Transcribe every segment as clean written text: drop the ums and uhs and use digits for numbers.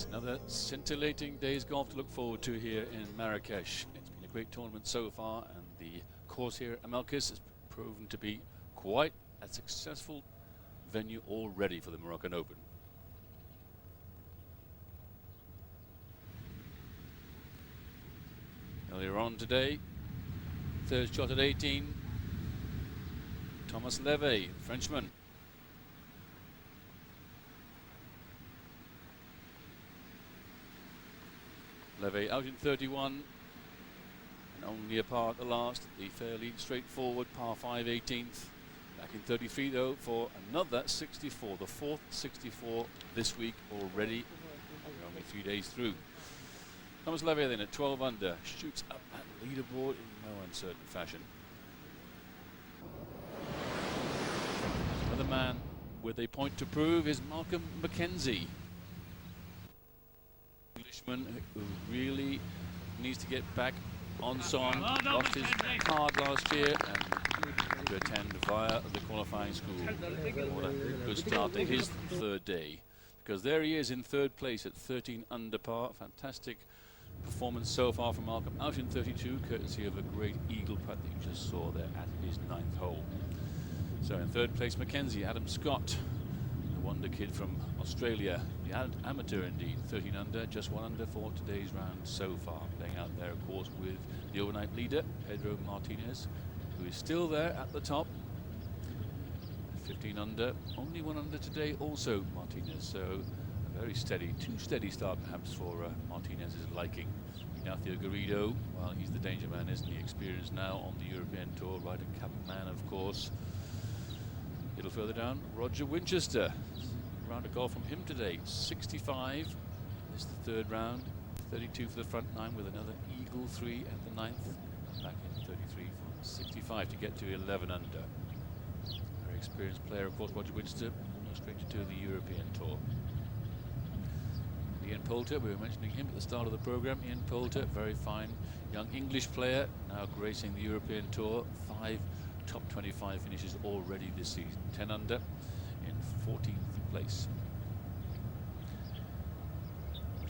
Another scintillating day's golf to look forward to here in Marrakesh. It's been a great tournament so far, and the course here at Marrakesh has proven to be quite a successful venue already for the Moroccan Open. Earlier on today, third shot at 18, Thomas Levy, Frenchman. Levy out in 31, and only a par at the last, the fairly straightforward par 5 18th. Back in 33 though for another 64, the fourth 64 this week already. We're only 3 days through. Thomas Levy then at 12 under, shoots up that leaderboard in no uncertain fashion. Another man with a point to prove is Malcolm Mackenzie. Englishman who really needs to get back on song. Lost his card last year and to attend via the qualifying school. What a good start to his third day, because there he is in third place at 13 under par. Fantastic performance so far from Malcolm, out in 32, courtesy of a great eagle putt that you just saw there at his 9th hole. So in third place, Mackenzie, Adam Scott, the wonder kid from Australia, the amateur indeed, 13 under, just 1 under for today's round so far. Playing out there, of course, with the overnight leader, Pedro Martinez, who is still there at the top. 15 under, only 1 under today also, Martinez. So a very steady, too steady start perhaps for Martinez's liking. Ignacio Garrido, well, he's the danger man, isn't he? Experienced now on the European Tour, Ryder Cup man, of course. A little further down, Roger Winchester. Round of golf from him today, 65. This is the third round, 32 for the front 9 with another eagle 3 at the 9th. Back in 33 for 65 to get to 11 under. Very experienced player, of course, Roger Winchester, no stranger to the European Tour. Ian Poulter, we were mentioning him at the start of the program. Ian Poulter, very fine young English player, now gracing the European Tour. 5 top 25 finishes already this season. 10 under in 14th place.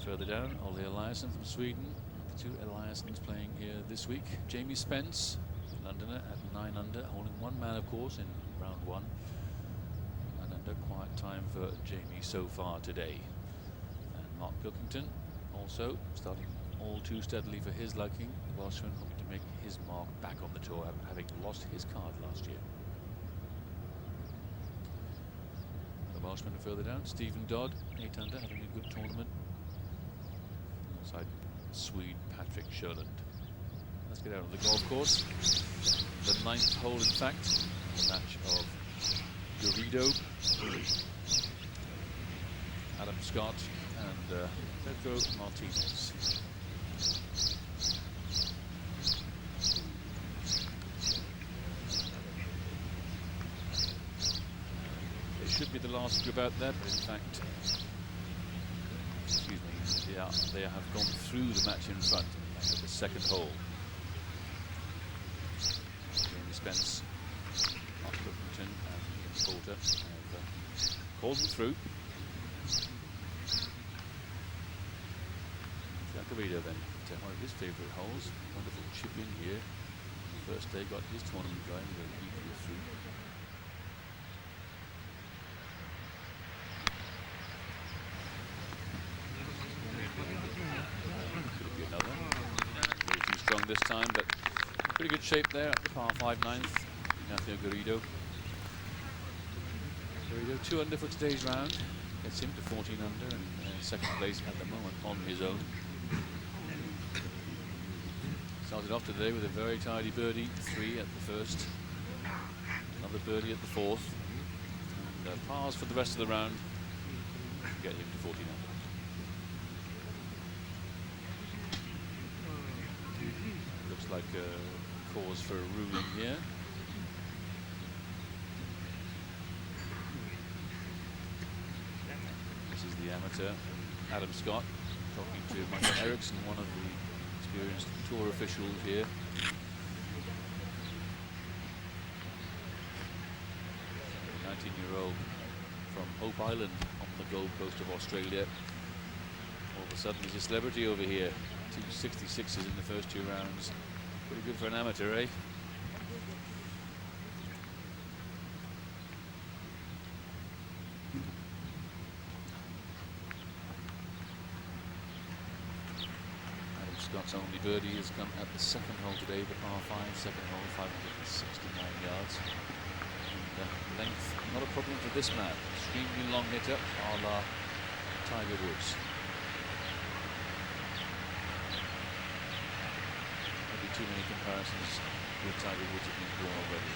Further down, Ollie Eliasson from Sweden. The 2 Eliassons playing here this week. Jamie Spence, Londoner, at 9 under, holding 1 man, of course, in round 1. 9 under, quiet time for Jamie so far today. Mark Pilkington also starting all too steadily for his liking. The Welshman hoping to make his mark back on the tour, having lost his card last year. The Welshman further down, Stephen Dodd, 8 under, having a good tournament. Alongside Swede Patrick Sherland. Let's get out of the golf course. The 9th hole, in fact, a match of Garrido, Adam Scott, and Pedro Martinez. It should be the last group out there, but in fact, excuse me, they have gone through the match in front at the 2nd hole. Jamie Spence, Mark Pilkington, and Ian Poulter have called them through. Garrido then to one of his favourite holes. Wonderful chip in here. First day got his tournament going with an eagle through. Could be another. Very too strong this time, but pretty good shape there at the par 5 9th. Ignacio Garrido. Garrido 2 under for today's round. Gets him to 14 under and 2nd place at the moment on his own. Started off today with a very tidy birdie, 3 at the 1st, another birdie at the 4th, and pars for the rest of the round to get him to 14 under. Looks like a cause for a ruling here. This is the amateur, Adam Scott, talking to Michael Eriksson, one of the experienced tour officials here. 19-year-old from Hope Island on the Gold Coast of Australia. All of a sudden, he's a celebrity over here. 266s in the first 2 rounds. Pretty good for an amateur, eh? Adam Scott's only birdie has come at the second hole today, the par 5, second hole, 569 yards. And, length, not a problem for this man. Extremely long hitter, a la Tiger Woods. Maybe too many comparisons with Tiger Woods have been drawn already.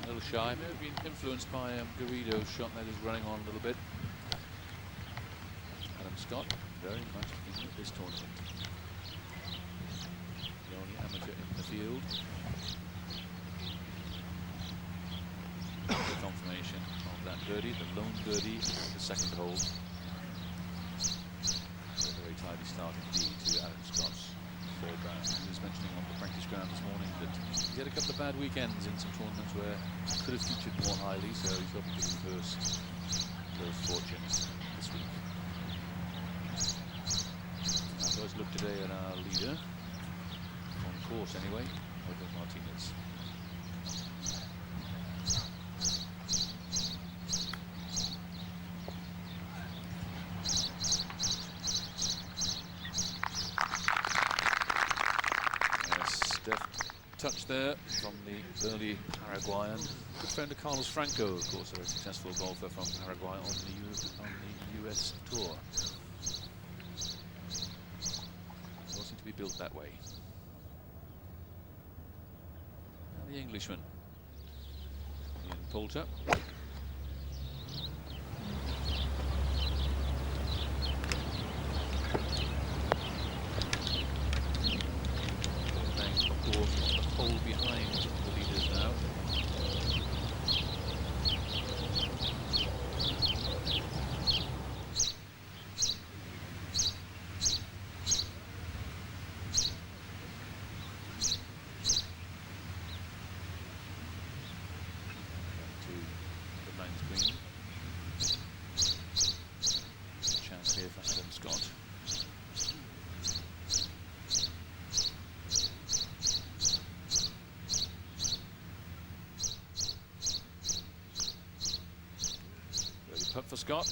A little shy, maybe been influenced by Garrido's shot that is running on a little bit. Adam Scott, very much in this tournament. The only amateur in the field. The confirmation of that birdie, the lone birdie, the second hole. A very tidy start indeed to Adam Scott's 3rd round. He was mentioning on the practice ground this morning that he had a couple of bad weekends in some tournaments where he could have featured more highly, so he thought he could reverse those fortunes this week. Now let's look today at our leader, on course anyway, Jose Martinez. Touch there from the early Paraguayan. Good friend of Carlos Franco, of course, a very successful golfer from Paraguay on the US tour. They all seem to be built that way. And the Englishman, Ian Poulter. Behind the leaders now. To the 9th green. Chance here for Adam Scott. Putt for Scott.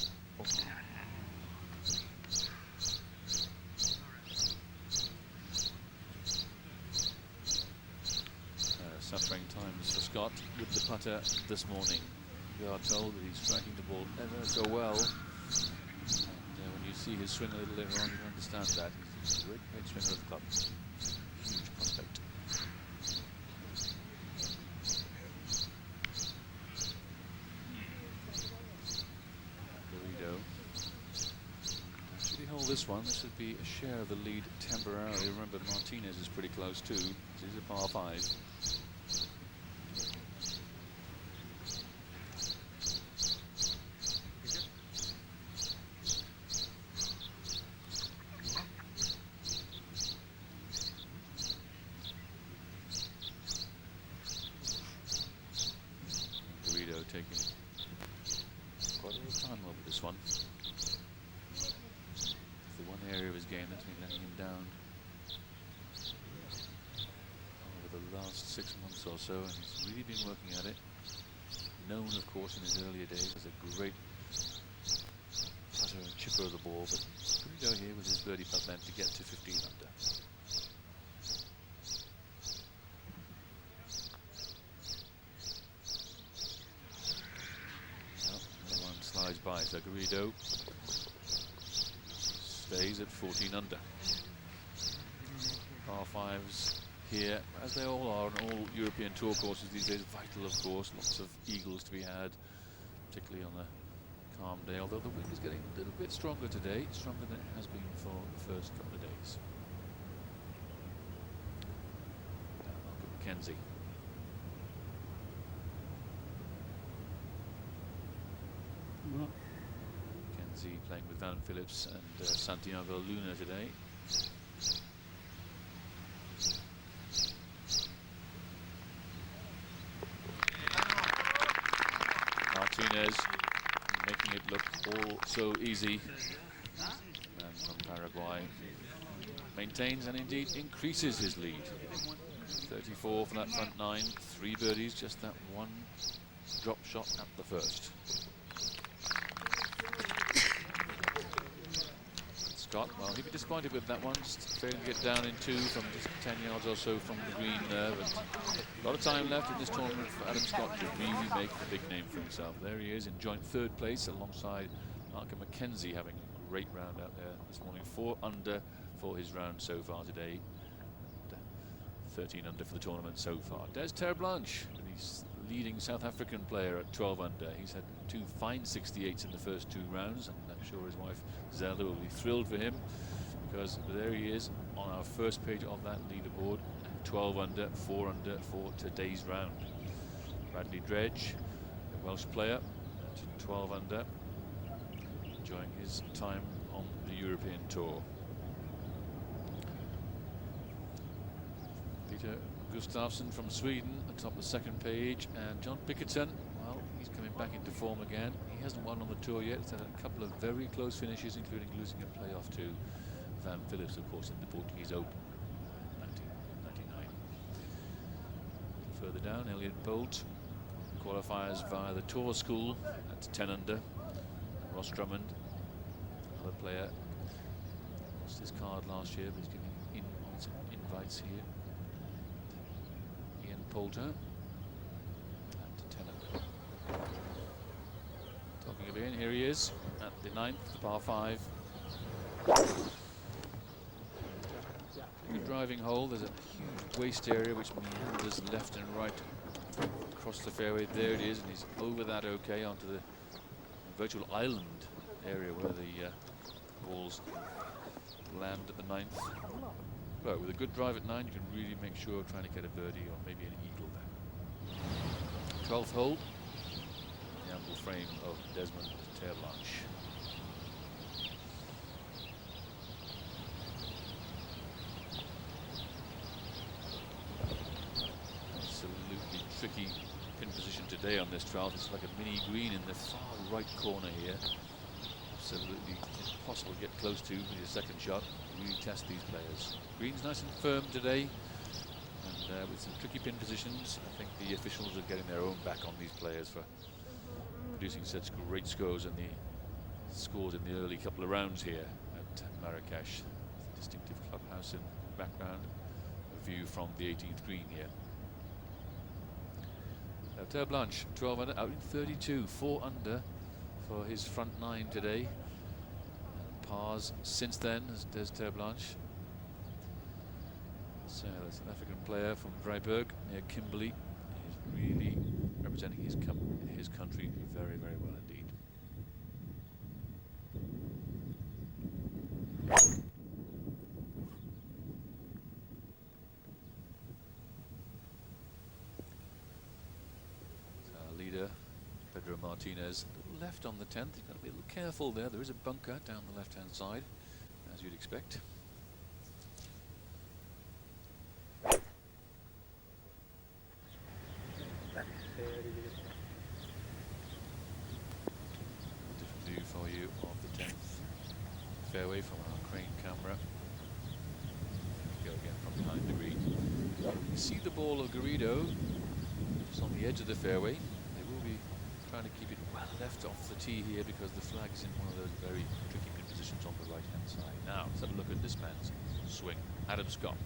Suffering times for Scott with the putter this morning. We are told that he's striking the ball ever so well. And when you see his swing a little later on, you understand that. He's a great, great swinger of the club. Huge prospect. This one, this would be a share of the lead temporarily. Remember, Martinez is pretty close too. This is a par 5. Garrido taking quite a lot of time over this one. One area of his game that's been letting him down over the last 6 months or so, and he's really been working at it. Known, of course, in his earlier days as a great putter and chipper of the ball, but Garrido here with his birdie putt then to get to 15 under. Well, another one slides by, so Garrido stays at 14 under. Par 5s here, as they all are on all European tour courses these days, vital of course, lots of eagles to be had, particularly on a calm day, although the wind is getting a little bit stronger today, stronger than it has been for the first couple of days. Malcolm McKenzie. Playing with Van Phillips and Santiago Luna today. look all so easy. And from Paraguay maintains and indeed increases his lead. 34 for that front 9, 3 birdies, just that one drop shot at the first. Scott, well, he'd be disappointed with that one, failing to get down in 2 from just 10 yards or so from the green there, but a lot of time left in this tournament for Adam Scott to really make a big name for himself. There he is in joint 3rd place alongside Mark Mackenzie, having a great round out there this morning. 4 under for his round so far today, and 13 under for the tournament so far. Des Terreblanche, he's leading South African player at 12 under. He's had 2 fine 68s in the first 2 rounds, and I'm sure his wife Zelda will be thrilled for him, because there he is on our first page of that leaderboard, 12 under, 4 under for today's round. Bradley Dredge, a Welsh player, at 12 under, enjoying his time on the European Tour. Peter Gustafsson from Sweden atop the second page, and John Bickerton, well, he's coming back into form again. He hasn't won on the tour yet. He's had a couple of very close finishes, including losing a playoff to Van Phillips, of course, in the Portuguese Open in 1999. Further down, Elliot Bolt qualifiers via the Tour School at 10 under. Ross Drummond, another player, lost his card last year, but he's getting in on some invites here. Ian Poulter at 10 under. Talking of Ian, here he is at the 9th, the par 5. Good driving hole. There's a huge waste area which meanders left and right across the fairway. There it is, and he's over that okay onto the virtual island area where the balls land at the 9th. But with a good drive at 9, you can really make sure of trying to get a birdie or maybe an eagle there. 12th hole, the ample frame of Desmond Terreblanche. Absolutely tricky pin position today on this 12th. It's like a mini green in the far right corner here. Absolutely impossible to get close to with your second shot. Really test these players. Green's nice and firm today, and with some tricky pin positions, I think the officials are getting their own back on these players for producing such great scores in the early couple of rounds here at Marrakesh. Distinctive clubhouse in the background, a view from the 18th green here. Terreblanche, 12 under, out in 32, 4 under for his front 9 today. Pars since then as Des Terreblanche. So there's an African player from Vryburg near Kimberley. He's really representing his country very, very well indeed. Our leader, Pedro Martinez, a little left on the 10th. You've got to be a little careful there. There is a bunker down the left-hand side, as you'd expect. Different view for you of the 10th fairway from our crane camera. Go again from behind the green. You see the ball of Garrido just on the edge of the fairway. They will be trying to keep it well left off the tee here because the flag's in one of those very tricky pin positions on the right-hand side. Now, let's have a look at this man's swing. Adam Scott.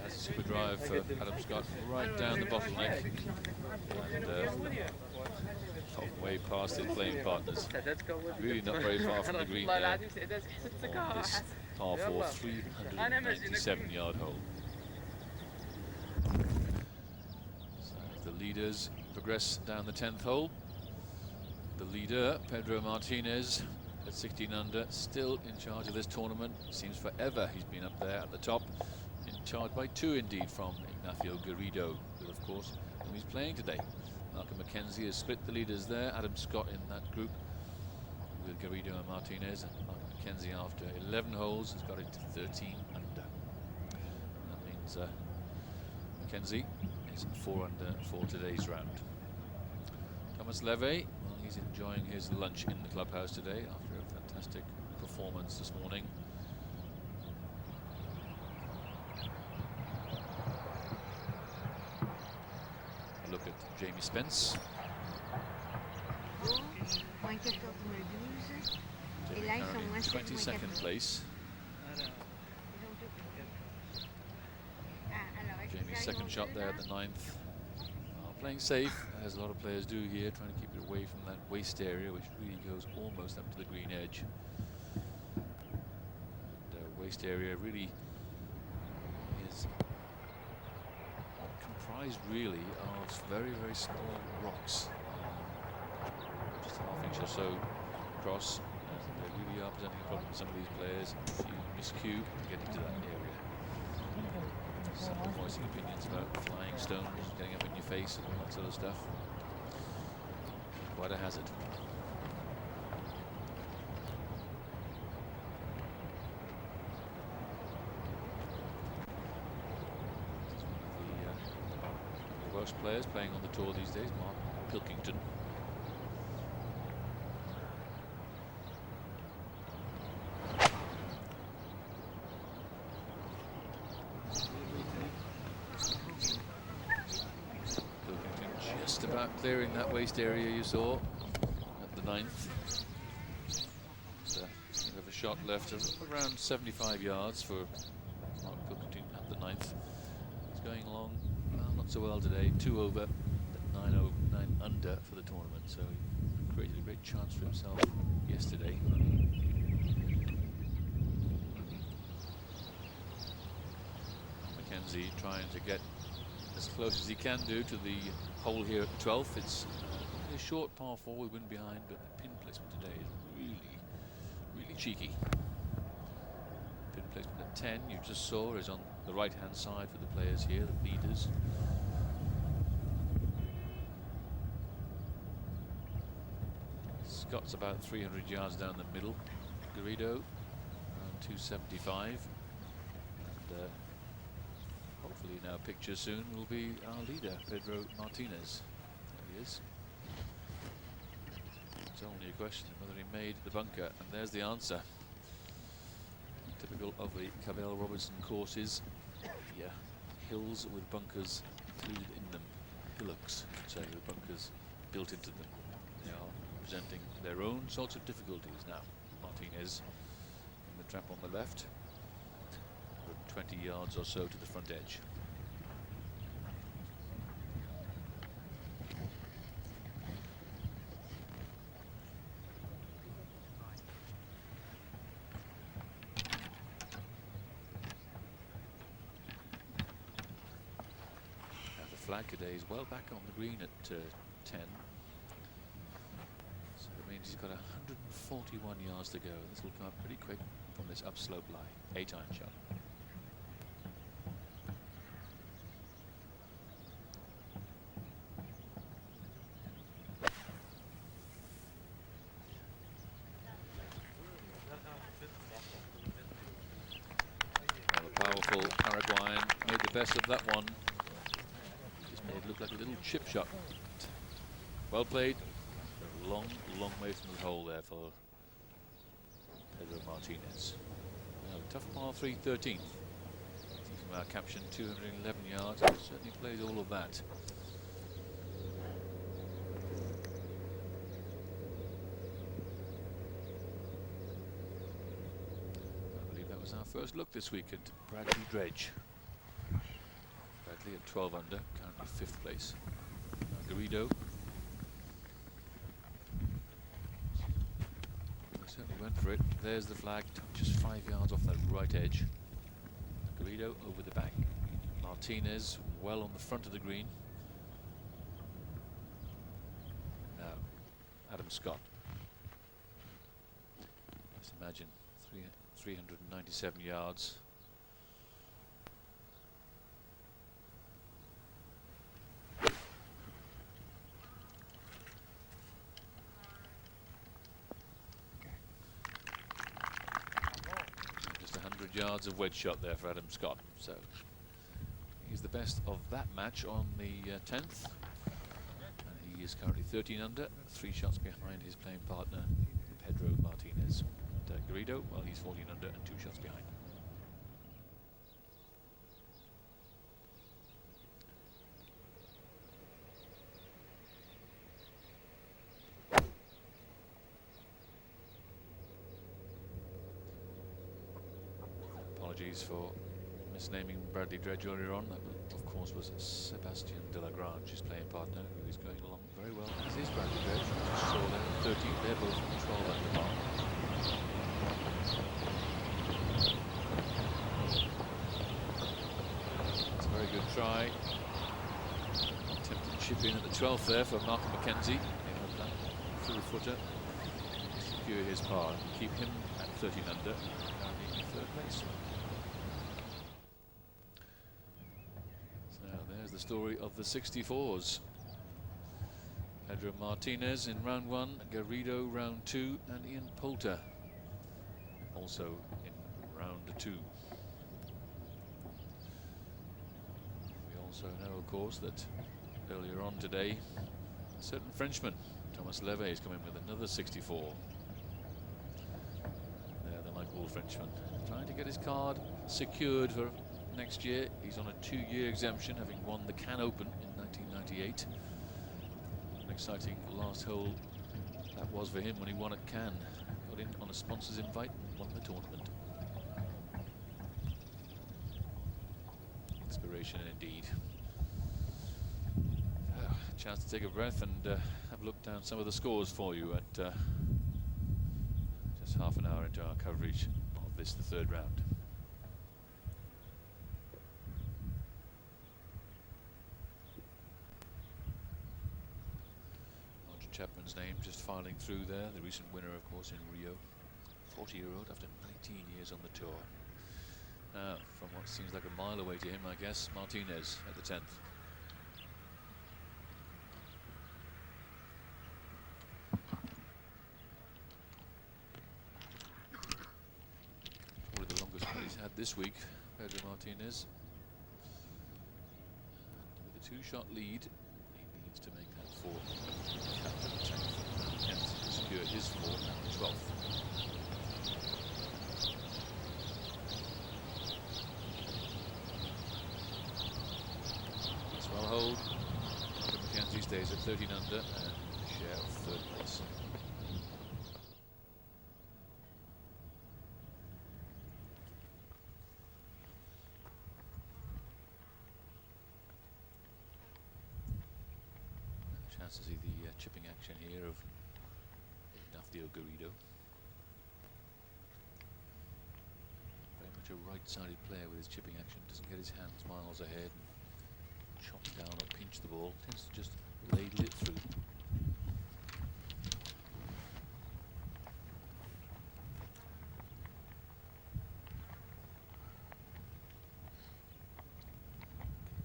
That's a super drive for Adam Scott, right down the bottleneck, and way past his playing partners. Really not very far from the green there on this par 4, 397-yard hole. So the leaders progress down the 10th hole. The leader, Pedro Martinez, at 16 under, still in charge of this tournament. Seems forever he's been up there at the top, in charge by 2 indeed from Ignacio Garrido, who of course whom he's playing today. Malcolm Mackenzie has split the leaders there. Adam Scott in that group with Garrido and Martinez, and Malcolm Mackenzie after 11 holes has got it to 13 under. as Mackenzie is 4 under for today's round. Thomas Levy, well, he's enjoying his lunch in the clubhouse today after a fantastic performance this morning. A look at Jamie Spence. Jamie currently in 22nd place. Jamie's second shot there at the 9th. Playing safe, as a lot of players do here, trying to keep it away from that waist area, which really goes almost up to the green edge. And waist area really is comprised really of very, very small rocks, just a half inch or so across. And they really are presenting a problem for some of these players if you miscue to get into that area. Some are voicing opinions about flying stones getting up in your face and all that sort of stuff. Quite a hazard. This is one of the Welsh players playing on the tour these days, Mark Pilkington. Clearing that waist area you saw at the 9th. We have a shot left of around 75 yards for Mark Pilkington at the 9th. He's going along, well, not so well today, 2 over, but 9 under for the tournament, so he created a great chance for himself yesterday. Mackenzie trying to get as close as he can do to the hole here at the 12th. It's a short par 4 with wind behind, but the pin placement today is really cheeky. Pin placement at 10, you just saw, is on the right hand side for the players here, the leaders. Scott's about 300 yards down the middle. Garrido around 275. And hopefully now picture soon will be our leader, Pedro Martinez. There he is. It's only a question of whether he made the bunker, and there's the answer. Typical of the Cabell Robertson courses, yeah, hills with bunkers included in them, hillocks, so with bunkers built into them. They are presenting their own sorts of difficulties now. Martinez in the trap on the left, 20 yards or so to the front edge. Now the flag today is well back on the green at 10. So it means he's got 141 yards to go. This will come up pretty quick from this upslope lie. 8-iron shot. Paraguayan made the best of that one. Just made it look like a little chip shot. Well played. Long way from the hole there for Pedro Martinez. Now, tough par 3, 13th. From our caption, 211 yards. It certainly plays all of that. Our first look this week at Bradley Dredge. Bradley at 12 under, currently 5th place. Garrido. Certainly went for it. There's the flag, just 5 yards off that right edge. Garrido over the bank. Martinez well on the front of the green. Now, Adam Scott. Just imagine 397 yards. Just 100 yards of wedge shot there for Adam Scott. So He's the best of that match on the 10th. And he is currently 13 under, 3 shots behind his playing partner, Pedro Martinez. And Garrido, well, he's 14 under and 2 shots behind. Apologies for misnaming Bradley Dredge earlier on. That, of course, was Sebastian Delagrange, his playing partner, who is going along very well, as is Bradley Dredge. We just saw there, 13, they're both 12 under par. It's a very good try. Attempted chip in at the 12th there for Mark McKenzie. That full footer. Secure his par and keep him at 13 under, currently in 3rd place. There's the story of the 64s. Pedro Martinez in round 1, Garrido round 2, and Ian Poulter also in round 2. We also know, of course, that earlier on today, a certain Frenchman, Thomas Leve, is coming with another 64. They're like all Frenchmen, trying to get his card secured for next year. He's on a 2-year exemption, having won the Cannes Open in 1998. An exciting last hole that was for him when he won at Cannes. Got in on a sponsor's invite and won the tournament. Inspiration indeed. Chance to take a breath and have a look down some of the scores for you at just half an hour into our coverage of this, the 3rd round. Chapman's name just filing through there, the recent winner, of course, in Rio. 40-year-old after 19 years on the tour. Now, from what seems like a mile away to him, I guess, Martinez at the 10th. Probably the longest one he's had this week, Pedro Martinez. And with a 2-shot lead, to make that 4th, captain the 10th, and to secure his 4th and the 12th. It's well hold. McKenzie stays at 13 under and a share of 3rd place. To see the chipping action here of Ignacio Garrido. Very much a right-sided player with his chipping action. Doesn't get his hands miles ahead and chop down or pinch the ball. Tends to just ladle it through.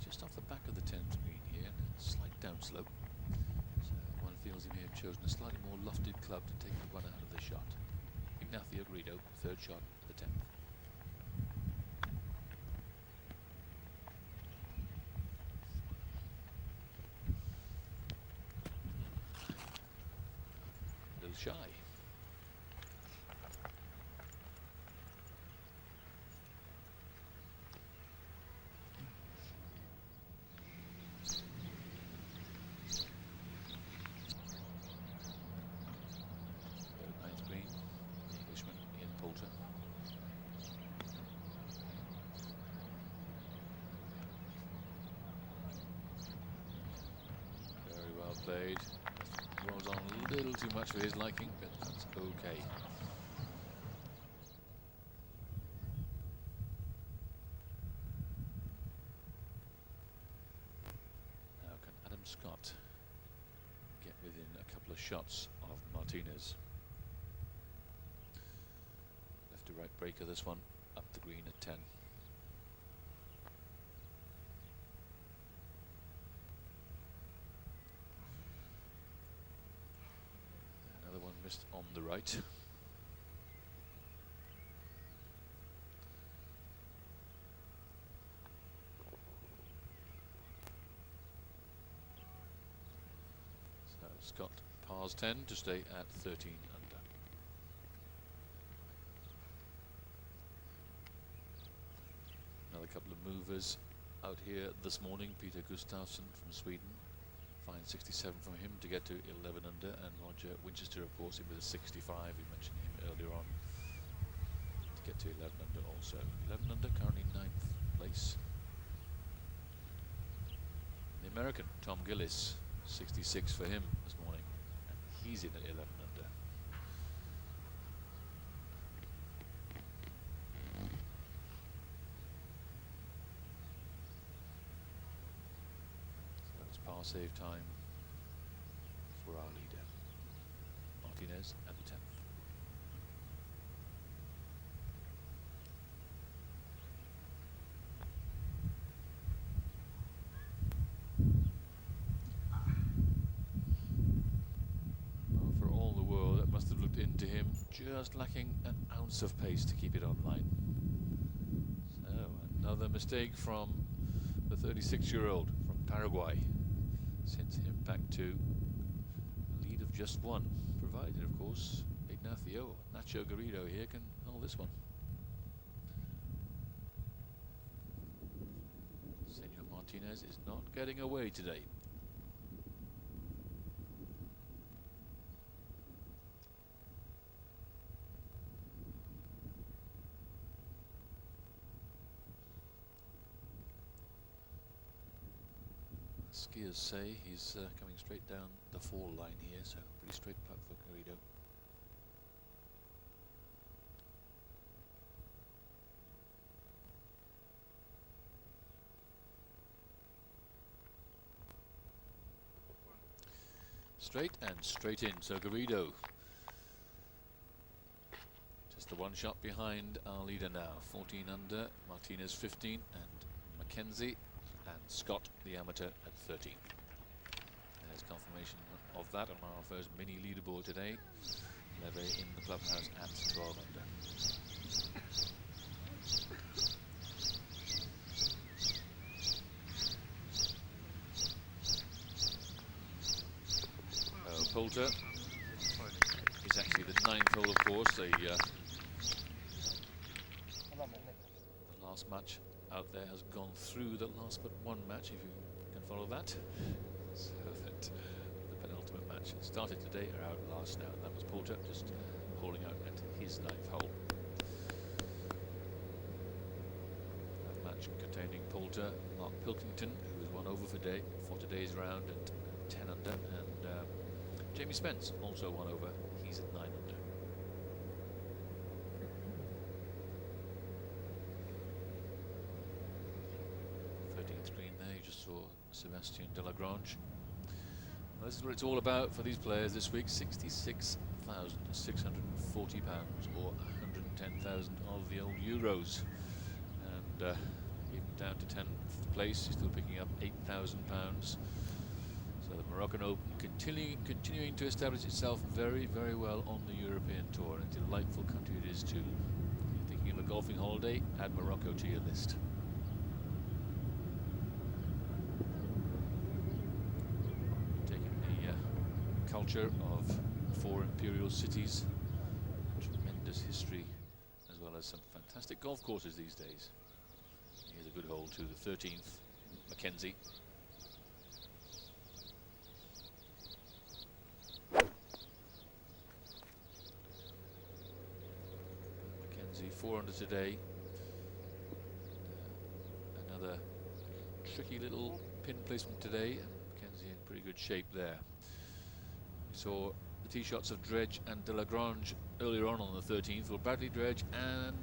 Just off the back of the 10th green here, slight downslope. Feels he may have chosen a slightly more lofted club to take the run out of the shot. Ignacio Garrido, 3rd shot at the 10th. A little shy. Played. Rolls on a little too much for his liking, but that's okay. Now can Adam Scott get within a couple of shots of Martinez? Left to right breaker this one, up the green at 10. On the right. Scott pars 10 to stay at 13 under. Another couple of movers out here this morning. Peter Gustafsson from Sweden. Fine 67 from him to get to 11 under, and Roger Winchester, of course, he was a 65. We mentioned him earlier on to get to 11 under also. 11 under, currently 9th place. The American Tom Gillis, 66 for him this morning, and he's in at 11 under. So that's par save time for our leader, Martinez, at the 10th. Into him, just lacking an ounce of pace to keep it online. So another mistake from the 36-year-old from Paraguay sends him back to a lead of just one, provided of course Ignacio Nacho Garrido here can hold this one. Senor Martinez is not getting away today. Skiers say he's coming straight down the fall line here, so pretty straight putt for Garrido. Straight and straight in, so Garrido just the one shot behind our leader now. 14 under, Martinez 15, and Mackenzie and Scott, the amateur, at 13. There's confirmation of that on our first mini leaderboard today. Leve in the clubhouse at 12 under. Poulter is actually the 9th hole, of course. The last match out there has gone through the last but one match, if you can follow that. So that the penultimate match started today, or out last now. That was Poulter just holding out at his 9th hole. That match containing Poulter, Mark Pilkington, who was one over for today's round at 10 under, and Jamie Spence also one over. He's at 9 under. 13th green there, you just saw Sebastien Delagrange. Well, this is what it's all about for these players this week. £66,640 or 110,000 of the old euros. And even down to 10th place, he's still picking up £8,000. So the Moroccan Open continuing to establish itself very, very well on the European Tour. And a delightful country it is too. If you're thinking of a golfing holiday, add Morocco to your list. Culture of 4 imperial cities, tremendous history, as well as some fantastic golf courses these days. Here's a good hole to the 13th, Mackenzie. Mackenzie 4 under today. Another tricky little pin placement today, and Mackenzie in pretty good shape there. We saw the tee shots of Dredge and Delagrange earlier on the 13th. Well, Bradley Dredge and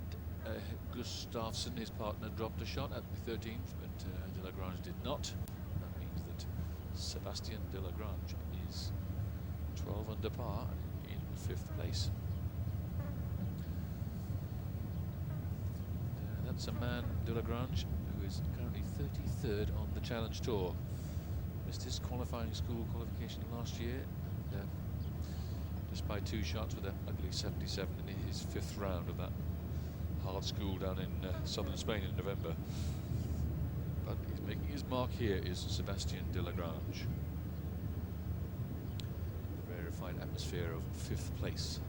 Gustafsson, his partner, dropped a shot at the 13th, but Delagrange did not. That means that Sebastien Delagrange is 12 under par in 5th place. And, that's a man, Delagrange, who is currently 33rd on the Challenge Tour. Missed his qualifying school qualification last year. Just by 2 shots with an ugly 77 in his 5th round of that hard school down in southern Spain in November. But he's making his mark here is Sebastien Delagrange. atmosphere of 5th place.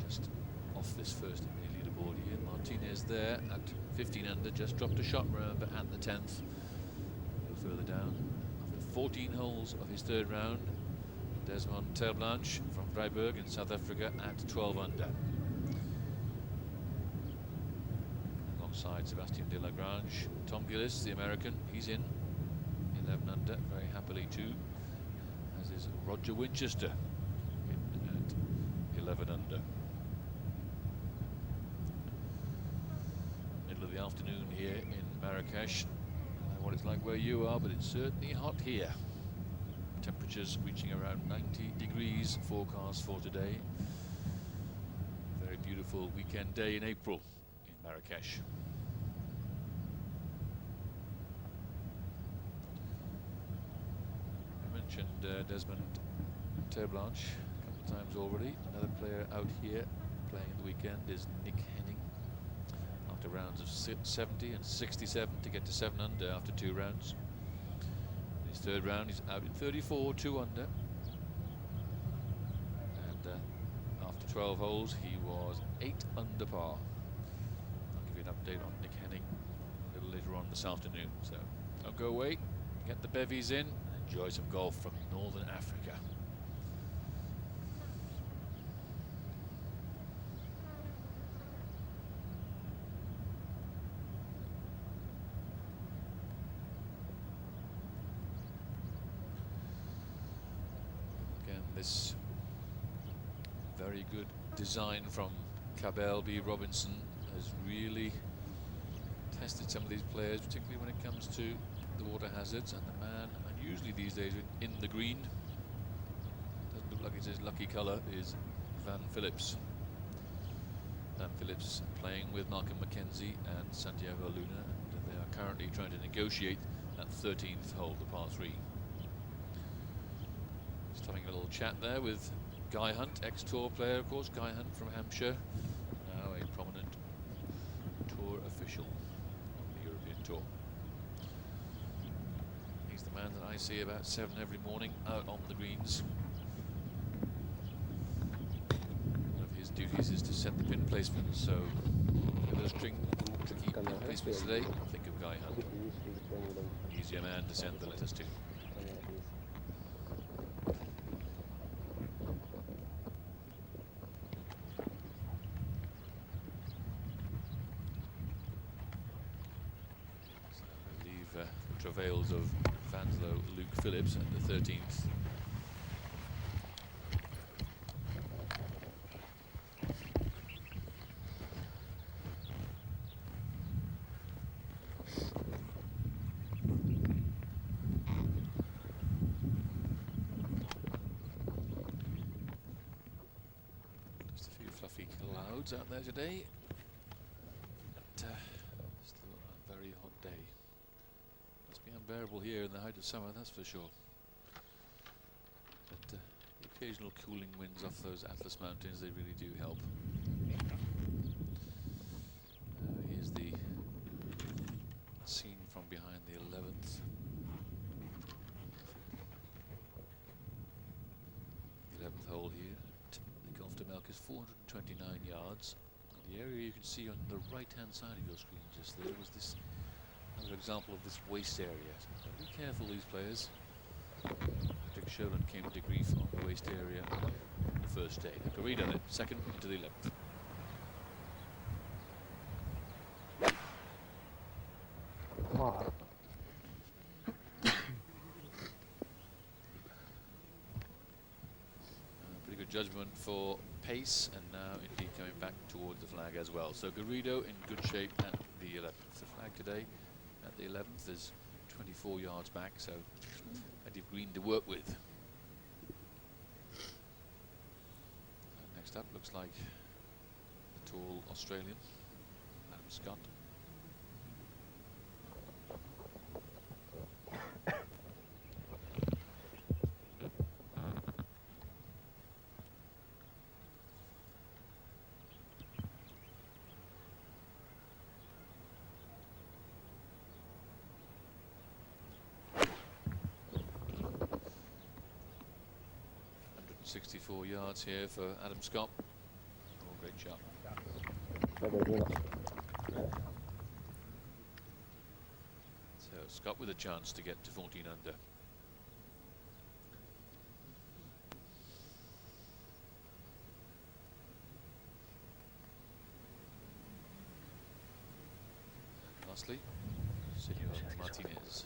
Just off this first leaderboard here. Martinez there at 15 under, just dropped a shot, remember, at the 10th. Further down, after 14 holes of his 3rd round, Desmond Terblanche from Vryburg in South Africa at 12 under. Alongside Sebastian de Lagrange, Tom Gillis, the American, he's in 11 under, very happily too, as is Roger Winchester in at 11 under. Middle of the afternoon here in Marrakesh. I don't know what it's like where you are, but it's certainly hot here. Temperatures reaching around 90 degrees forecast for today. Very beautiful weekend day in April in Marrakesh. I mentioned Desmond Terblanche a couple of times already. Another player out here playing the weekend is Nick Henning. After rounds of 70 and 67 to get to 7 under after 2 rounds. In his 3rd round, he's out in 34, 2 under. And after 12 holes, he was 8 under par. I'll give you an update on Nick Henning a little later on this afternoon. So don't go away, get the bevies in, and enjoy some golf from Northern Africa. This very good design from Cabell B. Robinson has really tested some of these players, particularly when it comes to the water hazards. And the man, unusually these days in the green, doesn't look like it's his lucky colour, is Van Phillips. Van Phillips playing with Malcolm Mackenzie and Santiago Luna, and they are currently trying to negotiate that 13th hole, the par 3. Having a little chat there with Guy Hunt, ex-tour player, of course. Guy Hunt from Hampshire, now a prominent tour official on the European Tour. He's the man that I see about 7 every morning out on the greens. One of his duties is to set the pin placements, so if there's tricky pin placements today, think of Guy Hunt. He's your man to send the letters to. Travails of Vanslo Luke Phillips at the 13th. Just a few fluffy clouds out there today, but still a very hot day. Be unbearable here in the height of summer, that's for sure. But the occasional cooling winds off those Atlas Mountains, they really do help. Here's the scene from behind the 11th. The 11th hole here. The Golf de Melk is 429 yards. And the area you can see on the right-hand side of your screen just there was this another example of this waste area. So be careful, these players. Patrick Sherland came to grief on the waste area on the first day. Garrido then, 2nd into the 11th. Pretty good judgment for pace, and now indeed coming back towards the flag as well. So Garrido in good shape at the 11th. The flag today at the 11th is 24 yards back, so plenty of green to work with. Next up looks like the tall Australian, Adam Scott. 64 yards here for Adam Scott. Oh, great shot. So Scott with a chance to get to 14 under. Lastly, Senor Martinez.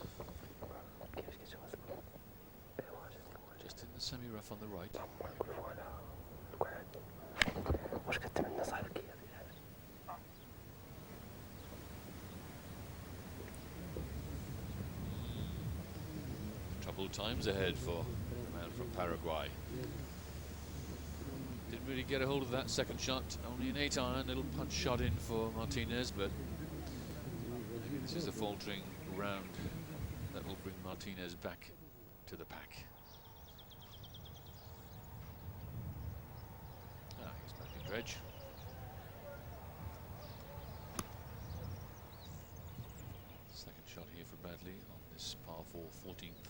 Just in the semi-rough on the right. Troubled times ahead for the man from Paraguay. Didn't really get a hold of that second shot. Only an 8-iron, little punch shot in for Martinez, but maybe this is a faltering round that will bring Martinez back to the pack. He's back in dredge. Second shot here for Bradley on this par 4 14th.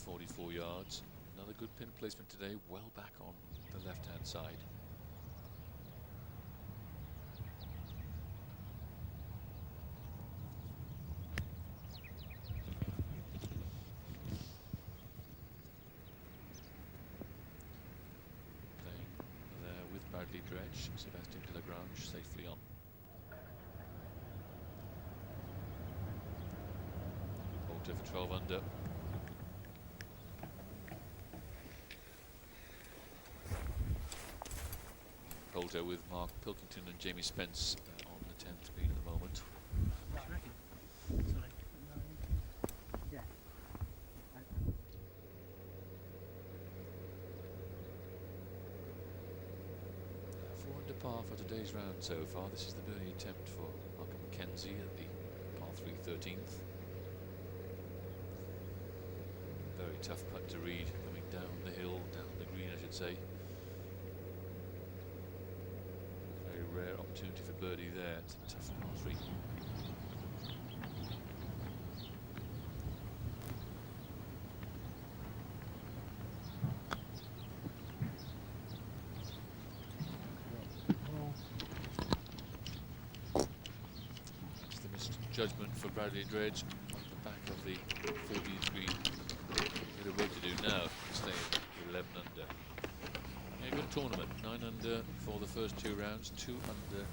444 yards. Another good pin placement today, well back on the left-hand side. Bradley dredge, Sebastian Delagrange safely on. Poulter for 12 under. Poulter with Mark Pilkington and Jamie Spence on the 10th green at the moment. Par for today's round so far. This is the birdie attempt for Malcolm Mackenzie at the par 3 13th. Very tough putt to read, coming down the hill, down the green I should say. Very rare opportunity for birdie there. It's a tough par 3. Judgment for Bradley Dredge on the back of the 14th green. Bit of work to do now to stay at 11 under. Yeah, good tournament. 9 under for the first 2 rounds, 2 under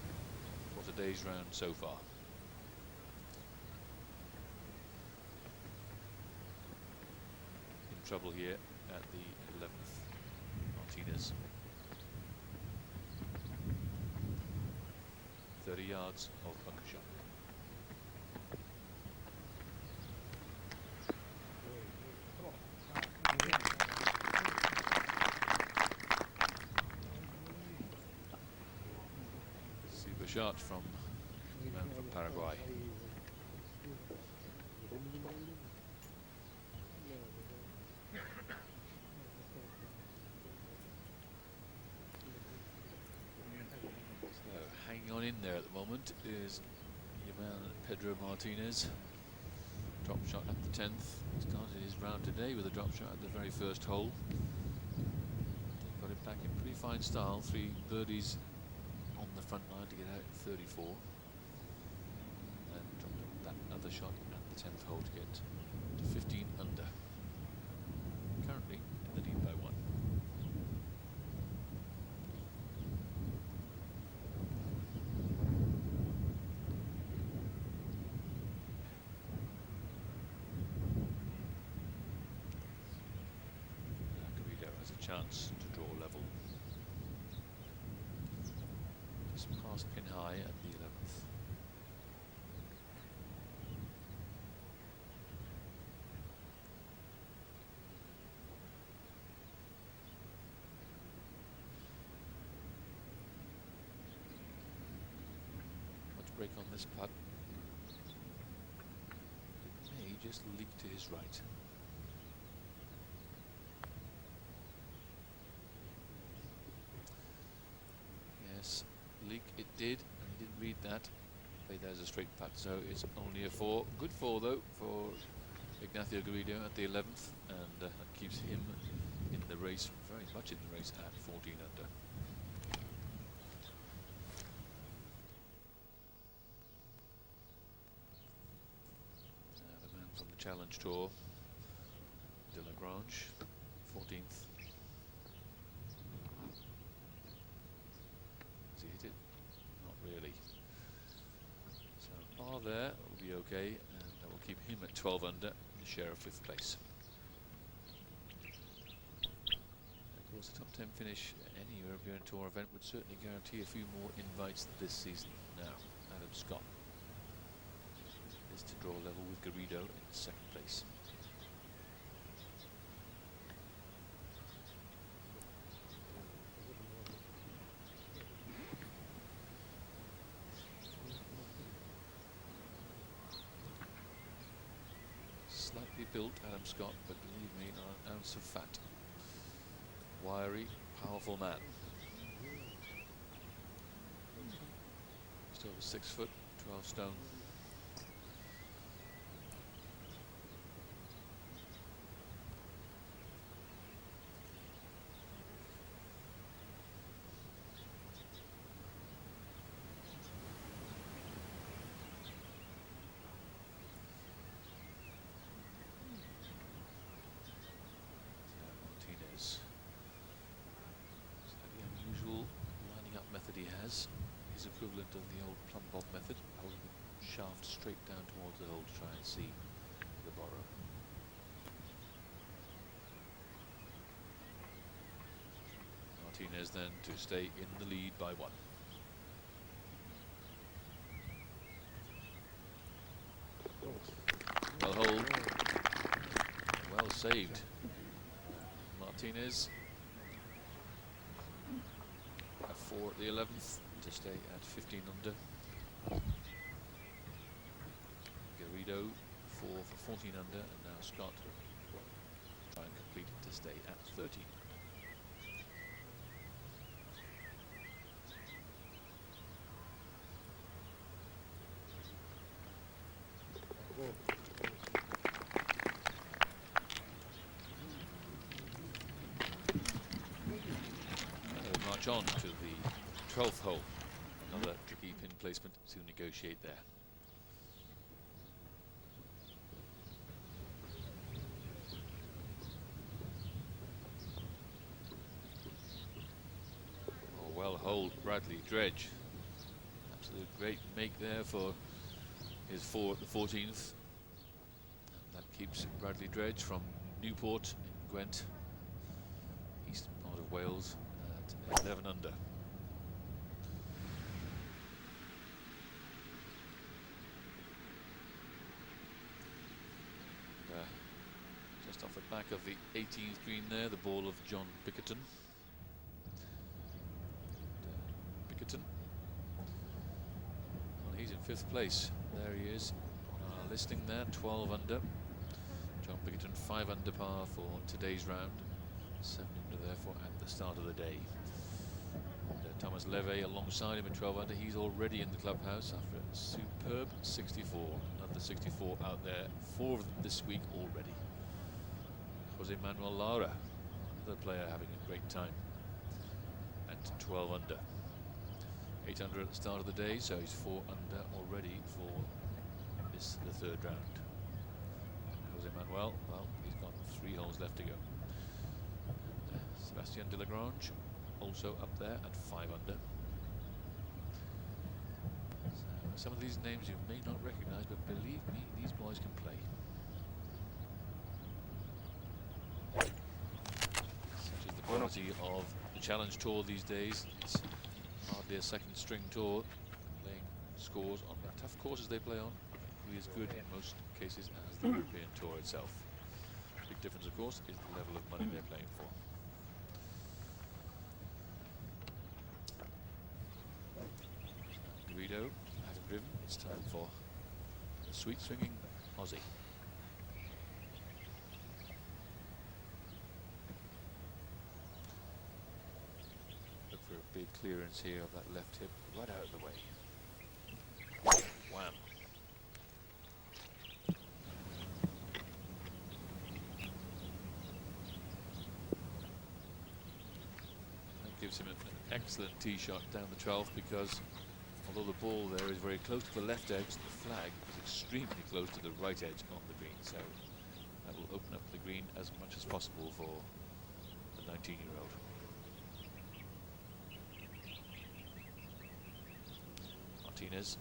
for today's round so far. In trouble here at the 11th. Martinez. 30 yards of bunker shot. Shot from the man from Paraguay. So hanging on in there at the moment is your man Pedro Martinez. Drop shot at the 10th. He started his round today with a drop shot at the very first hole. Got it back in pretty fine style. 3 birdies on the front line to get out in 34, and dropped that other shot at the 10th hole to get to 15 under. Currently in the lead by 1. Garrido has a chance to draw level. Past pin high at the 11th. Much break on this putt. It may just leak to his right. Yes. Leak it did, and he didn't read that. Played that as a straight putt, so it's only a 4. Good 4 though for Ignacio Garrido at the 11th, and that keeps him in the race, very much in the race at 14 under. The man from the Challenge Tour, De La Grange, 14th. Has he hit it? Not really. So par there will be okay, and that will keep him at 12 under, and share of 5th place. Of course, a top 10 finish at any European Tour event would certainly guarantee a few more invites this season. Now, Adam Scott is to draw level with Garrido in 2nd place. Slightly built Adam Scott, but believe me, not an ounce of fat. Wiry, powerful man. Just over 6 foot, 12 stone. Martinez. Slightly unusual lining up method he has. His equivalent of the old plumb bob method, holding the shaft straight down towards the hole to try and see the borrow. Martinez then to stay in the lead by 1. Well hold. Well saved. Martinez. A 4 at the 11th to stay at 15 under. Garrido 4 for 14 under, and now Scott try and complete it to stay at 13. We'll march on to the 12th hole. Another tricky pin placement to negotiate there. Oh, well hold Bradley Dredge. Absolute great make there for his 4 at the 14th. And that keeps Bradley Dredge from Newport in Gwent, eastern part of Wales, at 11 under. Just off the back of the 18th green there, the ball of John Bickerton. Bickerton. Well, he's in 5th place. There he is on our listing there, 12 under. John Bickerton 5 under par for today's round, 7 under therefore at the start of the day. And, Thomas Leve alongside him at 12 under. He's already in the clubhouse after a superb 64. Another 64 out there, 4 of them this week already. Jose Manuel Lara, another player having a great time at 12 under. 8 under at the start of the day, so he's 4 under already for this, the 3rd round. Jose Manuel, well, he's got 3 holes left to go. And, Sebastian de la Grange also up there at 5 under. So, some of these names you may not recognize, but believe me, these boys can play. Such is the quality of the Challenge Tour these days. It's hardly a 2nd string tour, playing scores on the tough courses they play on. Equally as good in most cases as the European Tour itself. The big difference, of course, is the level of money they're playing for. Garrido, having driven, it's time for the sweet swinging Aussie. Look for a big clearance here of that left hip, right out of the way. Wham! gives him an excellent tee shot down the 12th, because although the ball there is very close to the left edge, the flag is extremely close to the right edge on the green, so that will open up the green as much as possible for the 19-year-old. Martinez.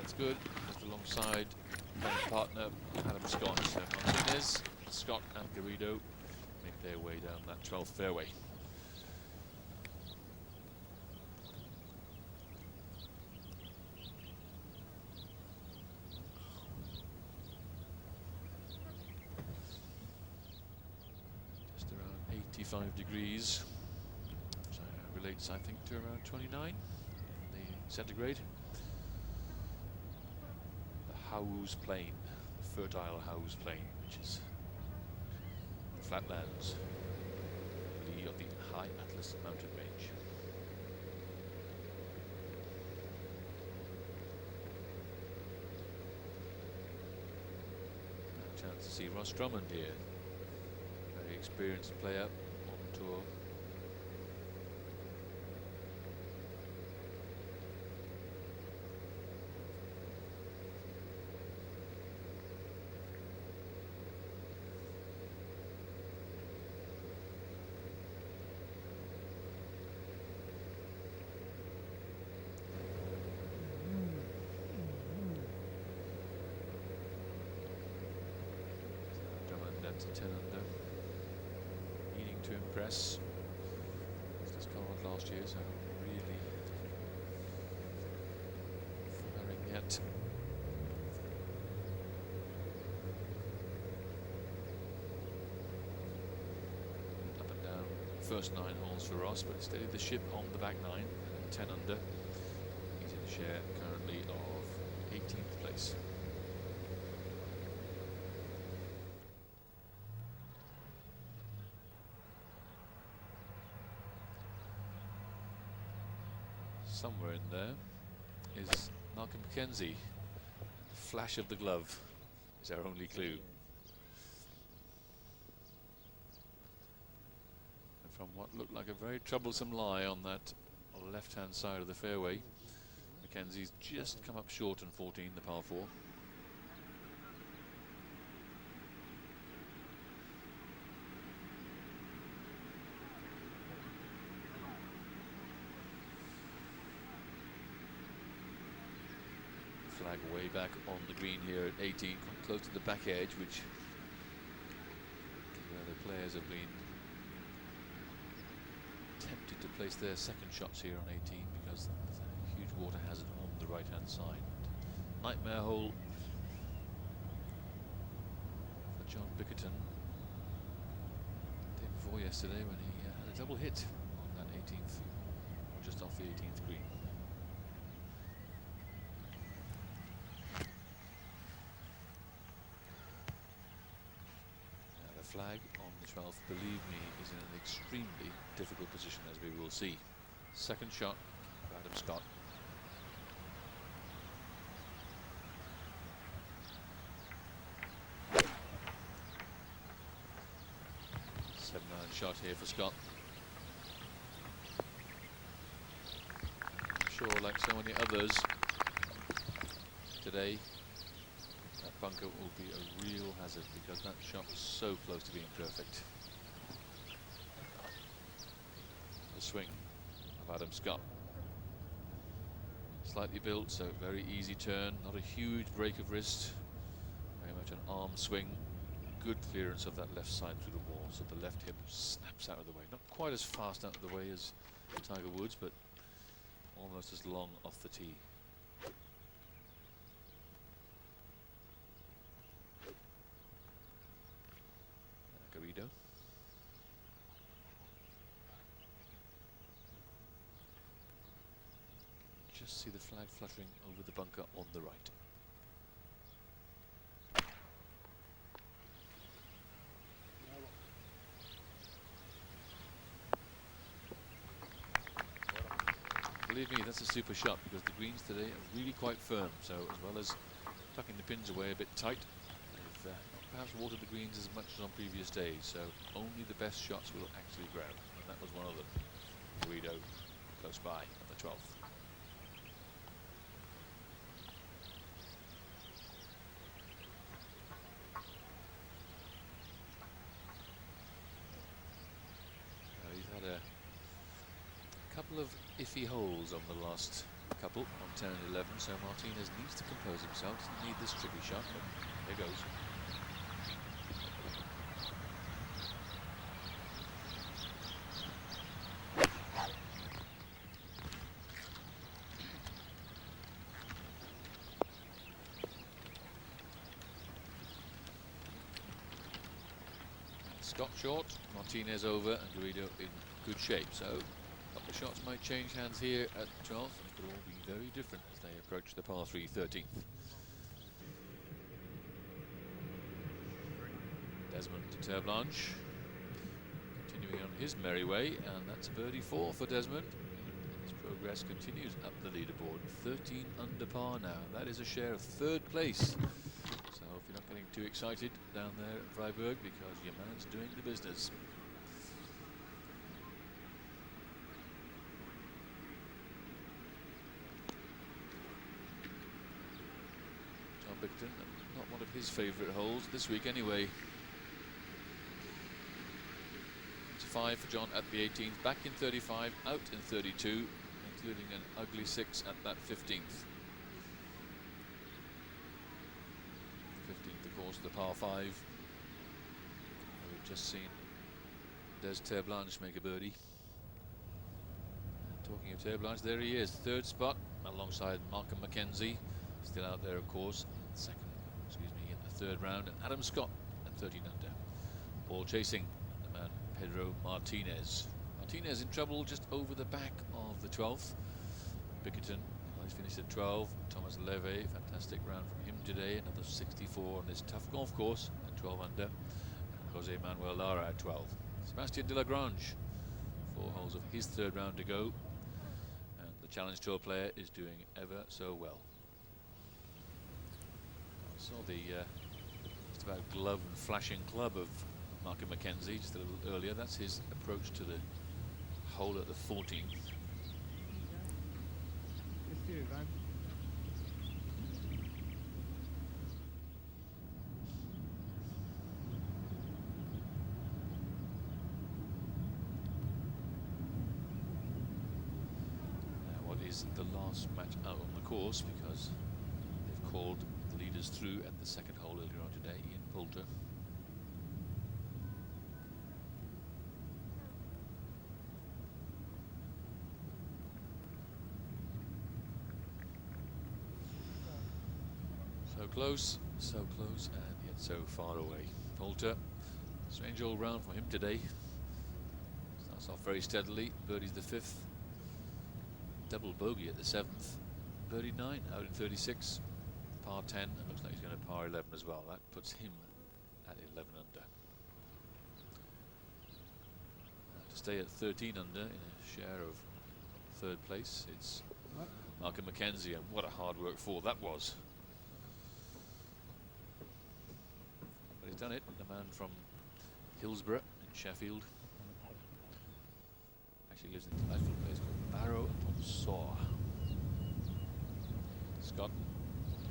That's good. Just alongside playing partner Adam Scott. So Martinez, Scott and Garrido make their way down that 12th fairway. Just around 85 degrees, which relates, I think, to around 29 in the centigrade. Howes Plain, the fertile Howes Plain, which is the flatlands of the High Atlas mountain range. A chance to see Ross Drummond here, very experienced player on tour. To 10 under, needing to impress. This card last year, so really firing yet. Up and down first 9 holes for Ross, but steadied the ship on the back 9 and 10 under. He's in a share currently of 18th place. Somewhere in there is Malcolm Mackenzie. The flash of the glove is our only clue. And from what looked like a very troublesome lie on that left-hand side of the fairway, Mackenzie's just come up short on 14, the par 4. Flag way back on the green here at 18, quite close to the back edge, which where the players have been tempted to place their second shots here on 18 because there's a huge water hazard on the right hand side. Nightmare hole for John Bickerton the day before yesterday when he had a double hit on that 18th, or just off the 18th green. Flag on the 12th, believe me, is in an extremely difficult position, as we will see. Second shot of Adam Scott. Seven-iron shot here for Scott. I'm sure, like so many others today, that bunker will be a real hazard because that shot was so close to being perfect. The swing of Adam Scott. Slightly built, so very easy turn, not a huge break of wrist, very much an arm swing. Good clearance of that left side through the wall, so the left hip snaps out of the way. Not quite as fast out of the way as Tiger Woods, but almost as long off the tee. Garrido. Just see the flag fluttering over the bunker on the right. believe me, that's a super shot because the greens today are really quite firm. So as well as tucking the pins away a bit tight, they've not perhaps watered the greens as much as on previous days. So only the best shots will actually ground, and that was one of them. Guido close by on the 12th. He's had a couple of iffy holes on the last couple on 10 and 11, so Martinez needs to compose himself. Doesn't need this tricky shot, but here goes. Scott short, Martinez over, and Guido in good shape. So a couple of shots might change hands here at 12th, and it could all be very different as they approach the par 3 13th. Desmond to Terre Blanche, continuing on his merry way, and that's birdie 4 for Desmond. His progress continues up the leaderboard, 13 under par now. That is a share of 3rd place. So if you're not getting too excited down there at Freiburg, because your man's doing the business. John Bickerton, not one of his favourite holes this week anyway. It's 5 for John at the 18th, back in 35, out in 32, including an ugly 6 at that 15th. 15th, of course, the par 5. We've just seen Des Terre Blanche make a birdie. Talking of Terre Blanche, there he is, 3rd spot alongside Malcolm Mackenzie, still out there, of course, in the 3rd round, and Adam Scott at 13 under. Ball chasing the man Pedro Martinez. Martinez in trouble just over the back of the 12th. Bickerton, he's finished at 12. Thomas Leve, fantastic round from him today. Another 64 on this tough golf course at 12 under. And Jose Manuel Lara at 12. Sebastian de la Grange, 4 holes of his 3rd round to go. And the Challenge Tour player is doing ever so well. I saw the just about glove and flashing club of Malcolm Mackenzie just a little earlier. That's his approach to the hole at the 14th. What is the last match out on the course, because they've called the leaders through at the 2nd hole earlier on today. Ian Poulter. So close, and yet so far away. Poulter, strange old round for him today. Starts off very steadily, birdies the 5th, double bogey at the 7th, birdie 9 out in 36, par 10, and looks like he's going to par 11 as well. That puts him at 11 under. To stay at 13 under in a share of 3rd place, it's Malcolm Mackenzie, and what a hard work for that was. But he's done it, the man from Hillsborough in Sheffield. Actually lives in a delightful place called Barrow upon Soar. Scott,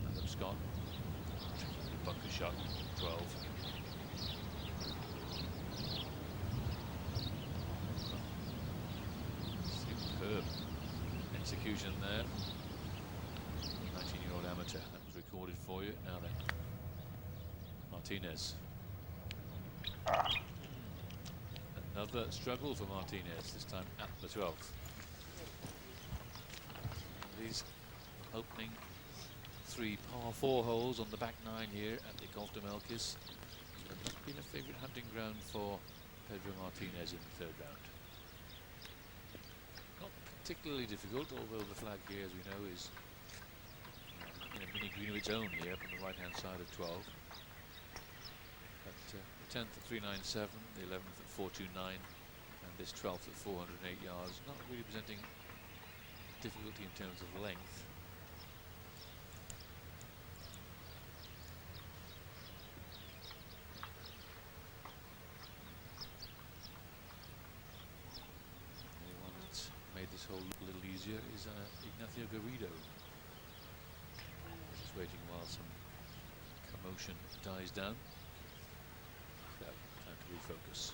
Adam Scott, bunker shot, 12. Superb execution there. 19-year-old amateur. That was recorded for you. Now then, Martinez. Another struggle for Martinez, this time at the 12th. These opening 3 par 4 holes on the back 9 here at the Golf de Melkis have not been a favourite hunting ground for Pedro Martinez in the 3rd round. Not particularly difficult, although the flag here, as we know, is in a mini green of its own here up on the right hand side of 12. But the 10th at 397, the 11th at 429, and this 12th at 408 yards, not really presenting difficulty in terms of length. The only one that's made this hole look a little easier is Ignacio Garrido. Just waiting while some commotion dies down. So, time to refocus.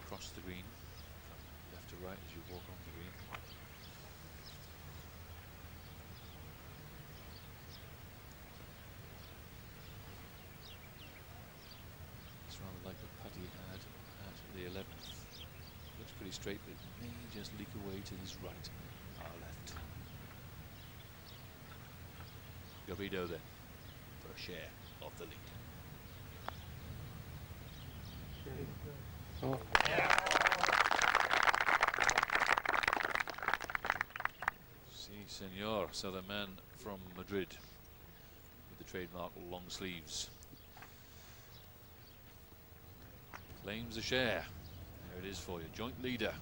Cross the green from left to right as you walk on the green. It's rather like the putt he had at the 11th. Looks pretty straight, but it may just leak away to his right, our left. Garrido then for a share of the lead. Oh. Si, senor. So the man from Madrid with the trademark long sleeves claims a share. There it is for you, joint leader.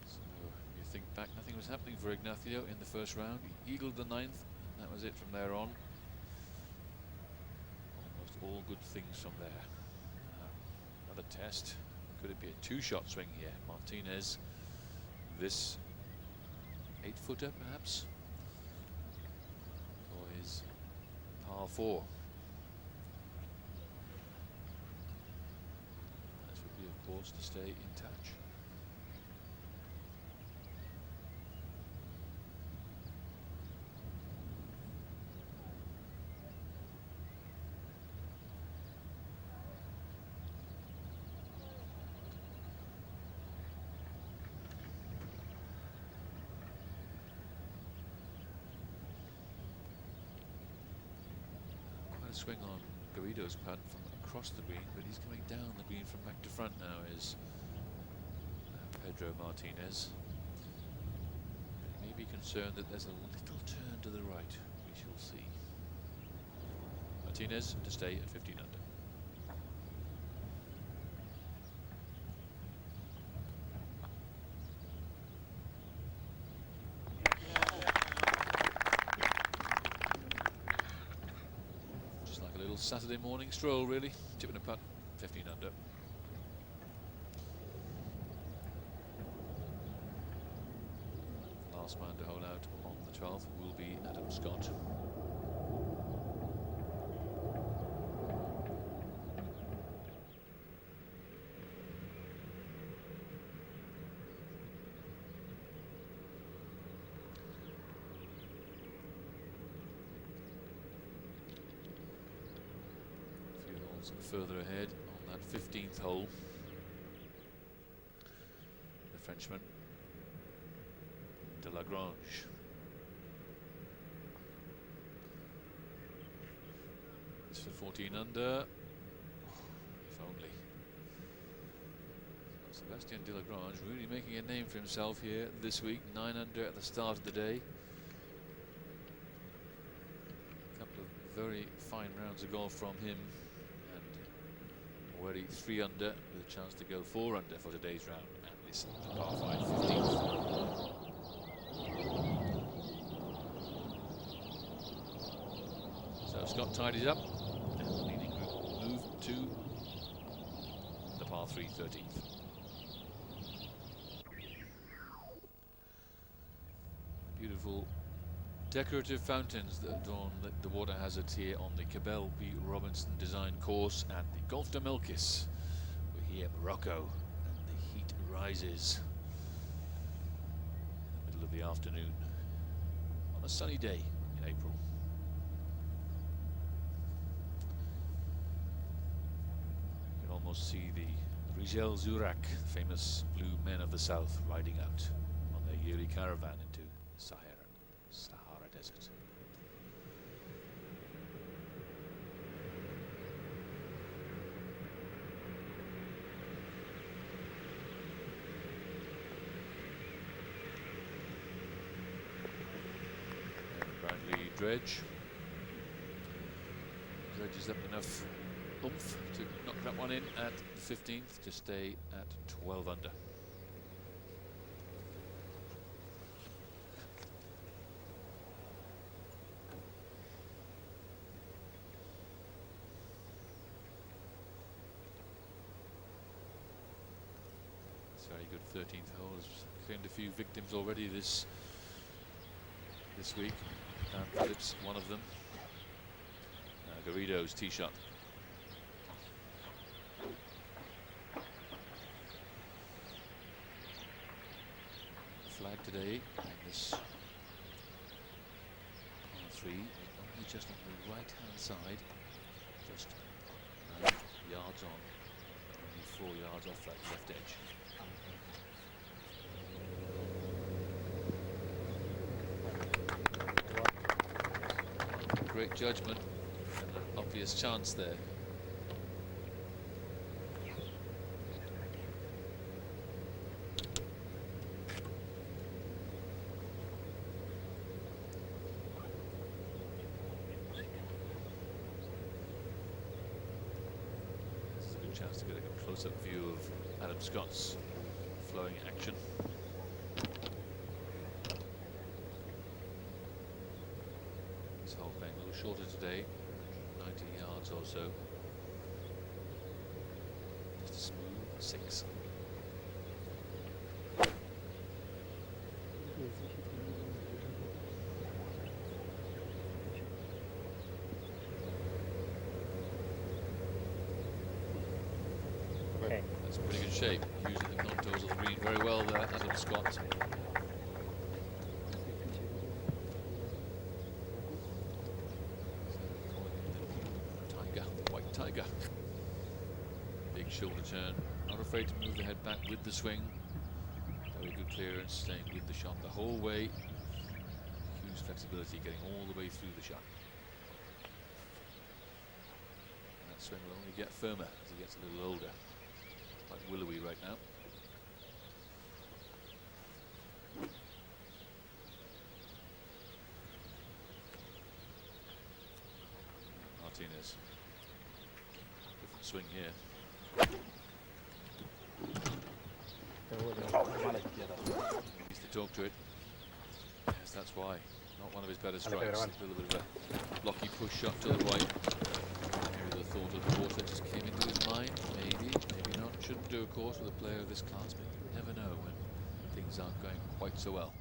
So you think back, nothing was happening for Ignacio in the first round. He eagled the 9th, and that was it from there on. Almost all good things from there. Another test. Could it be a 2-shot swing here? Martinez, this 8-footer perhaps, for his par 4. This would be, of course, to stay in touch. Swing on Garrido's putt from across the green, but he's coming down the green from back to front now is Pedro Martinez. He may be concerned that there's a little turn to the right. We shall see. Martinez to stay at 15 under. Saturday morning stroll, really. Chipping a putt, 15 under. Last man to hold out on the 12th will be Adam Scott. Further ahead on that 15th hole, the Frenchman de Lagrange. It's for 14 under. If only. So Sebastian de Lagrange really making a name for himself here this week. 9 under at the start of the day. A couple of very fine rounds of golf from him. Already 3 under with a chance to go 4 under for today's round, and this is the par 5 15th. So Scott tidies up, and the leading group move to the par 3 13th. Beautiful decorative fountains that adorn the water hazards here on the Cabell P. Robinson design course at the Golf de Melkis. We're here in Morocco, and the heat rises in the middle of the afternoon on a sunny day in April. You can almost see the Rijel Zurak, famous blue men of the south, riding out on their yearly caravan into Sahara Desert. And Bradley dredges up enough oomph to knock that one in at the 15th to stay at 12 under. It's very good 13th hole. Has claimed a few victims already this week. Phillips, one of them. Garrido's tee shot. Flag today on this par 3, only just on the right hand side, just 9 yards on, only 4 yards off that left edge. Great judgment and an obvious chance there. This is a good chance to get a close-up view of Adam Scott's flowing action. Playing a little shorter today, 90 yards or so. Just a smooth 6. Okay. That's pretty good shape, using the contours of the green very well there, Adam Scott. Tiger. Big shoulder turn, not afraid to move the head back with the swing. Very good clearance, staying with the shot the whole way. Huge flexibility, getting all the way through the shot. And that swing will only get firmer as he gets a little older. Like willowy right now. Martinez. Swing here. Needs to talk to it. Yes, that's why. Not one of his better strikes. A little bit of a blocky push shot to the right. Maybe the thought of the water just came into his mind. Maybe, maybe not. Shouldn't do, of course, with a player of this class, but you never know when things aren't going quite so well.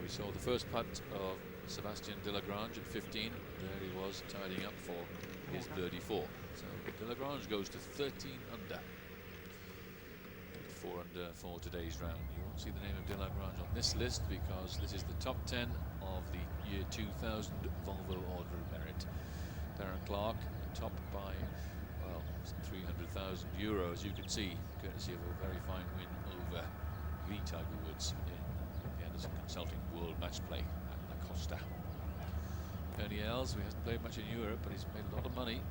We saw the first putt of Sebastian Delagrange at 15. There he was tidying up for his birdie 4. So Delagrange goes to 13 under. 4 under for today's round. You won't see the name of Delagrange on this list because this is the top 10 of the year 2000 Volvo Order of Merit. Darren Clark topped by, well, some €300,000, as you can see, courtesy of a very fine win over the Tiger Woods in the Anderson Consulting World Match Play at La Costa. Ernie Els, who hasn't played much in Europe, but he's made a lot of money,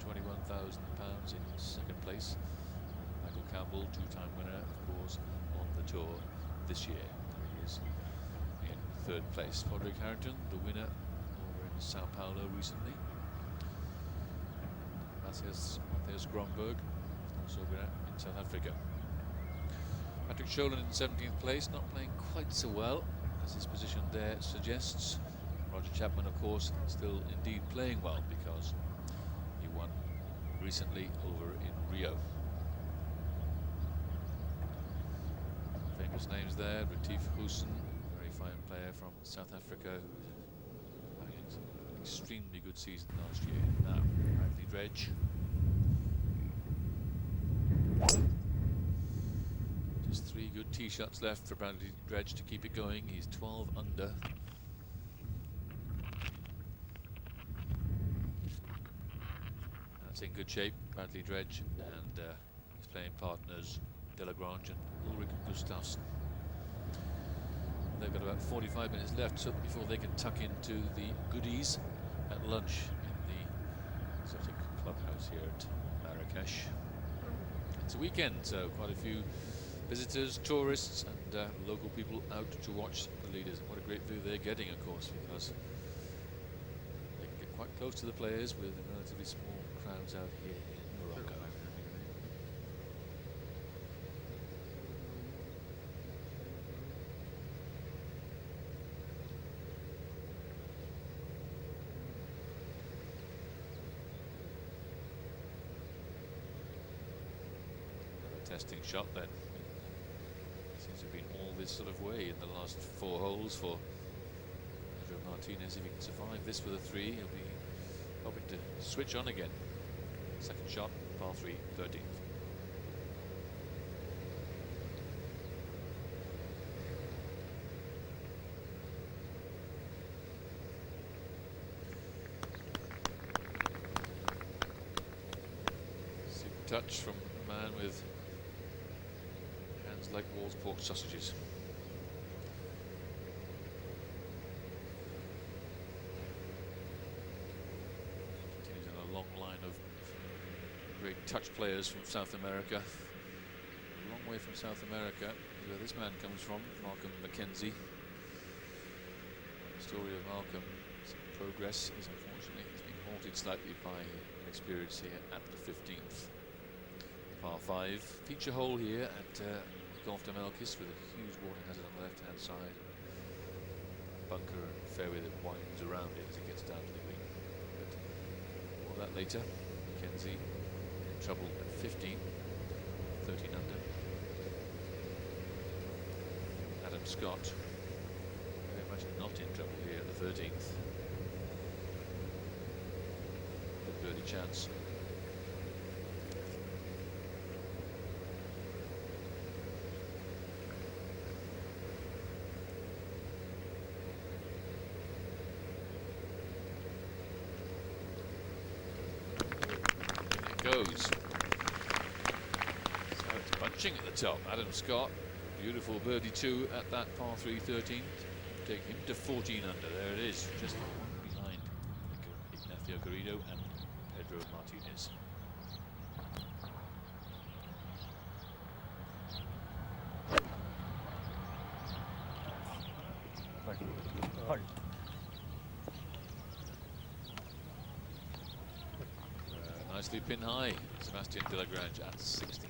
£421,000 in second place. Michael Campbell, two-time winner, of course, on the tour this year. He is in third place. Roderick Harrington, the winner over in Sao Paulo recently. Matthias Gromberg, also winner in South Africa. Patrick Scholen in 17th place, not playing quite so well as his position there suggests. Roger Chapman, of course, still indeed playing well because he won recently over in Rio. Famous names there, Retief Goosen, very fine player from South Africa who's having an extremely good season last year. Now, Bradley Dredge. Just 3 good tee shots left for Bradley Dredge to keep it going. He's 12 under. That's in good shape, Bradley Dredge, and his playing partners Delagrange and Ulrich Gustafsson. They've got about 45 minutes left so before they can tuck into the goodies at lunch in the exotic clubhouse here at Marrakesh. It's a weekend, so quite a few visitors, tourists and local people out to watch the leaders. What a great view they're getting, of course, because they can get quite close to the players with relatively small crowds out here in Morocco. Testing shot then. Seems to have been all this sort of way in the last 4 holes for Pedro Martinez. If he can survive this with a 3, he'll be hoping to switch on again. Second shot, par 3, 13th. Super touch from a man with like Wall's pork sausages. Continues on a long line of great touch players from South America. A long way from South America is where this man comes from, Malcolm Mackenzie. The story of Malcolm's progress is unfortunately he's been halted slightly by inexperience here at the 15th. Par 5 feature hole here at Golf de Melkis with a huge water hazard on the left hand side. Bunker and fairway that winds around it as it gets down to the green. But more of that later. Mackenzie in trouble at 15, 13 under. Adam Scott very much not in trouble here at the 13th. Good birdie chance. Goes. So it's bunching at the top. Adam Scott, beautiful birdie 2 at that par 3 13th. Take him to 14 under. There it is, just one behind Ignacio Garrido and Pedro Martinez. Nicely pin high, Sebastian de la Grange at 16.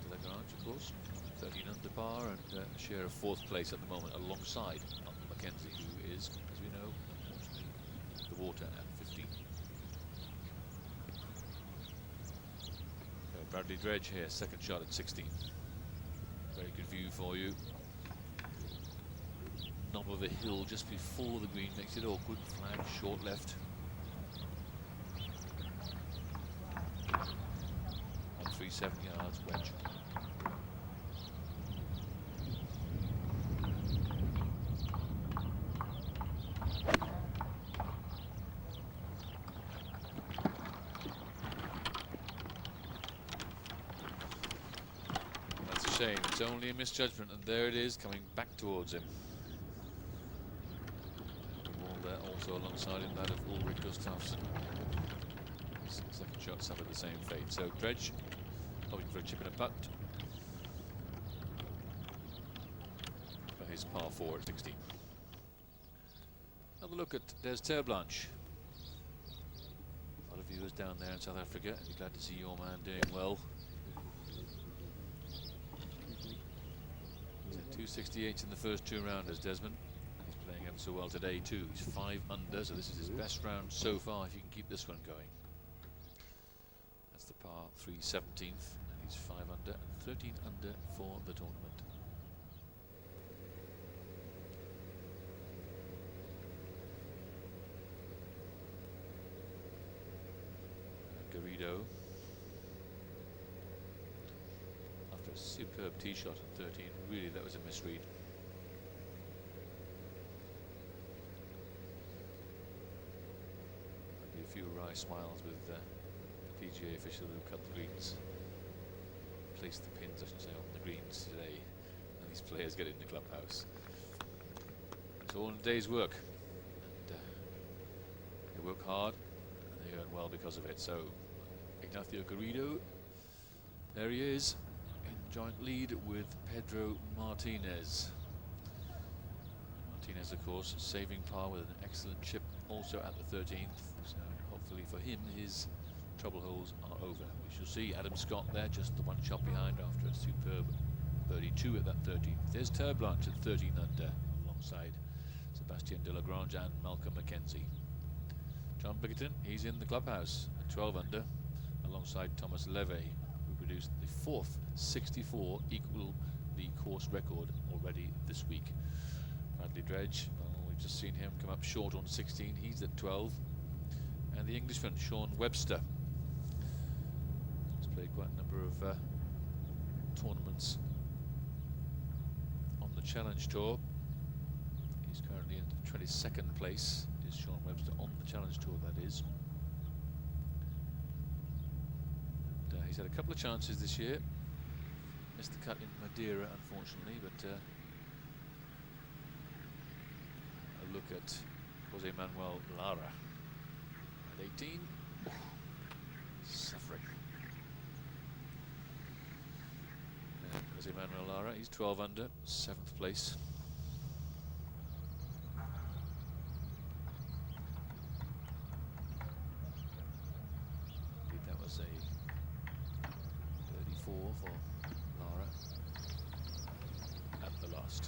De la Grange, of course, 13 under par and a share of 4th place at the moment alongside Mackenzie, who is, as we know, unfortunately, the water at 15. So Bradley Dredge here, second shot at 16. Very good view for you. Knob of a hill just before the green makes it awkward. Flag short left. On 370 yards wedge. That's a shame. It's only a misjudgment, and there it is coming back towards him. Also alongside him that of Ulrich Gustafsson. Second shot suffered the same fate. So Dredge hoping for a chip and a putt for his par 4 at 16. Have a look at Des Terreblanche. A lot of viewers down there in South Africa, and you're glad to see your man doing well. He's at 268 in the first 2 rounders, Desmond. Playing ever so well today too. He's 5 under, so this is his best round so far if you can keep this one going. That's the par 3 17th, and he's 5 under and 13 under for the tournament. Garrido, after a superb tee shot at 13, really that was a misread. A few wry smiles with the PGA official who cut the greens, placed the pins, I should say, on the greens today, and these players get in the clubhouse. It's all in a day's work, and they work hard and they earn well because of it. So Ignacio Garrido There he is, in joint lead with Pedro Martinez. Martinez, of course, saving par with an excellent chip also at the 13th. So hopefully for him, his trouble holes are over. We shall see Adam Scott there, just the one shot behind after a superb birdie 2 at that 13th. There's Terblanche at 13 under, alongside Sebastien Delagrange and Malcolm Mackenzie. John Bickerton, he's in the clubhouse at 12 under, alongside Thomas Levy, who produced the 4th 64, equal the course record already this week. Bradley Dredge, well, we've just seen him come up short on 16, he's at 12. And the Englishman, Sean Webster, has played quite a number of tournaments on the Challenge Tour. He's currently in 22nd place, is Sean Webster, on the Challenge Tour, that is. And, he's had a couple of chances this year. Missed the cut in Madeira, unfortunately, but a look at Jose Manuel Lara at 18. Suffering. And Jose Manuel Lara, he's 12 under, 7th place. That was a 34 for Lara at the last.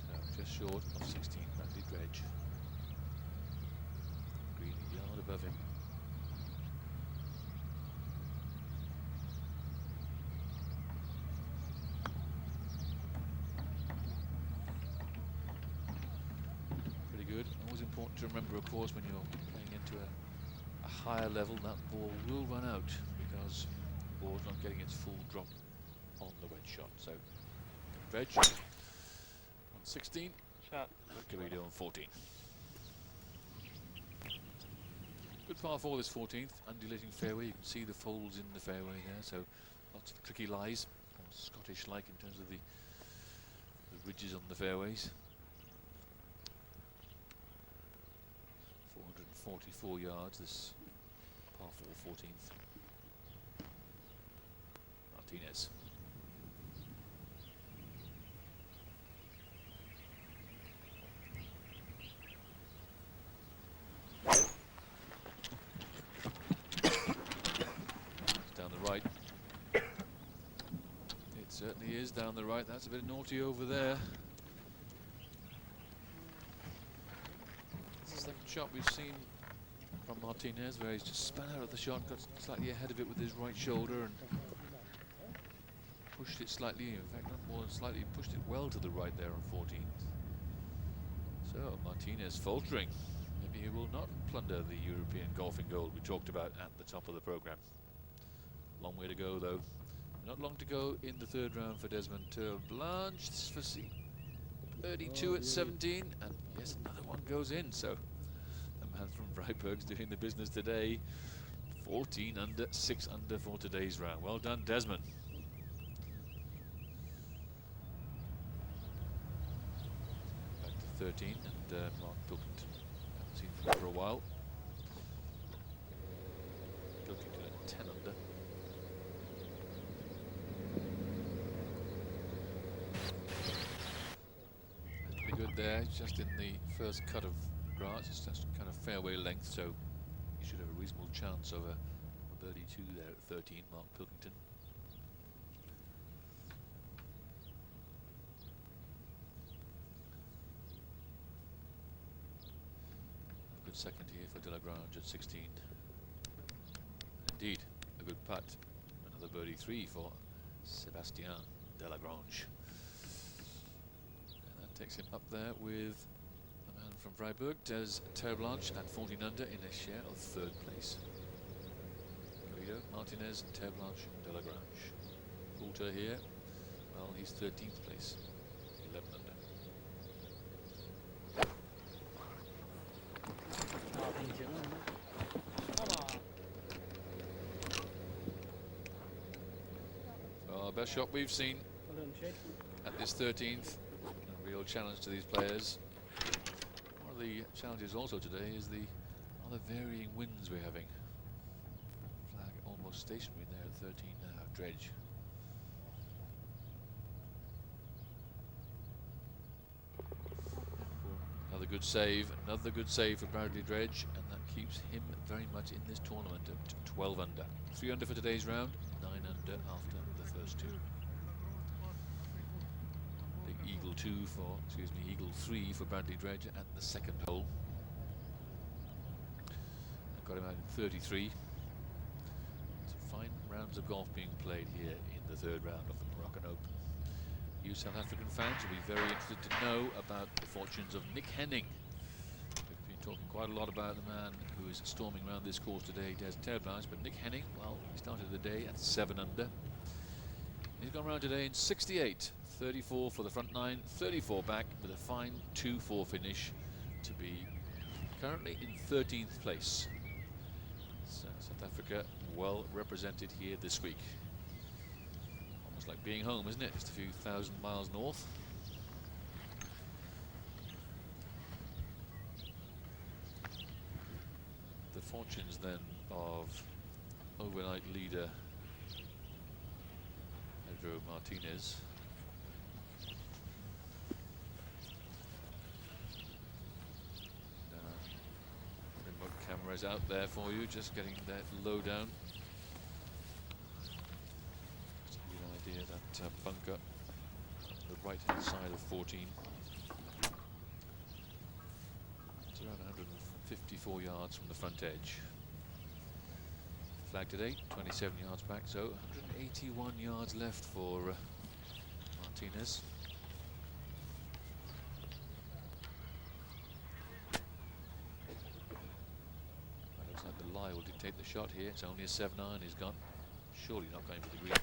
So just short of 16, Bradley Dredge. Green a yard above him. Pretty good. Always important to remember, of course, when you're playing into a higher level, that ball will run out because the ball's not getting its full drop on the wedge shot. So Dredge on 16, Garrido on 14. Good par 4 this 14th, undulating fairway. You can see the folds in the fairway there, so lots of tricky lies, Scottish-like in terms of the ridges on the fairways. 444 yards this par 4 14th. Martinez. Down the right. It certainly is down the right. That's a bit naughty over there. This is the shot we've seen from Martinez, where he's just spun out of the shot, got slightly ahead of it with his right shoulder and pushed it slightly, in fact not more than slightly, pushed it well to the right there on 14th. So Martinez faltering. Maybe he will not plunder the European golfing gold we talked about at the top of the programme. Long way to go though. Not long to go in the 3rd round for Desmond Terblanche. This is for 32 at 17, and yes, another one goes in. So the man from Freiburg's doing the business today. 14 under, 6 under for today's round. Well done, Desmond. Back to 13, and Mark Pilkington. Haven't seen him for a while. Pilkington at 10 under. Good there, just in the first cut of grass. It's just kind of fairway length, so you should have a reasonable chance of a birdie 2 there at 13, Mark Pilkington. A good second here for Delagrange at 16. Indeed, a good putt. Another birdie 3 for Sebastien Delagrange. Takes him up there with the man from Freiburg, Des Terblanche, at 14 under in a share of 3rd place. Garrido, Martinez, Terblanche, Delagrange. Poulter here, well, he's 13th place, 11 under. So our best shot we've seen at this 13th. Real challenge to these players. One of the challenges also today is the other varying winds we're having. Flag on almost stationary there at 13 now. Dredge. Another good save for Bradley Dredge, and that keeps him very much in this tournament at 12 under. 3 under for today's round, 9 under after the first two. Big eagle 2 for, excuse me, eagle 3 for Bradley Dredge at the second hole. I got him out in 33. Some fine rounds of golf being played here in the third round of the Moroccan Open. You South African fans will be very interested to know about the fortunes of Nick Henning. We've been talking quite a lot about the man who is storming around this course today, Des Terreblanche, but Nick Henning, well, he started the day at 7 under. He's gone around today in 68, 34 for the front 9, 34 back, with a fine 2-4 finish to be currently in 13th place. So South Africa well represented here this week. Almost like being home, isn't it? Just a few thousand miles north. The fortunes then of overnight leader Pedro Martinez. Remote cameras out there for you, just getting that lowdown. That bunker on the right hand side of 14. It's around 154 yards from the front edge. Flag today, 27 yards back, so 181 yards left for Martinez. That looks like the lie will dictate the shot here. It's only a 7-iron he's got. Surely not going for the green.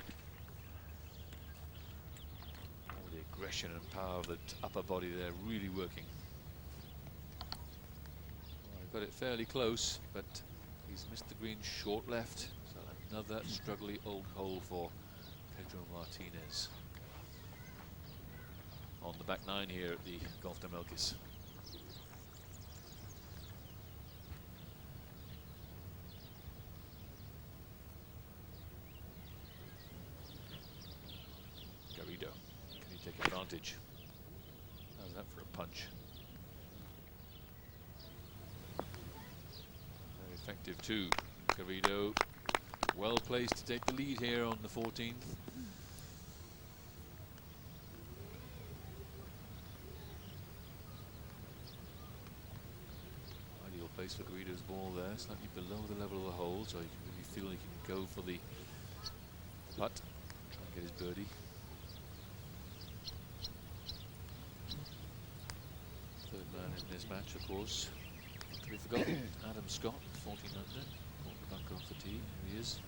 Aggression and power of the upper body there really working. Well, got it fairly close, but he's missed the green short left. So another struggly old hole for Pedro Martinez on the back 9 here at the Golf de Melkis. Take advantage. How's that for a punch? Very effective too. Garrido well placed to take the lead here on the 14th. Ideal place for Garrido's ball there, slightly below the level of the hole, so you can really feel he can go for the putt, try and get his birdie. Third man in this match, of course, not to be forgotten, Adam Scott, 14 under, caught the bunker off the tee. Here he is.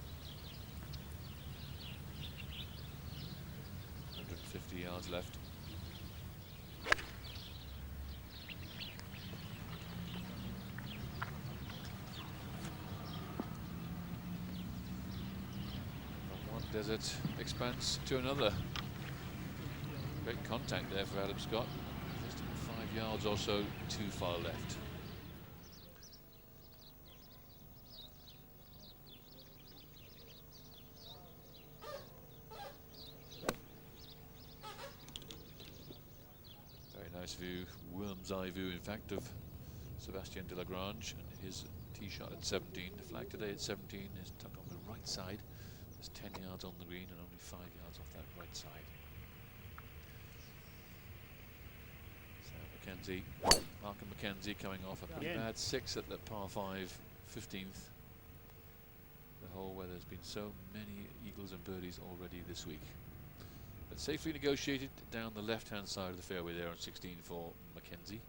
150 yards left. From one desert expanse to another. Great contact there for Adam Scott. 5 yards or so too far left. Very nice view, worm's eye view in fact, of Sebastian de Lagrange and his tee shot at 17. The flag today at 17 is tucked on the right side. There's 10 yards on the green and only 5 yards off that right side. Mackenzie, Markham Mackenzie coming off a pretty bad 6 at the par 5, 15th. The hole where there's been so many eagles and birdies already this week. But safely negotiated down the left-hand side of the fairway there on 16 for Mackenzie.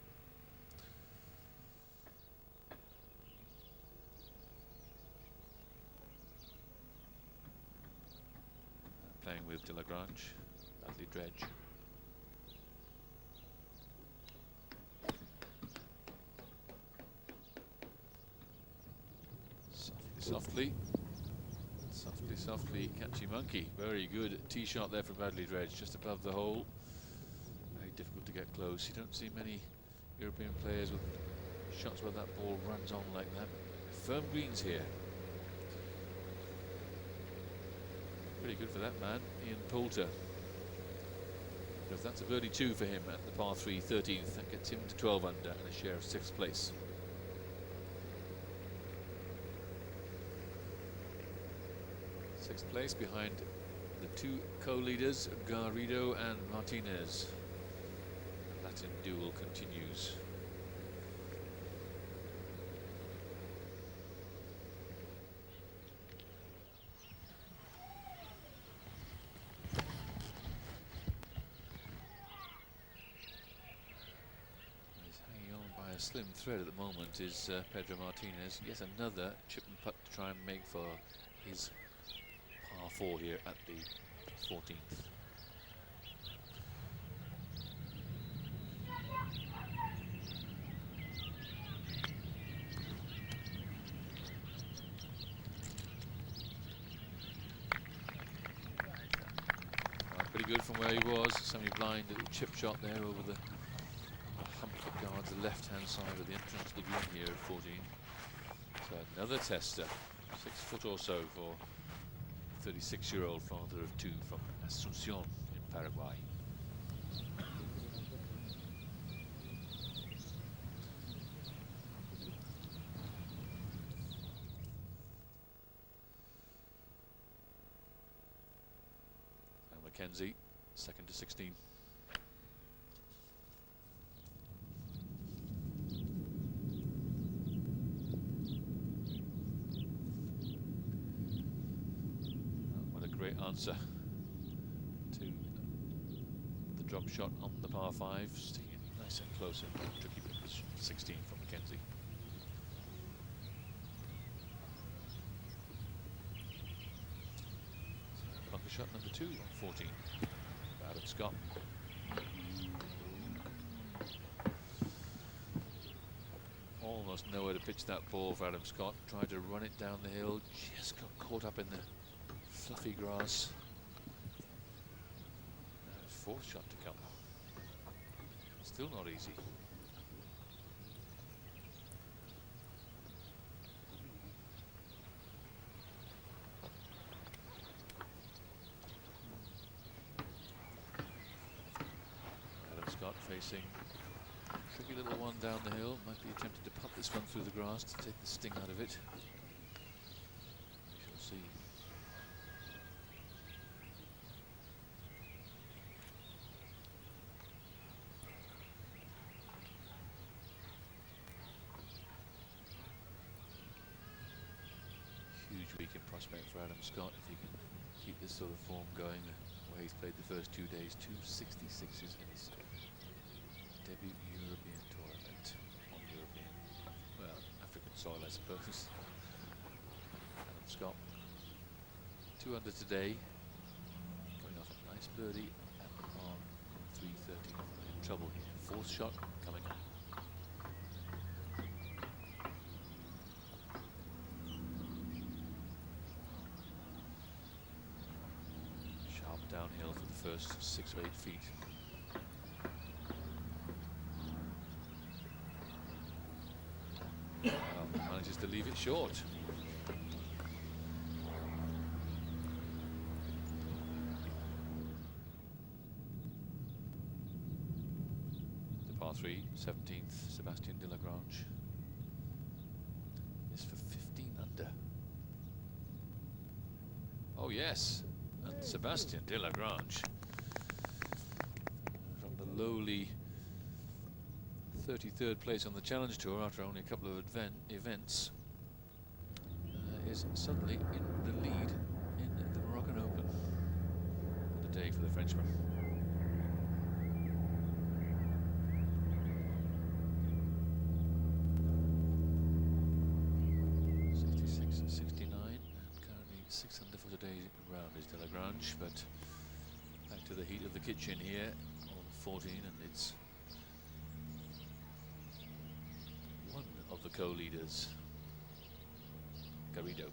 Playing with de Lagrange, Bradley Dredge. Softly, softly, softly, catchy monkey. Very good tee shot there from Bradley Dredge, just above the hole. Very difficult to get close. You don't see many European players with shots where that ball runs on like that. Firm greens here. pretty good for that man, Ian Poulter. Because that's a birdie 2 for him at the par 3 13th. That gets him to 12 under and a share of 6th place. Sixth place behind the 2 co-leaders, Garrido and Martinez. The Latin duel continues. He's hanging on by a slim thread at the moment is Pedro Martinez. Yes, another chip and putt to try and make for his par 4 here at the 14th. Pretty good from where he was. Semi-blind little chip shot there over the hump that guards the left-hand side of the entrance to the green here at 14. So another tester, 6 foot or so for 36-year-old father of 2 from Asunción in Paraguay. And Mackenzie, 2nd to 16. Answer to the drop shot on the par 5, sticking it nice and close in that tricky position. 16 from Mackenzie. Bunker shot number 2 on 14. Adam Scott. Almost nowhere to pitch that ball for Adam Scott. Tried to run it down the hill, just got caught up in the fluffy grass. Now his 4th shot to come. Still not easy. Adam Scott facing a tricky little one down the hill. Might be tempted to putt this one through the grass to take the sting out of it. We shall see. Huge weekend prospect for Adam Scott if he can keep this sort of form going. Where he's played the first 2 days, 2 66s in his debut European tournament on European, well, African soil, I suppose. Adam Scott, 2 under today, going off a nice birdie at the par 313. In trouble here. 4th shot coming up. Downhill for the first 6 or 8 feet. Manages to leave it short. The par 3, 17th, Sebastian de la Grange is for 15 under. Oh yes. And Sebastian de la Grange, from the lowly 33rd place on the Challenge Tour after only a couple of events, is suddenly in the lead in the Moroccan Open. What a day for the Frenchman. But back to the heat of the kitchen here on 14, and it's one of the co-leaders, Garrido.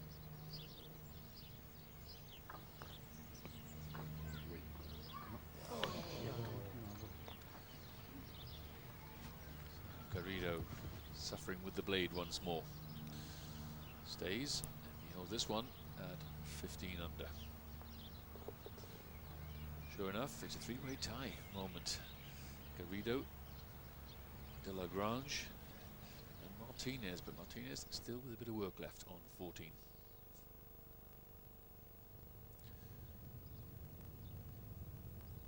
Garrido suffering with the blade once more. Stays, and he holds this one at 15 under. Sure enough, it's a three-way tie moment. Garrido, De La Grange, and Martinez, but Martinez still with a bit of work left on 14.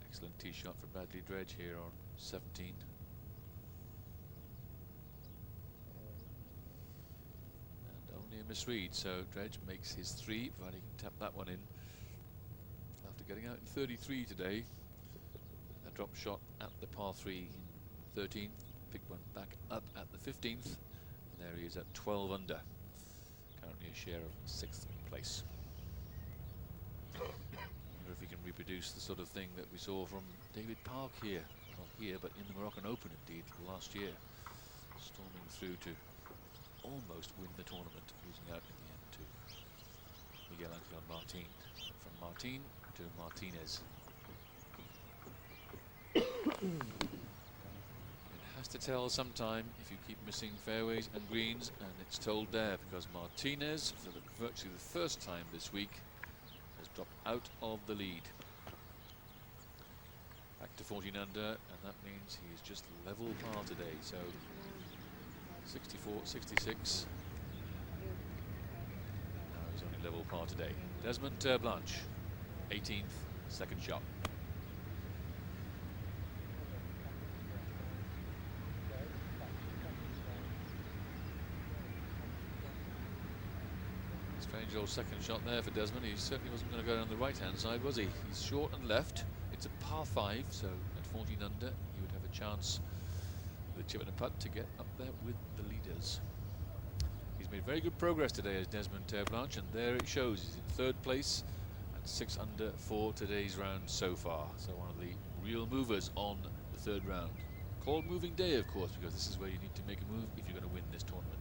Excellent tee shot for Badley Dredge here on 17. And only a misread, so Dredge makes his 3, provided he can tap that one in. After getting out in 33 today, a drop shot at the par 3 13, picked one back up at the 15th, and there he is at 12 under, currently a share of 6th place. Wonder if he can reproduce the sort of thing that we saw from David Park here, not here but in the Moroccan Open indeed last year, storming through to almost win the tournament, losing out in the end to Miguel Angel Martin. From Martin to Martinez. It has to tell sometime if you keep missing fairways and greens, and it's told there because Martinez, for virtually the first time this week, has dropped out of the lead. Back to 14 under, and that means he is just level par today, so 64, 66. Now he's only level par today. Desmond Blanche, 18th, second shot. Strange old second shot there for Desmond. He certainly wasn't going to go down the right-hand side, was he? He's short and left. It's a par 5, so at 14 under, he would have a chance with a chip and a putt to get up there with the leaders. He's made very good progress today as Desmond Blanche, and there it shows. He's in 3rd place and 6 under for today's round so far. So one of the real movers on the 3rd round. Called moving day, of course, because this is where you need to make a move if you're going to win this tournament.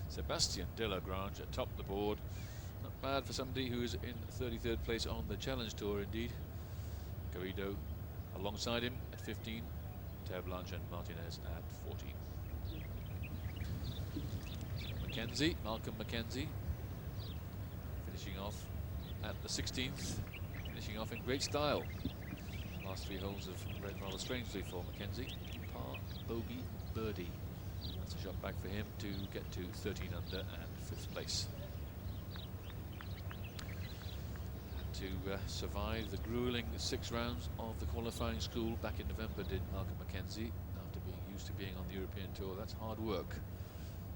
Sebastien De La Grange atop the board. Not bad for somebody who is in 33rd place on the Challenge Tour, indeed. Garrido alongside him at 15. Blanche and Martinez at 14. Mackenzie, Malcolm Mackenzie, finishing off at the 16th, finishing off in great style. Last 3 holes have read rather strangely for Mackenzie. Par, bogey, birdie. That's a shot back for him to get to 13 under and 5th place. To survive the grueling 6 rounds of the qualifying school back in November did Malcolm Mackenzie, after being used to being on the European Tour. That's hard work,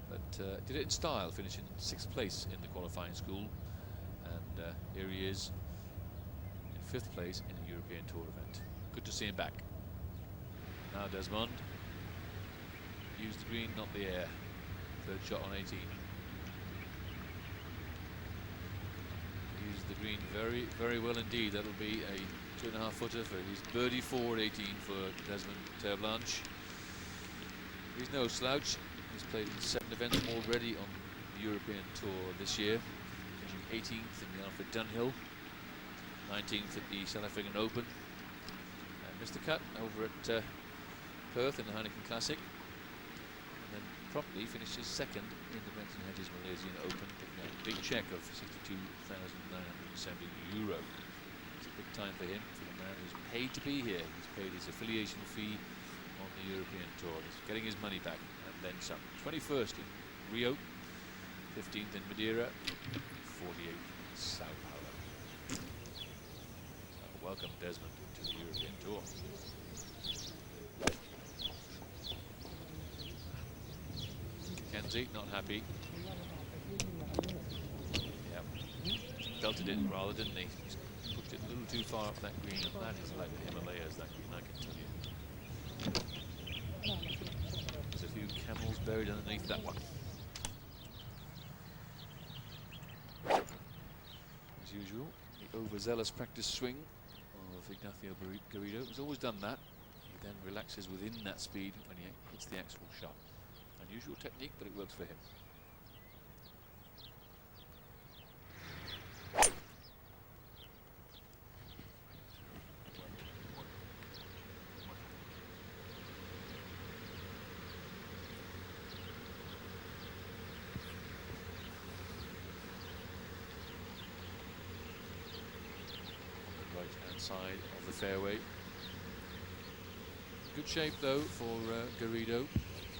but did it in style, finishing 6th place in the qualifying school, and here he is in 5th place in a European Tour event. Good to see him back. Now Desmond, use the green, not the air. 3rd shot on 18. Use the green very, very well indeed. That'll be a 2.5 footer for his birdie 4 at 18 for Desmond Blanche. He's no slouch. He's played in 7 events already on the European Tour this year, finishing 18th in the Alfred Dunhill, 19th at the South African Open, and missed the cut over at Perth in the Heineken Classic, and then promptly finished his 2nd in the Benson Hedges Malaysian Open, picking up a big check of €62,970. It's a big time for him, for the man who's paid to be here. He's paid his affiliation fee on the European Tour. He's getting his money back and then some. 21st in Rio, 15th in Madeira, 48th in Sao Paulo. So welcome Desmond to the European Tour. Mackenzie not happy. Yeah, belted it rather, didn't he? Just pushed it a little too far up that green, and that is like the Himalayas, that green, I can tell you. There's a few camels buried underneath that one. As usual, the overzealous practice swing of Ignacio Garrido. He's always done that. He then relaxes within that speed when he hits the actual shot. Unusual technique, but it works for him. On the right-hand side of the fairway. Good shape though for Garrido.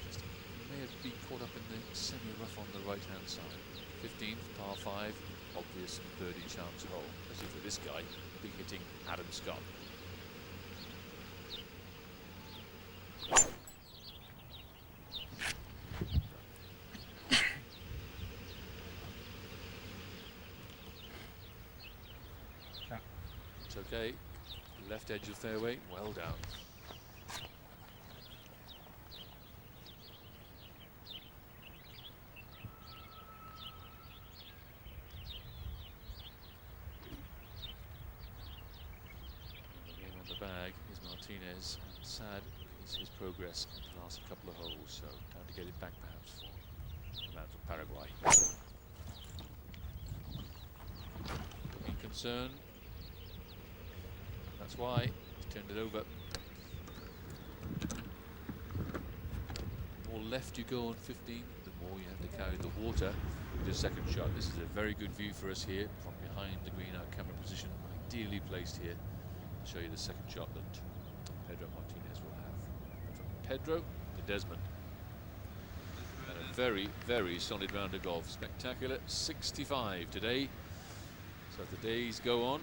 Just may have been caught up in the semi-rough on the right-hand side. 15th, par 5, obvious birdie chance hole. Especially for this guy, be hitting Adam Scott. It's okay. Left edge of the fairway, well down. Bag is Martinez, and sad is his progress in the last couple of holes, so time to get it back perhaps for the man from Paraguay. Looking concerned, that's why he's turned it over. The more left you go on 15, the more you have to carry the water with the second shot. This is a very good view for us here from behind the green, our camera position ideally placed here. Show you the second shot that Pedro Martinez will have. From Pedro to Desmond. And a very, very solid round of golf. Spectacular. 65 today. So as the days go on,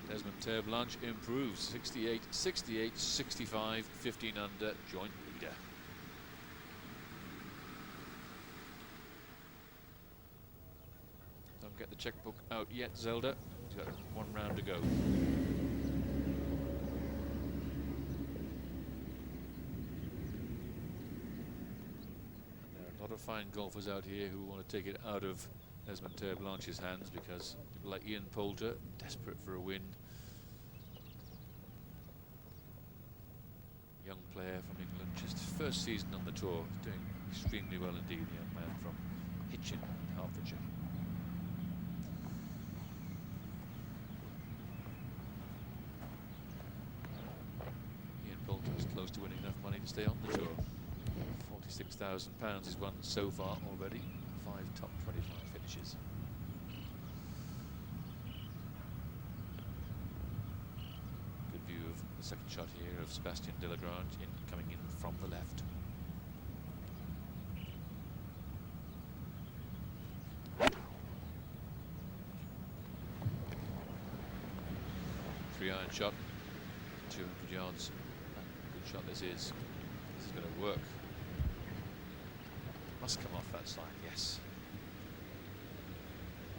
Desmond Terre Blanche improves. 68, 68, 65, 15 under, joint leader. Don't get the checkbook out yet, Zelda. He's got one round to go. Fine golfers out here who want to take it out of Desmond Terre Blanche's hands, because people like Ian Poulter, desperate for a win. Young player from England, just first season on the tour, doing extremely well indeed, the young man from Hitchin, Hertfordshire. Ian Poulter is close to winning enough money to stay on the tour. £46,000 he's won so far already. 5 top 25 finishes. Good view of the second shot here of Sebastian Delagrange coming in from the left. Three-iron shot, 200 yards. Good shot this is. This is going to work. Must come off that side, yes.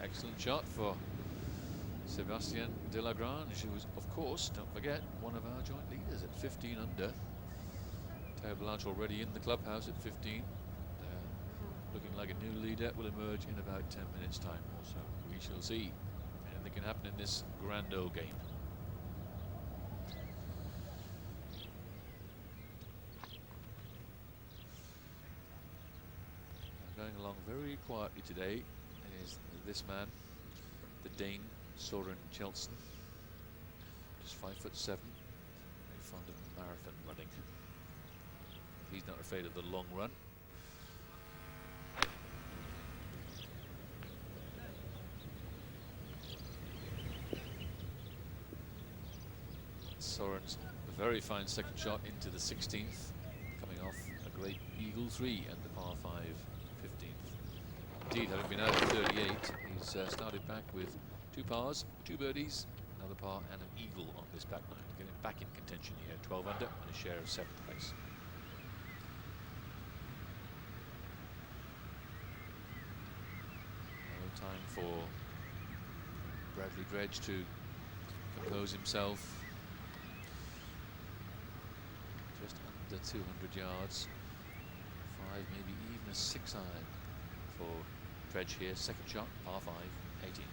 Excellent shot for Sebastian Delagrange, who was, of course, don't forget, one of our joint leaders at 15 under. Terre Blanche already in the clubhouse at 15. Looking like a new leader will emerge in about 10 minutes' time or so. We shall see. Anything can happen in this grand old game. Going along very quietly today is this man, the Dane Soren Kjeldsen, just 5'7", very fond of marathon running. He's not afraid of the long run. Soren's a very fine second shot into the 16th, coming off a great eagle 3 and the par 5 15th. Indeed, having been out at 38, he's started back with 2 pars, 2 birdies, another par and an eagle on this back nine, getting back in contention here, 12 under and a share of 7th place. No time for Bradley Dredge to compose himself. Just under 200 yards, 5, maybe even a 6-iron for Dredge here. Second shot, par 5, 18th.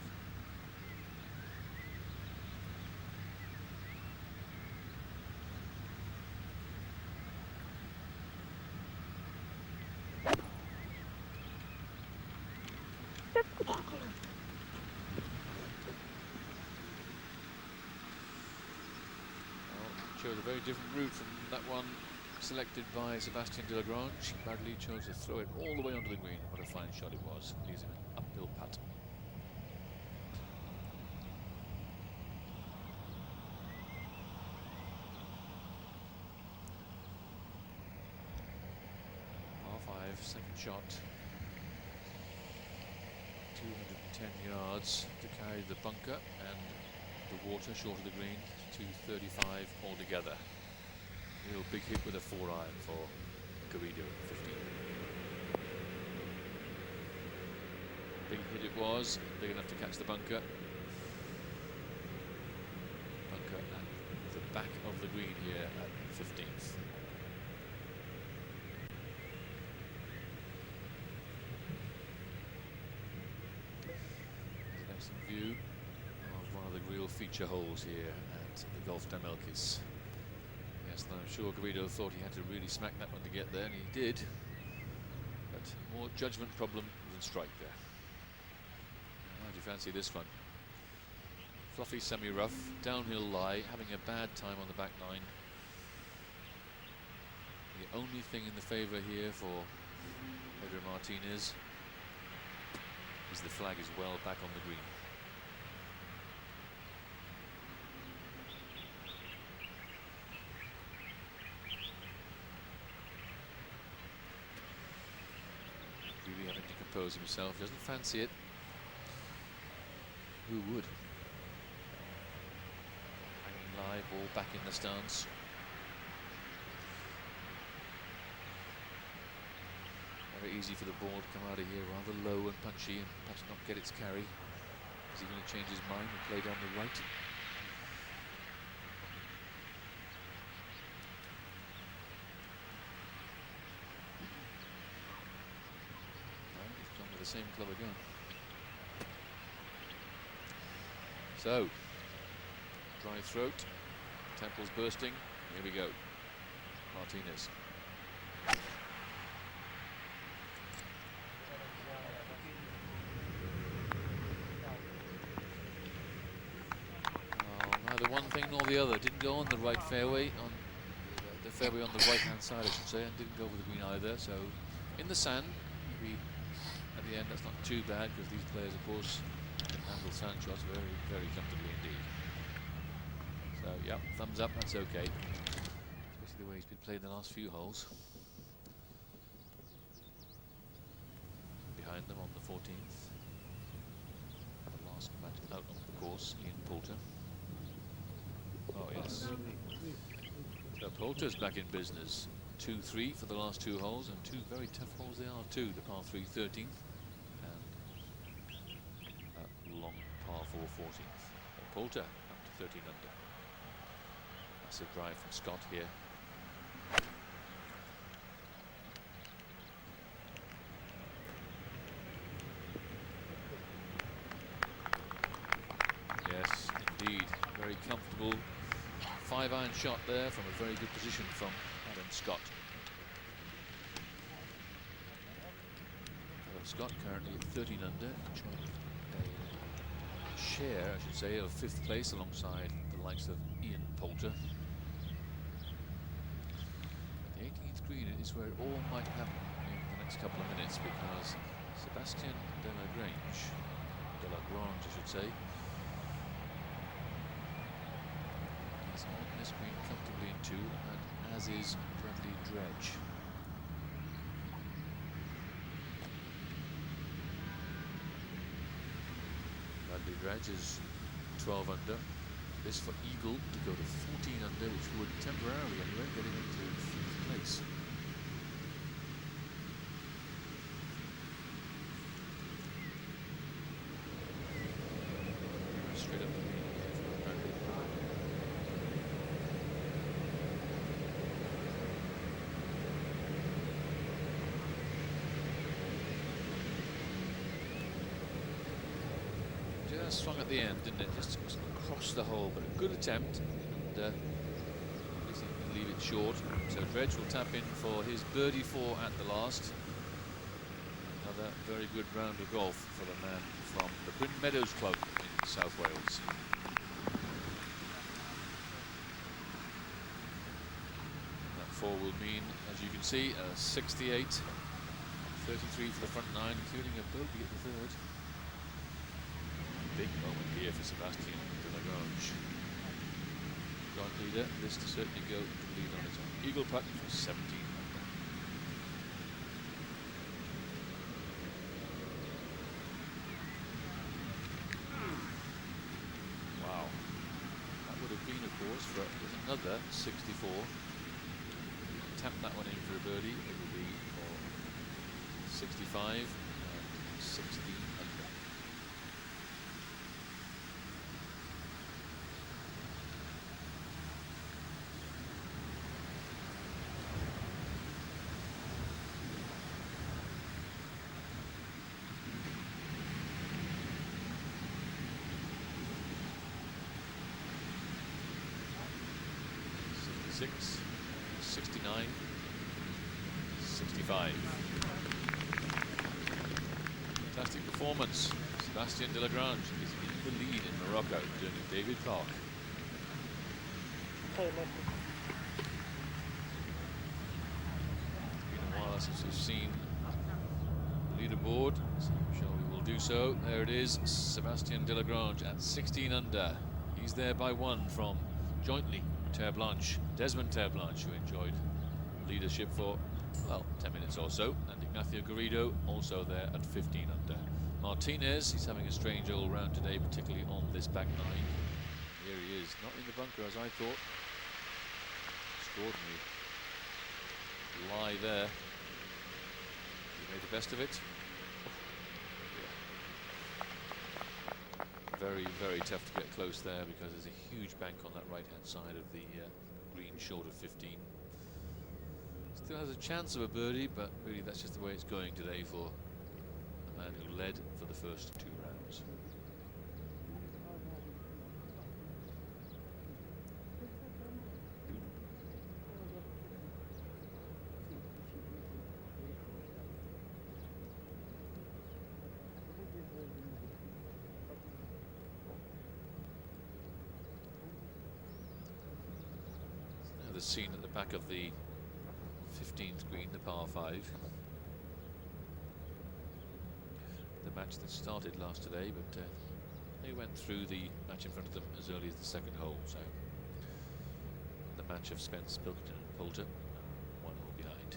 Chose a very different route from that one selected by Sebastian Delagrange. Bradley chose to throw it all the way onto the green. What a fine shot it was, using an uphill putt. second shot. 210 yards to carry the bunker and the water short of the green. 235 altogether. Real big hit with a 4-iron for Garrido, 15. Big hit it was, big enough to catch the bunker. Bunker at the back of the green here at 15th. Excellent view of one of the real feature holes here at the Golf Damelkis. Yes, and I'm sure Garrido thought he had to really smack that one to get there, and he did. But more judgment problem than strike there. How do you fancy this one? Fluffy semi-rough, downhill lie, having a bad time on the back nine. The only thing in the favour here for Pedro Martinez is the flag is well back on the green. Really having to compose himself, he doesn't fancy it. Who would? Hanging lie, ball back in the stance. Very easy for the ball to come out of here, rather low and punchy, and perhaps not get its carry. Is he going to change his mind and play down the right? No, he's gone with the same club again. So, dry throat, temples bursting, here we go. Martinez. Neither one thing nor the other. Didn't go on the right fairway, on the fairway on the right hand side I should say, and didn't go over the green either. So, in the sand, maybe at the end that's not too bad, because these players of course handle sand shots very, very comfortably indeed. So, yeah, thumbs up, that's okay. Especially the way he's been playing the last few holes. Behind them on the 14th. The last match out on the course, Ian Poulter. Oh, yes. So Poulter's back in business. 2-3 for the last two holes, and two very tough holes they are too. The par 3 13th and long par 4 14th. Poulter up to 13 under. Massive drive from Scott here. Yes, indeed. Very comfortable 5-iron shot there from a very good position from Adam Scott. Adam Scott currently at 13 under, enjoying a share, I should say, of 5th place alongside the likes of Ian Poulter. The 18th green is where it all might happen in the next couple of minutes, because Sebastian de la Grange, I should say, is on this green comfortably in 2, and as is Bradley Dredge. Bradley Dredge is 12 under. This for Eagle to go to 14 under, which would temporarily anyway get him into 5th place. Straight up the green here for Bradley. Just swung at the end, didn't it? Just across the hole, but a good attempt, and at least he can leave it short. So Dredge will tap in for his birdie 4 at the last. Another very good round of golf for the man from the Bryn Meadows Club in South Wales. That 4 will mean, as you can see, a 68, 33 for the front 9, including a bogey at the 3rd. Big moment here for Sebastian de la Grange. Joint leader, this to certainly go to lead on its own. Eagle putt for 17 under. but with another 64. Tap that one in for a birdie, it will be for 65 and 60 under. Six, 69, 65. Fantastic performance. Sebastian de Lagrange is in the lead in Morocco, joining David Clark. It's been a while since we've seen the leaderboard, so I'm sure we will do so. There it is, Sebastian de Lagrange at 16 under. He's there by one from jointly Terre Blanche, Desmond Terre Blanche, who enjoyed leadership for, well, 10 minutes or so, and Ignacio Garrido also there at 15 under. Martinez, he's having a strange old round today, particularly on this back nine. Here he is, not in the bunker as I thought. Extraordinary lie there. He made the best of it. Very, very tough to get close there because there's a huge bank on that right-hand side of the green short of 15. Still has a chance of a birdie, but really that's just the way it's going today for a man who led for the first two rounds. The scene at the back of the 15th green, the par 5. The match that started last today, but they went through the match in front of them as early as the second hole. So the match of Spence, Pilkington and Poulter, 1 hole behind.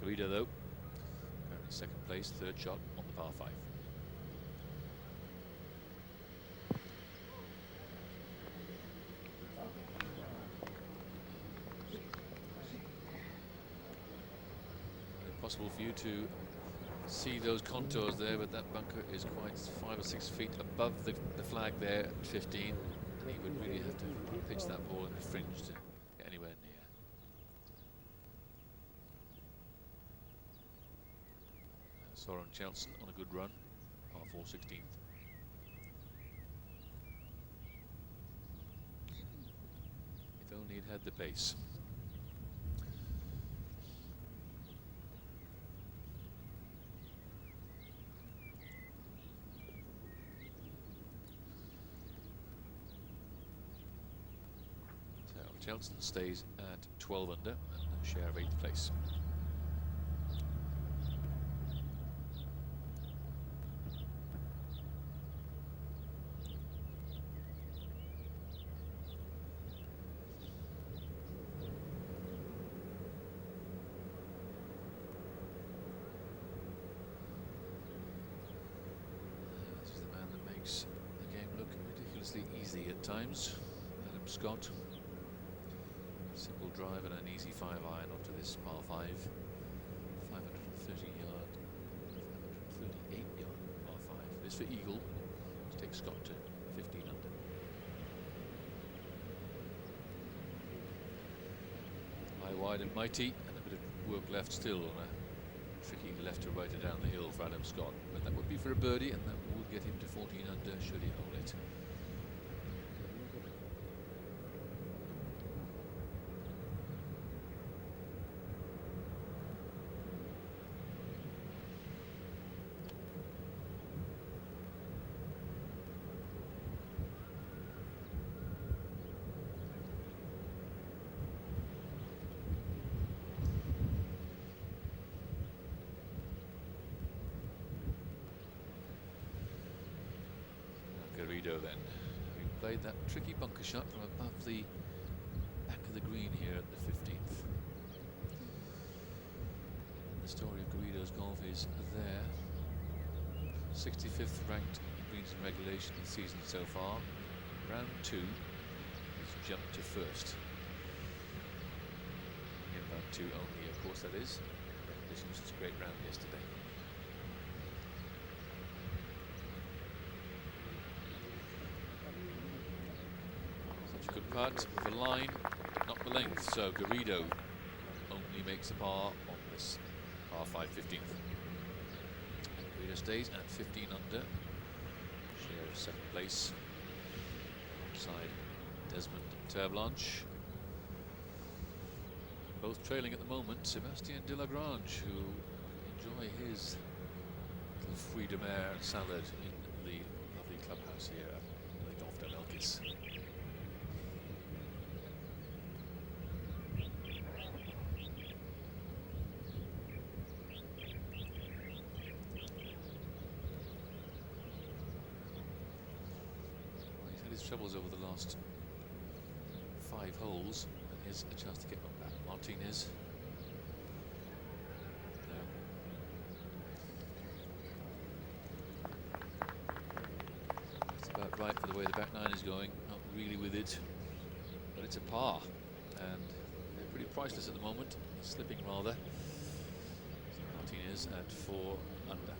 Garrido, though, currently second place, third shot on the par 5. Possible for you to see those contours there, but that bunker is quite 5 or 6 feet above the flag there at 15, and he would really have to pitch that ball in the fringe to get anywhere near. Soren Chelson on a good run, par 4 16th. If only it had the pace. Chelson stays at 12 under and a share of 8th place. This is the man that makes the game look ridiculously easy at times, Adam Scott. Simple drive and an easy 5-iron onto this par 5. 530 yard, 538 yard par 5. This for eagle to take Scott to 15 under. High, wide and mighty, and a bit of work left still on a tricky left to right down the hill for Adam Scott. But that would be for a birdie, and that would get him to 14 under should he hold it. Garrido then, who played that tricky bunker shot from above the back of the green here at the 15th. And the story of Garrido's golf is there. 65th ranked in greens and regulation this season so far. Round 2 is jump to first. In round 2 only, of course, that is. Conditions was a great round yesterday. Such a good putt, the line, not the length, so Garrido only makes a par on this par 5 15th. Garrido stays at 15 under, share of 7th place, alongside Desmond Terblanche. Both trailing at the moment, Sebastien de la Grange, who enjoy his little fruit de mer salad in the lovely clubhouse here at the Golf de Melkis. Well, he's had his troubles over the last 5 holes, and here's a chance to get one back. Martinez. No. That's about right for the way the back 9 is going. Not really with it, but it's a par, and they're pretty priceless at the moment. He's slipping rather. So Martinez at 4 under.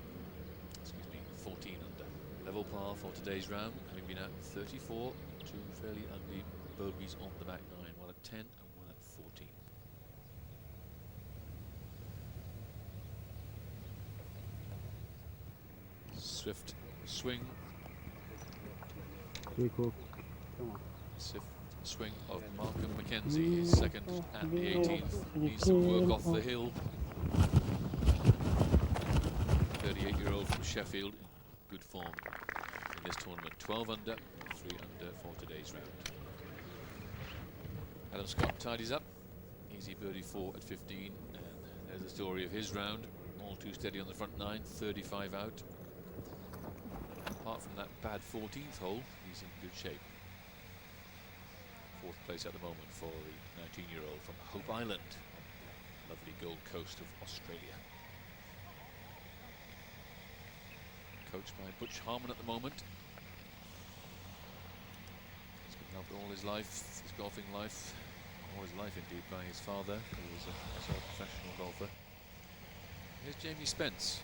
Excuse me, 14 under. Level par for today's round, having been at 34. 2 fairly ugly bogeys on the back 9. One at 10 and one at 14. Swift swing. Swift swing of Markham Mackenzie, his second at the 18th. Needs to work off the hill. 38-year-old from Sheffield in good form in this tournament. 12 under, 3 under for today's round. Adam Scott tidies up. Easy birdie 4 at 15. And there's the story of his round. All too steady on the front 9, 35 out. Apart from that bad 14th hole, he's in good shape. 4th place at the moment for the 19-year-old from Hope Island, on the lovely Gold Coast of Australia. Coached by Butch Harmon at the moment. He's been helped all his life, his golfing life, all his life indeed, by his father, who was also a professional golfer. Here's Jamie Spence.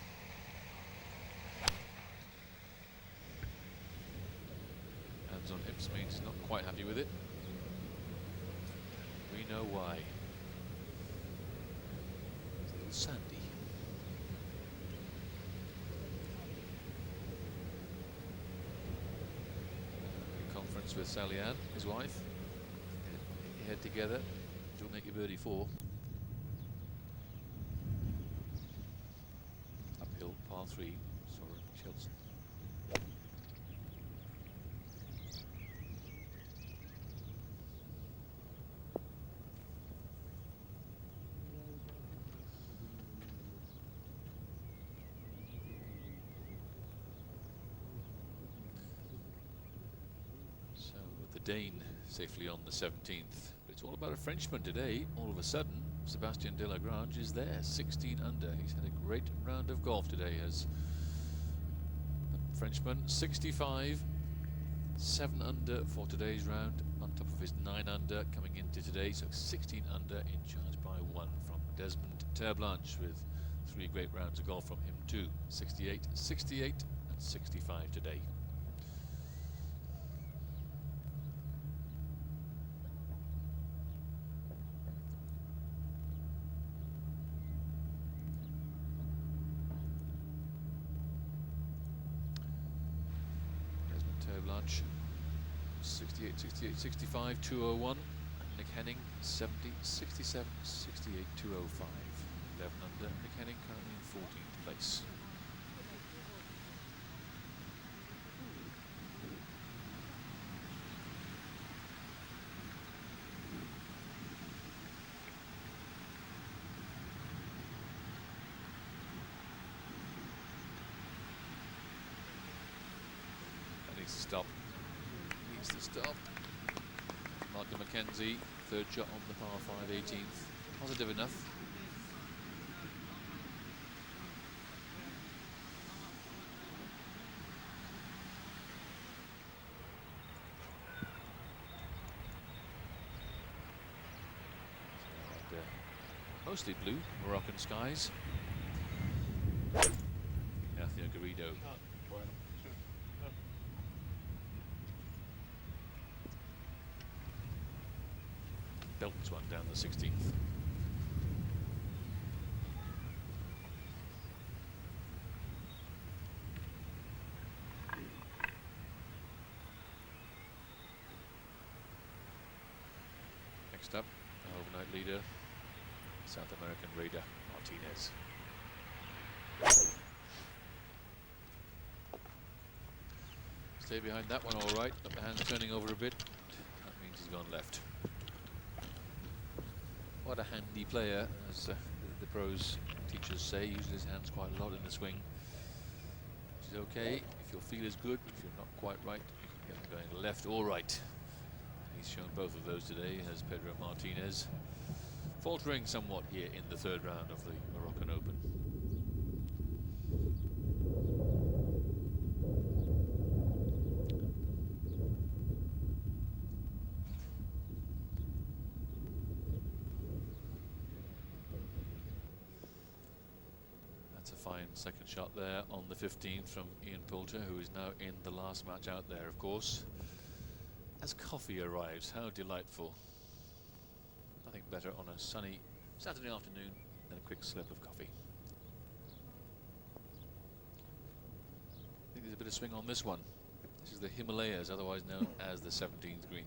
Hands on hips means he's not quite happy with it. We know why. It's a little sandy. In conference with Sally Ann, his wife. You head together, you'll make your birdie 4. Uphill, par 3, Soren Chilson. Dane safely on the 17th. But it's all about a Frenchman today. All of a sudden, Sebastien de la Grange is there, 16 under. He's had a great round of golf today as the Frenchman, 65, 7 under for today's round, on top of his 9 under coming into today, so 16 under in charge by 1 from Desmond Terblanche, with 3 great rounds of golf from him too. 68, 68 and 65 today. Terblanche, 68, 68, 65, 201. Nick Henning, 70, 67, 68, 205. 11 under. Nick Henning currently in 14th place. Needs to stop. Needs to stop. Markham Mackenzie, 3rd shot on the par 5 18th. Positive enough. mostly blue, Moroccan skies. Ignacio Garrido. Belts one down the 16th. Next up, our overnight leader, South American Raider Martinez. Stay behind that one all right, but the hand's turning over a bit. That means he's gone left. What a handy player, as the pros teachers say, uses his hands quite a lot in the swing. Which is okay if your feel is good, but if you're not quite right, you can get them going left or right. He's shown both of those today, as Pedro Martinez, faltering somewhat here in the third round of the Moroccan Open. That's a fine second shot there on the 15th from Ian Poulter, who is now in the last match out there, of course. As coffee arrives, how delightful. Nothing better on a sunny Saturday afternoon than a quick slip of coffee. I think there's a bit of swing on this one. This is the Himalayas, otherwise known as the 17th green.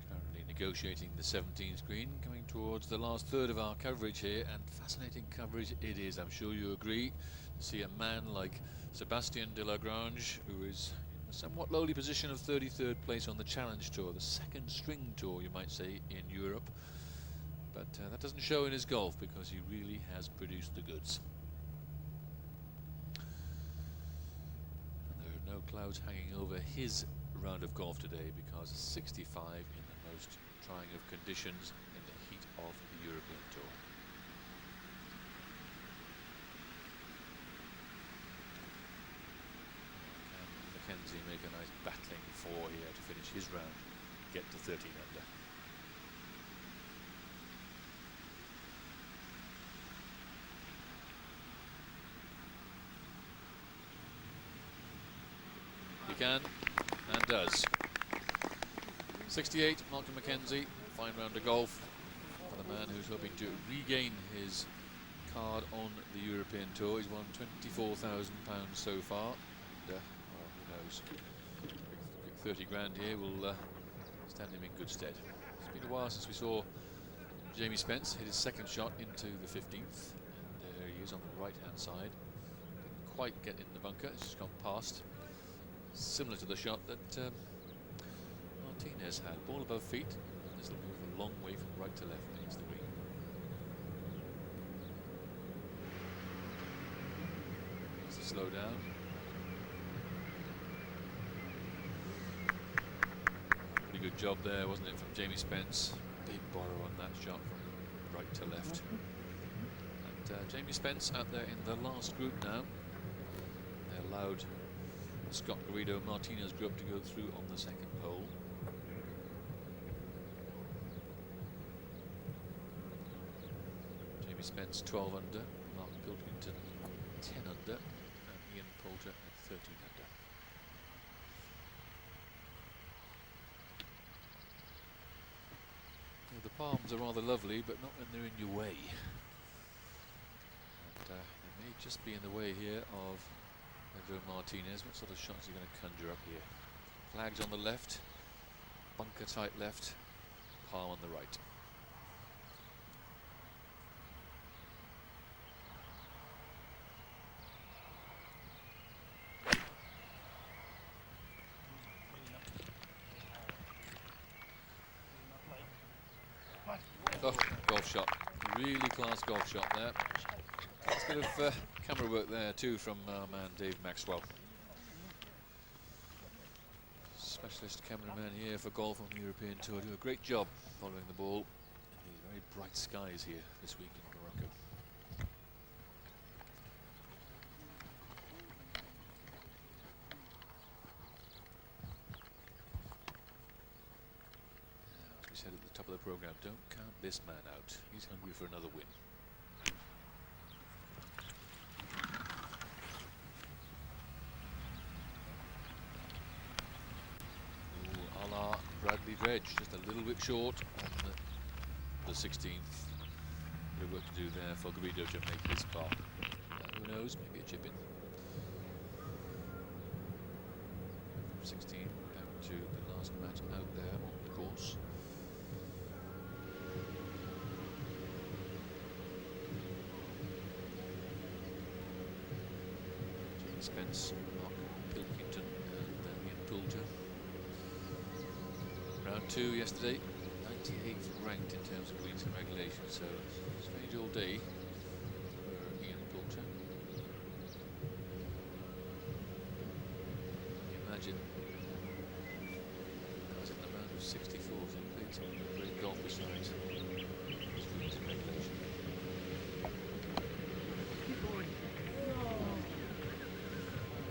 Currently negotiating the 17th green, coming towards the last third of our coverage here, and fascinating coverage it is, I'm sure you agree, to see a man like Sebastian de Lagrange, who is in a somewhat lowly position of 33rd place on the Challenge Tour, the second string tour you might say in Europe, but that doesn't show in his golf because he really has produced the goods. No clouds hanging over his round of golf today, because 65 in the most trying of conditions in the heat of the European Tour. Can Mackenzie make a nice battling four here to finish his round, get to 13 under? He can, and does. 68, Malcolm Mackenzie, fine round of golf for the man who's hoping to regain his card on the European Tour. He's won £24,000 so far, and well, who knows, a quick 30 grand here will stand him in good stead. It's been a while since we saw Jamie Spence hit his second shot into the 15th, and there he is on the right hand side. Didn't quite get in the bunker, it's just gone past. Similar to the shot that Martinez had. Ball above feet, and this will move a long way from right to left against the green. Needs to slow down. Pretty good job there, wasn't it, from Jamie Spence? Big borrow on that shot from right to left. And Jamie Spence out there in the last group now. They allowed Scott Garrido Martinez group to go through on the second hole. Jamie Spence 12 under, Mark Pilkington 10 under, and Ian Poulter at 13 under. Well, the palms are rather lovely, but not when they're in your way. And they may just be in the way here of Pedro Martinez. What sort of shots are you going to conjure up here? Flags on the left, bunker tight left, palm on the right. Oh, golf shot. Really class golf shot there. A bit of camera work there too from our man Dave Maxwell. Specialist cameraman here for Golf on the European Tour do a great job following the ball in these very bright skies here this week in Morocco. As we said at the top of the programme, don't count this man out. He's hungry for another win. Bradley Dredge, just a little bit short on the 16th. Bit of work to do there for Garrido to make his par. Who knows, maybe a chip in. 16 down to the last match out there on the course. James Spence, Mark Pilkington and Ian Poulter. Round 2 yesterday, 98th ranked in terms of greens and regulation, so strange all day for Ian Poulter. Can you imagine? I was in the round of 64, so he played some great golf besides greens and regulation.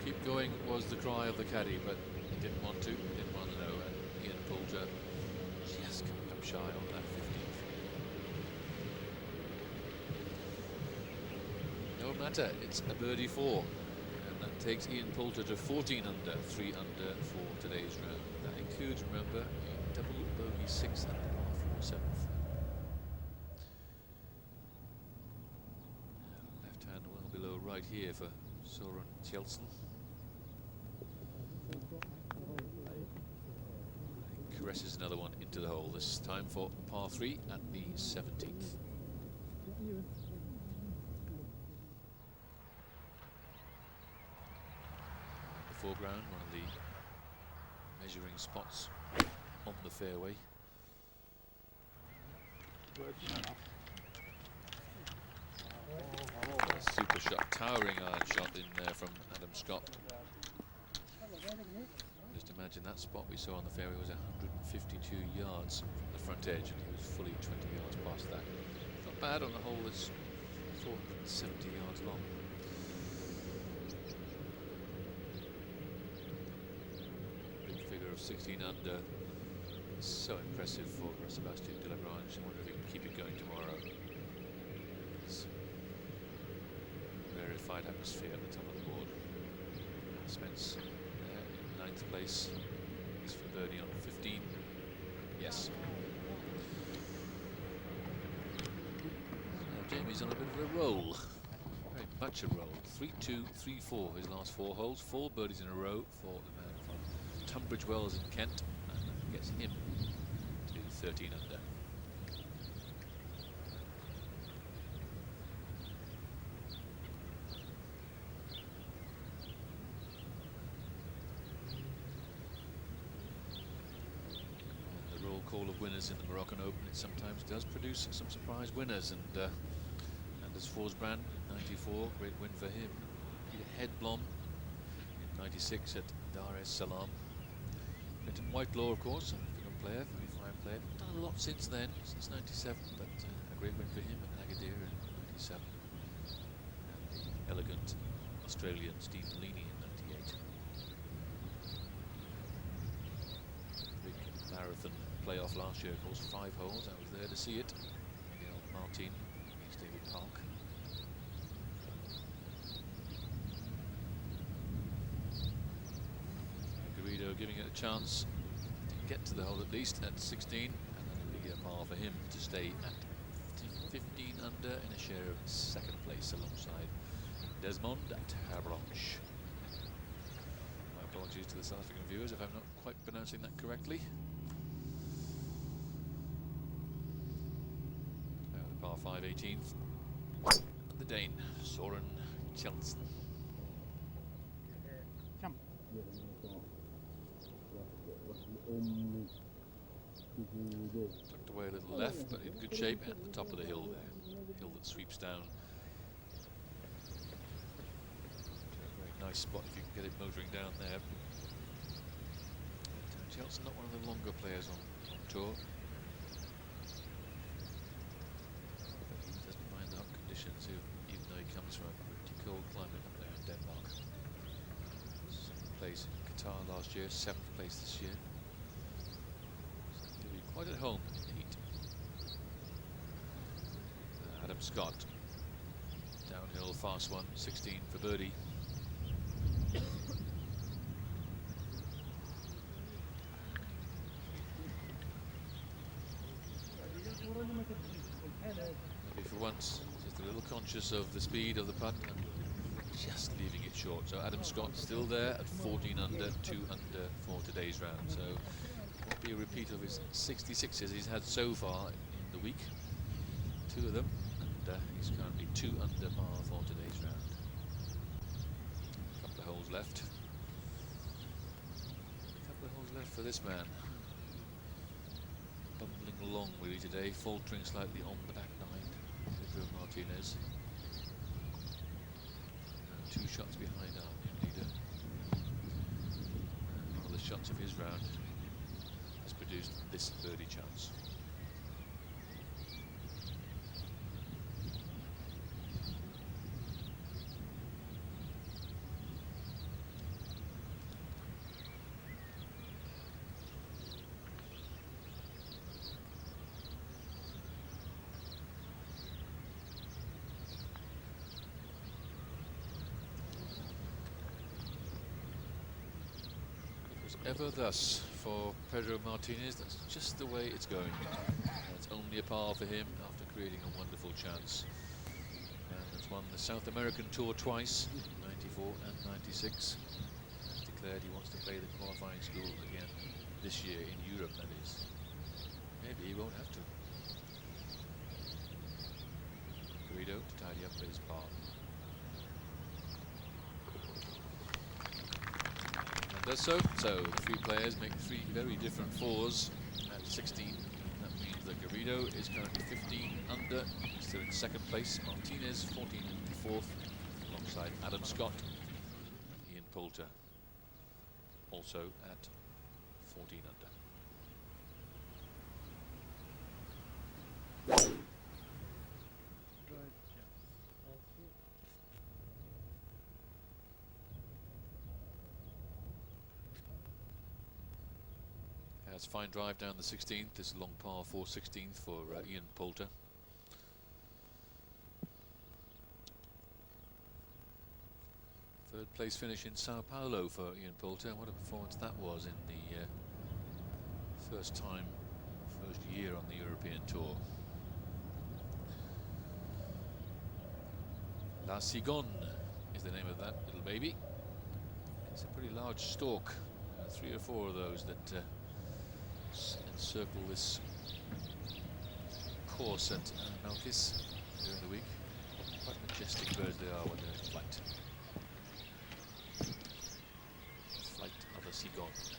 Keep going was the cry of the caddy, but he didn't want to know. Ian Poulter just coming up shy on that 15th. No matter, it's a birdie 4, and that takes Ian Poulter to 14 under, 3 under for today's round. That includes, remember, a double bogey 6th and a par 4 7th. Left hand well below right here for Soren Kjeldsen. Caresses another one into the hole, this time for par 3 at the 17th. The foreground, one of the measuring spots on the fairway. A super shot, towering iron shot in there from Adam Scott. Just imagine that spot we saw on the fairway was 152 yards from the front edge, and he was fully 20 yards past that. Not bad on the hole that's 470 yards long. Big figure of 16 under. So impressive for Sebastian Delagrange. I wonder if he can keep it going tomorrow. It's a rarefied atmosphere at the top of the board. Spence there in 9th place. He's for birdie on 15. Yes. So Jamie's on a bit of a roll. Very much a roll. 3-2, 3-4 his last 4 holes. 4 birdies in a row for the man from Tunbridge Wells in Kent. And that gets him to 13 under. Call of winners in the Moroccan Open, it sometimes does produce some surprise winners, and Anders Forsbrand, 94, great win for him. Peter Hedblom in 96 at Dar es Salaam. Clinton Whitelaw, of course, a big player, very fine player. Done a lot since then, since 97, but a great win for him at Agadir in 97. And the elegant Australian Steve Leaney in 98. Big marathon playoff last year, of course, 5 holes. I was there to see it. Miguel Martin against David Park. Garrido giving it a chance to get to the hole at least at 16, and then it'll be a par for him to stay at 15 under in a share of 2nd place alongside Desmond Terranche. My apologies to the South African viewers if I'm not quite pronouncing that correctly. Par 5 18th. The Dane, Soren Kjeldsen. Tucked away a little left, but in good shape at the top of the hill there. Hill that sweeps down. A very nice spot if you can get it motoring down there. Scott's not one of the longer players on tour. But he doesn't mind the hot conditions, even though he comes from a pretty cold climate up there in Denmark. 7th place in Qatar last year, 7th place this year. So he'll be quite at home in the heat. Adam Scott, downhill fast one, 16 for birdie. Maybe for once, just a little conscious of the speed of the putt and just leaving it short. So Adam Scott still there at 14 under, 2 under for today's round. So it won't be a repeat of his 66s he's had so far in the week. 2 of them, and he's currently 2 under par for today's round. A couple of holes left. A couple of holes left for this man. Bumbling along really today, faltering slightly on the back 9. Pedro Martinez. 2 shots behind our new leader. And one of the shots of his round has produced this birdie chance. Ever thus for Pedro Martinez, that's just the way it's going. It's only a par for him after creating a wonderful chance. And has won the South American Tour twice, 94 and 96. Has declared he wants to play the qualifying school again this year, in Europe that is. Maybe he won't have to. Garrido to tidy up for his par. Does so. So the 3 players make 3 very different 4s at 16. And that means that Garrido is currently 15 under, still in 2nd place. Martinez 14 and 4th, alongside Adam Scott and Ian Poulter, also at 14 under. That's fine drive down the 16th. This is long par 4 16th for Ian Poulter. Third place finish in Sao Paulo for Ian Poulter. What a performance that was in the first year on the European Tour. La Cigogne is the name of that little baby. It's a pretty large stalk. 3 or 4 of those that encircle this course at Marrakesh during the week. Quite majestic birds they are when they're in flight. Flight of a Cigogne.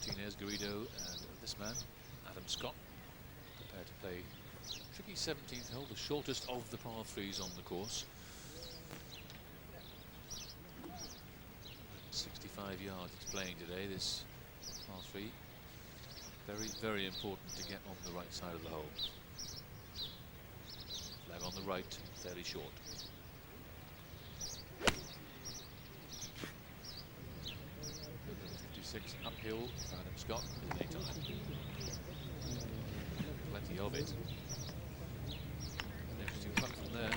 Martinez, Garrido, and this man, Adam Scott, prepared to play tricky 17th hole, the shortest of the par 3s on the course. 65 yards it's playing today, this par 3. Very, very important to get on the right side of the hole. Flag on the right, fairly short. Uphill for Adam Scott with an 8 iron. Plenty of it. An interesting putt from there.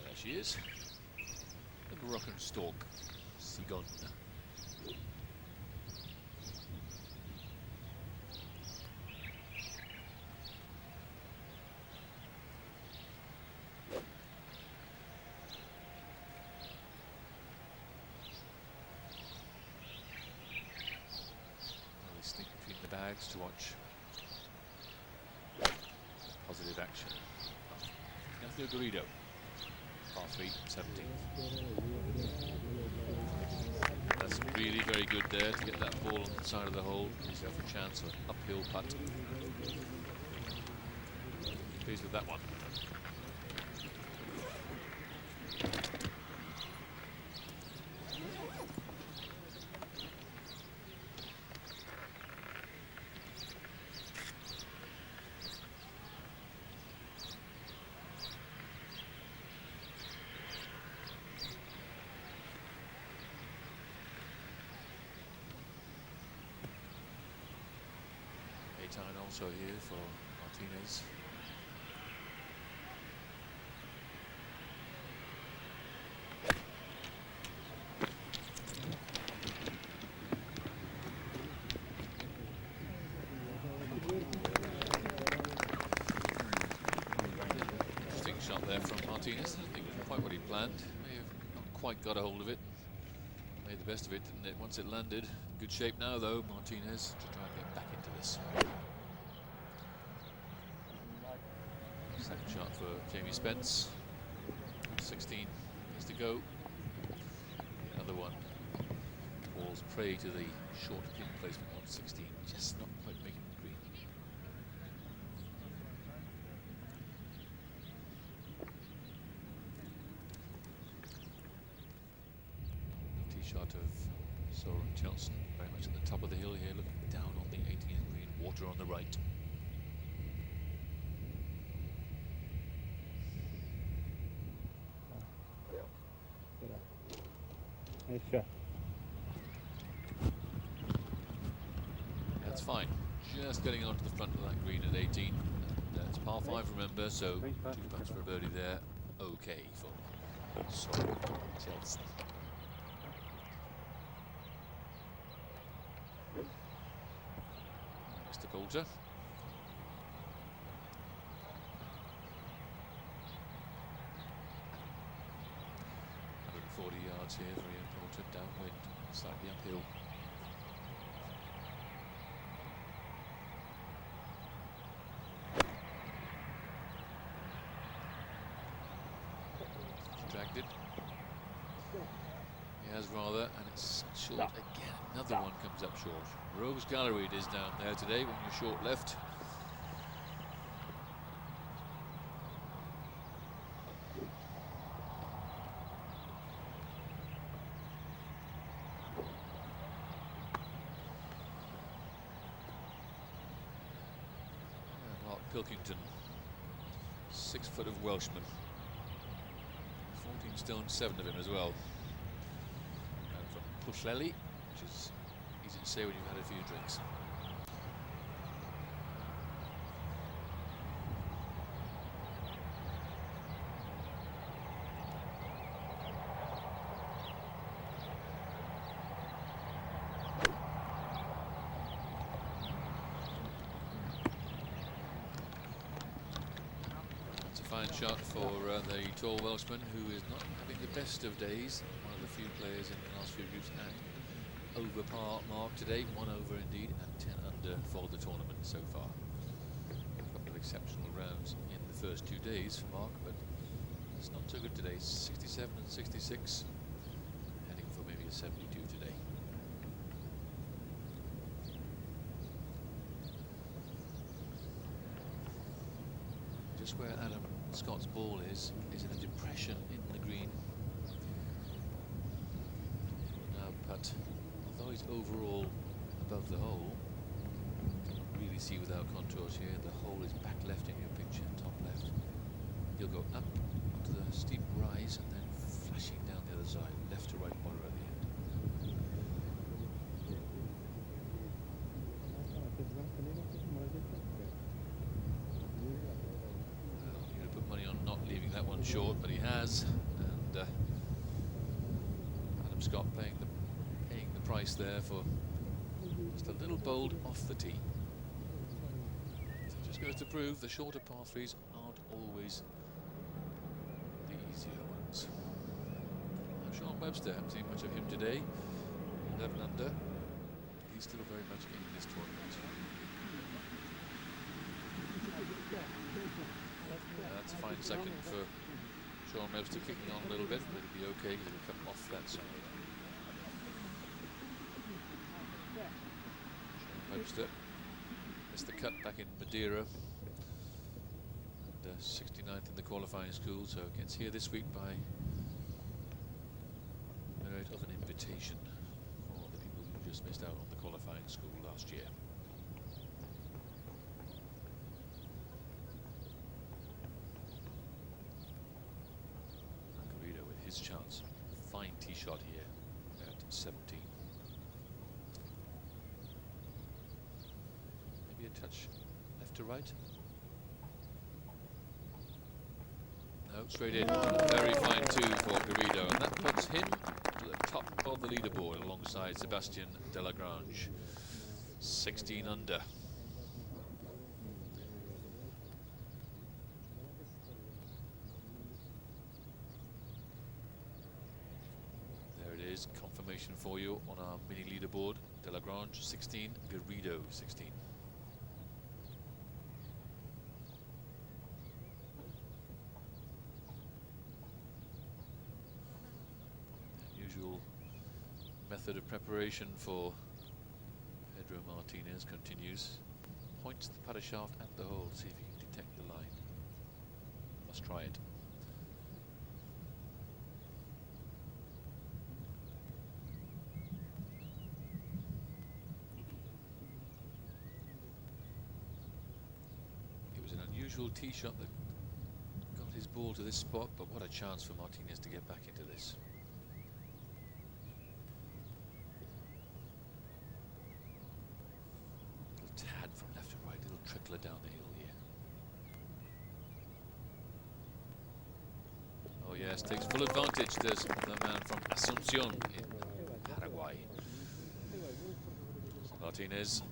There she is. The Moroccan stork, Cigogne. To watch positive action. Anthony Garrido. par 3, 17. That's really very good there to get that ball on the side of the hole. Gives yourself a chance of an uphill putt. Pleased with that one. Time also here for Martinez. Interesting shot there from Martinez. I think it was quite what he planned. May have not quite got a hold of it. Made the best of it, didn't it? Once it landed. In good shape now, though, Martinez, to try and get back into this. Second shot for Jamie Spence. 16 is to go. The other one falls prey to the short pin placement on 16, just not quite making the green. Tee shot of Soren Chelsea, very much at the top of the hill here, looking down on the 18th green, water on the right. That's fine. Just getting onto the front of that green at 18. That's par 5, remember, so 2 putts for a birdie there. Okay for Soren Chelsea. Mr. Poulter. 40 yards here for Ian Poulter, downwind, slightly uphill. Dragged it. He has rather, and it's short again. Another one comes up short. Rogues Gallery it is down there today when you're short left. Pilkington, 6 foot of Welshman, 14 stone 7 of him as well. And from Pwllheli, which is easy to say when you've had a few drinks. Fine shot for the tall Welshman, who is not having the best of days. One of the few players in the last few groups at over par mark today. 1 over indeed, and 10 under for the tournament so far. A couple of exceptional rounds in the first 2 days for Mark, but it's not so good today. 67 and 66, heading for maybe a 72 today. Just where Adam Scott's ball is in a depression in the green. Now putt, although he's overall above the hole, you can't really see without contours here. The hole is back left in your picture, top left. You'll go up onto the steep rise and then flashing down the other side, left to right water at the end. Leaving that one short, but he has, and Adam Scott paying the price there for just a little bold off the tee. So it just goes to prove the shorter par 3s aren't always the easier ones. Now Sean Webster, haven't seen much of him today. 11 under. He's still very much in this tournament. That's a fine second for Sean Webster kicking on a little bit, but it'll be okay because it'll come off that side. Sean Webster missed the cut back in Madeira. And 69th in the qualifying school, so gets here this week by merit of an invitation for the people who just missed out on the qualifying school last year. His chance. Fine tee shot here at 17. Maybe a touch left to right. No, straight in. Very fine too for Garrido, and that puts him to the top of the leaderboard alongside Sebastian Delagrange. 16 under. Confirmation for you on our mini leaderboard. Delagrange 16, Garrido 16. Unusual method of preparation for Pedro Martinez continues. Points the putter shaft at the hole, see if you can detect the line. Must try it. Unusual tee shot that got his ball to this spot, but what a chance for Martinez to get back into this. A little tad from left to right, little trickler down the hill here. Oh yes, takes full advantage. There's the man from Asunción in Paraguay. Martinez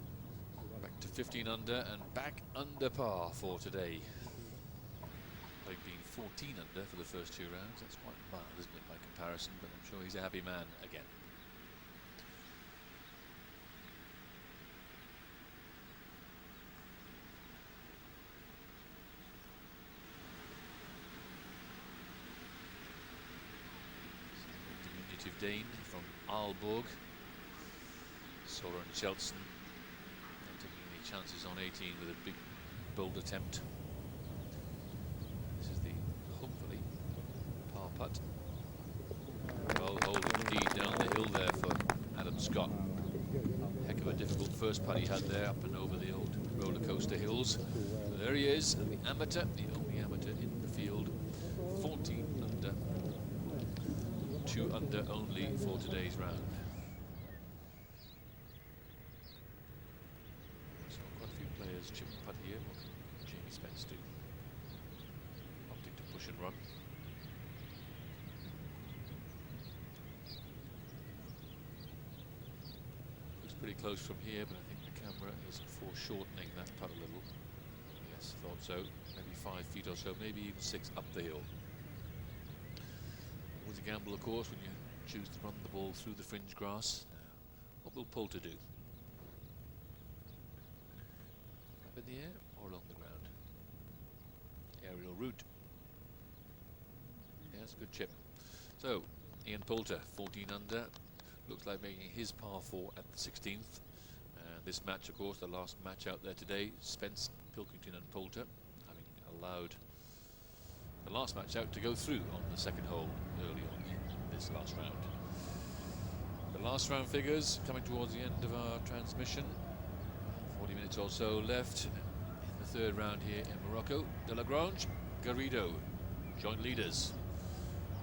back to 15 under and back under par for today. They've been 14 under for the first 2 rounds. That's quite mild, isn't it, by comparison? But I'm sure he's a happy man again. Diminutive Dane from Aalborg. Soren Kjeldsen not taking any chances on 18 with a big bold attempt. This is the hopefully par putt. Well hold indeed down the hill there for Adam Scott. Heck of a difficult first putt he had there up and over the old roller coaster hills. But there he is, the amateur, the only amateur in the field. 14 under, 2 under only for today's round. Chip putt here. What can Jamie Spence do? Opting to push and run. Looks pretty close from here, but I think the camera is foreshortening that putt a little. Yes, thought so. Maybe 5 feet or so, maybe even 6 up the hill. Always a gamble, of course, when you choose to run the ball through the fringe grass. Now, what will Poulter do? In the air or along the ground? Aerial route. Yes, good chip. So, Ian Poulter, 14 under, looks like making his par 4 at the 16th. This match, of course, the last match out there today, Spence, Pilkington and Poulter, having allowed the last match out to go through on the second hole early on in this last round. The last round figures coming towards the end of our transmission. 40 minutes or so left in the third round here in Morocco. Delagrange, Garrido, joint leaders,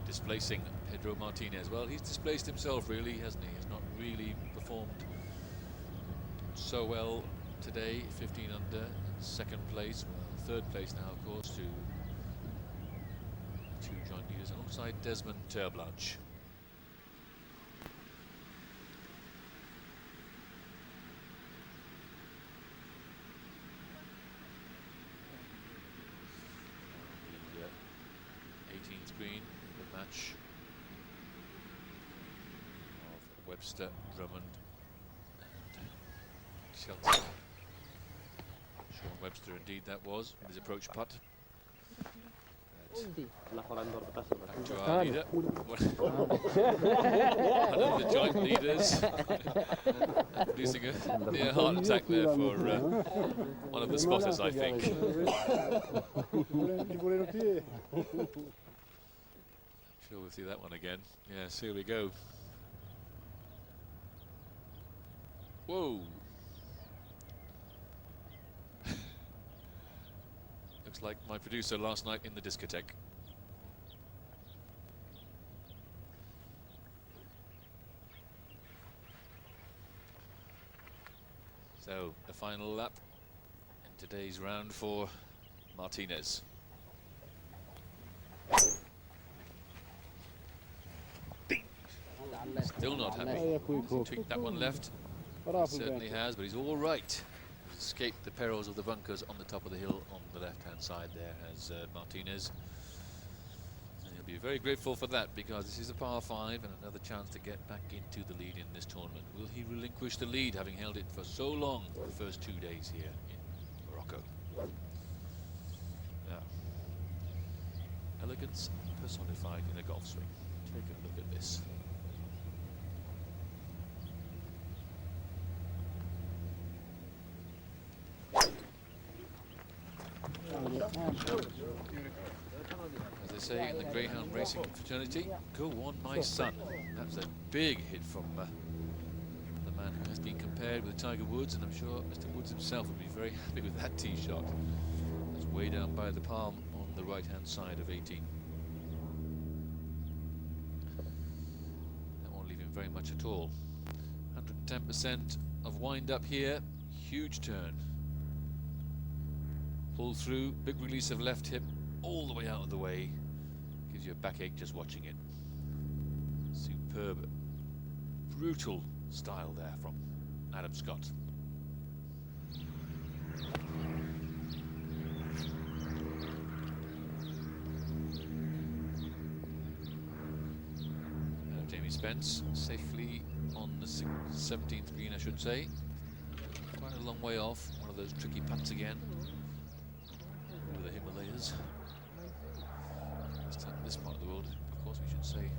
displacing Pedro Martinez. Well, he's displaced himself really, hasn't he? He's not really performed so well today. 15 under, second place, well, third place now, of course, to 2 joint leaders alongside Desmond Terblanche. Green, the match of Webster, Drummond and Kjeldsen. Sean Webster indeed that was, with his approach putt. Back to our leader. One of the joint leaders. Producing a near heart attack there for one of the spotters, I think. Sure we'll see that one again. Yes, here we go. Whoa. Looks like my producer last night in the discotheque. So, the final lap in today's round for Martinez. Still not happy. He's tweaked that one left. He certainly has, but he's all right. He's escaped the perils of the bunkers on the top of the hill on the left-hand side there as Martinez. And he'll be very grateful for that because this is a par 5 and another chance to get back into the lead in this tournament. Will he relinquish the lead, having held it for so long the first 2 days here in Morocco? Now, elegance personified in a golf swing. Take a look at this. As they say in the greyhound racing fraternity, go on my son. That's a big hit from the man who has been compared with Tiger Woods, and I'm sure Mr. Woods himself would be very happy with that tee shot. It's way down by the palm on the right hand side of 18. That won't leave him very much at all. 110% of wind up here, huge turn. Pull through, big release of left hip all the way out of the way. Gives you a backache just watching it. Superb, brutal style there from Adam Scott. Jamie Spence safely on the 17th green, I should say. Quite a long way off, one of those tricky putts again. The Himalayas. This part of the world, of course, we should say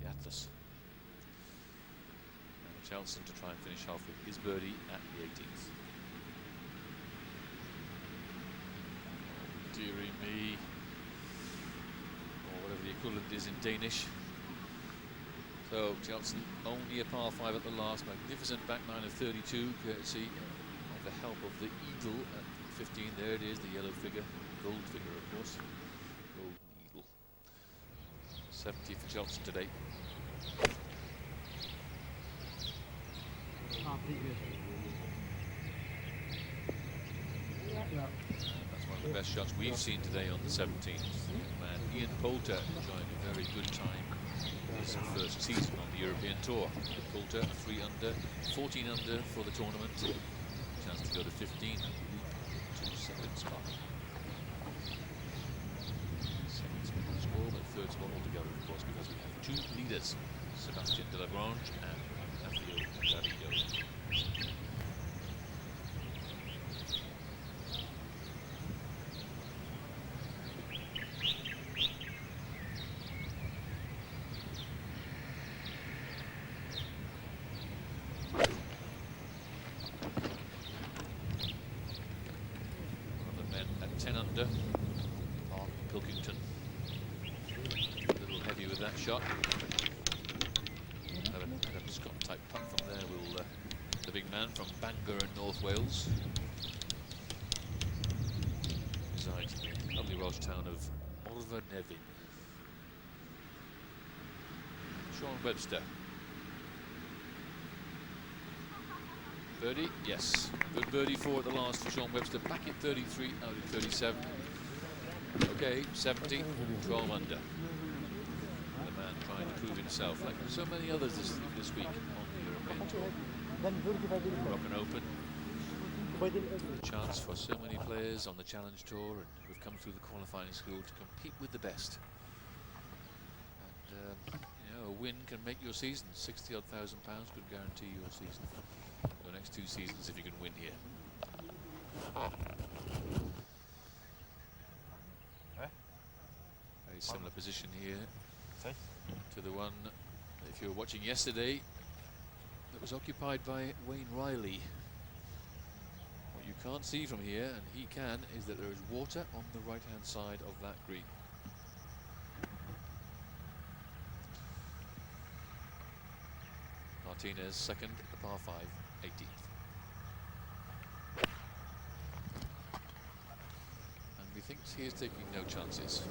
the Atlas. And Chelson to try and finish off with his birdie at the 18th. Dearie me, or whatever the equivalent is in Danish. So Chelson only a par 5 at the last. Magnificent back nine of 32, courtesy of the help of the eagle at 15. There it is, the yellow figure, gold figure, of course. Golden eagle. 70 for Chelson today. That's one of the best shots we've seen today on the 17th. Man, Ian Poulter enjoying a very good time. His first season on the European Tour. Poulter 3 under, 14 under for the tournament. Chance to go to 15. 2-second spot. Second spot on the score, but third spot altogether, of course, because we have 2 leaders, Sebastian Delagrange and Matthew Davido. Mark Pilkington, a little heavy with that shot. Adam Scott type putt from there will the big man from Bangor in North Wales. Resides in the lovely Welsh town of Morfanevin. Sean Webster. Birdie, yes. Good birdie 4 at the last for Sean Webster, back at 33 out of 37. Okay, 70, 12 under. The man trying to prove himself, like so many others this week on the European Tour. Moroccan Open. A chance for so many players on the Challenge Tour and who've come through the qualifying school to compete with the best. And you know, a win can make your season. 60-odd thousand pounds could guarantee your season. The next 2 seasons if you can win here. Very similar position here to the one, if you were watching yesterday, that was occupied by Wayne Riley. What you can't see from here, and he can, is that there is water on the right-hand side of that green. Martinez second, the par 5, 18th. And he thinks he is taking no chances.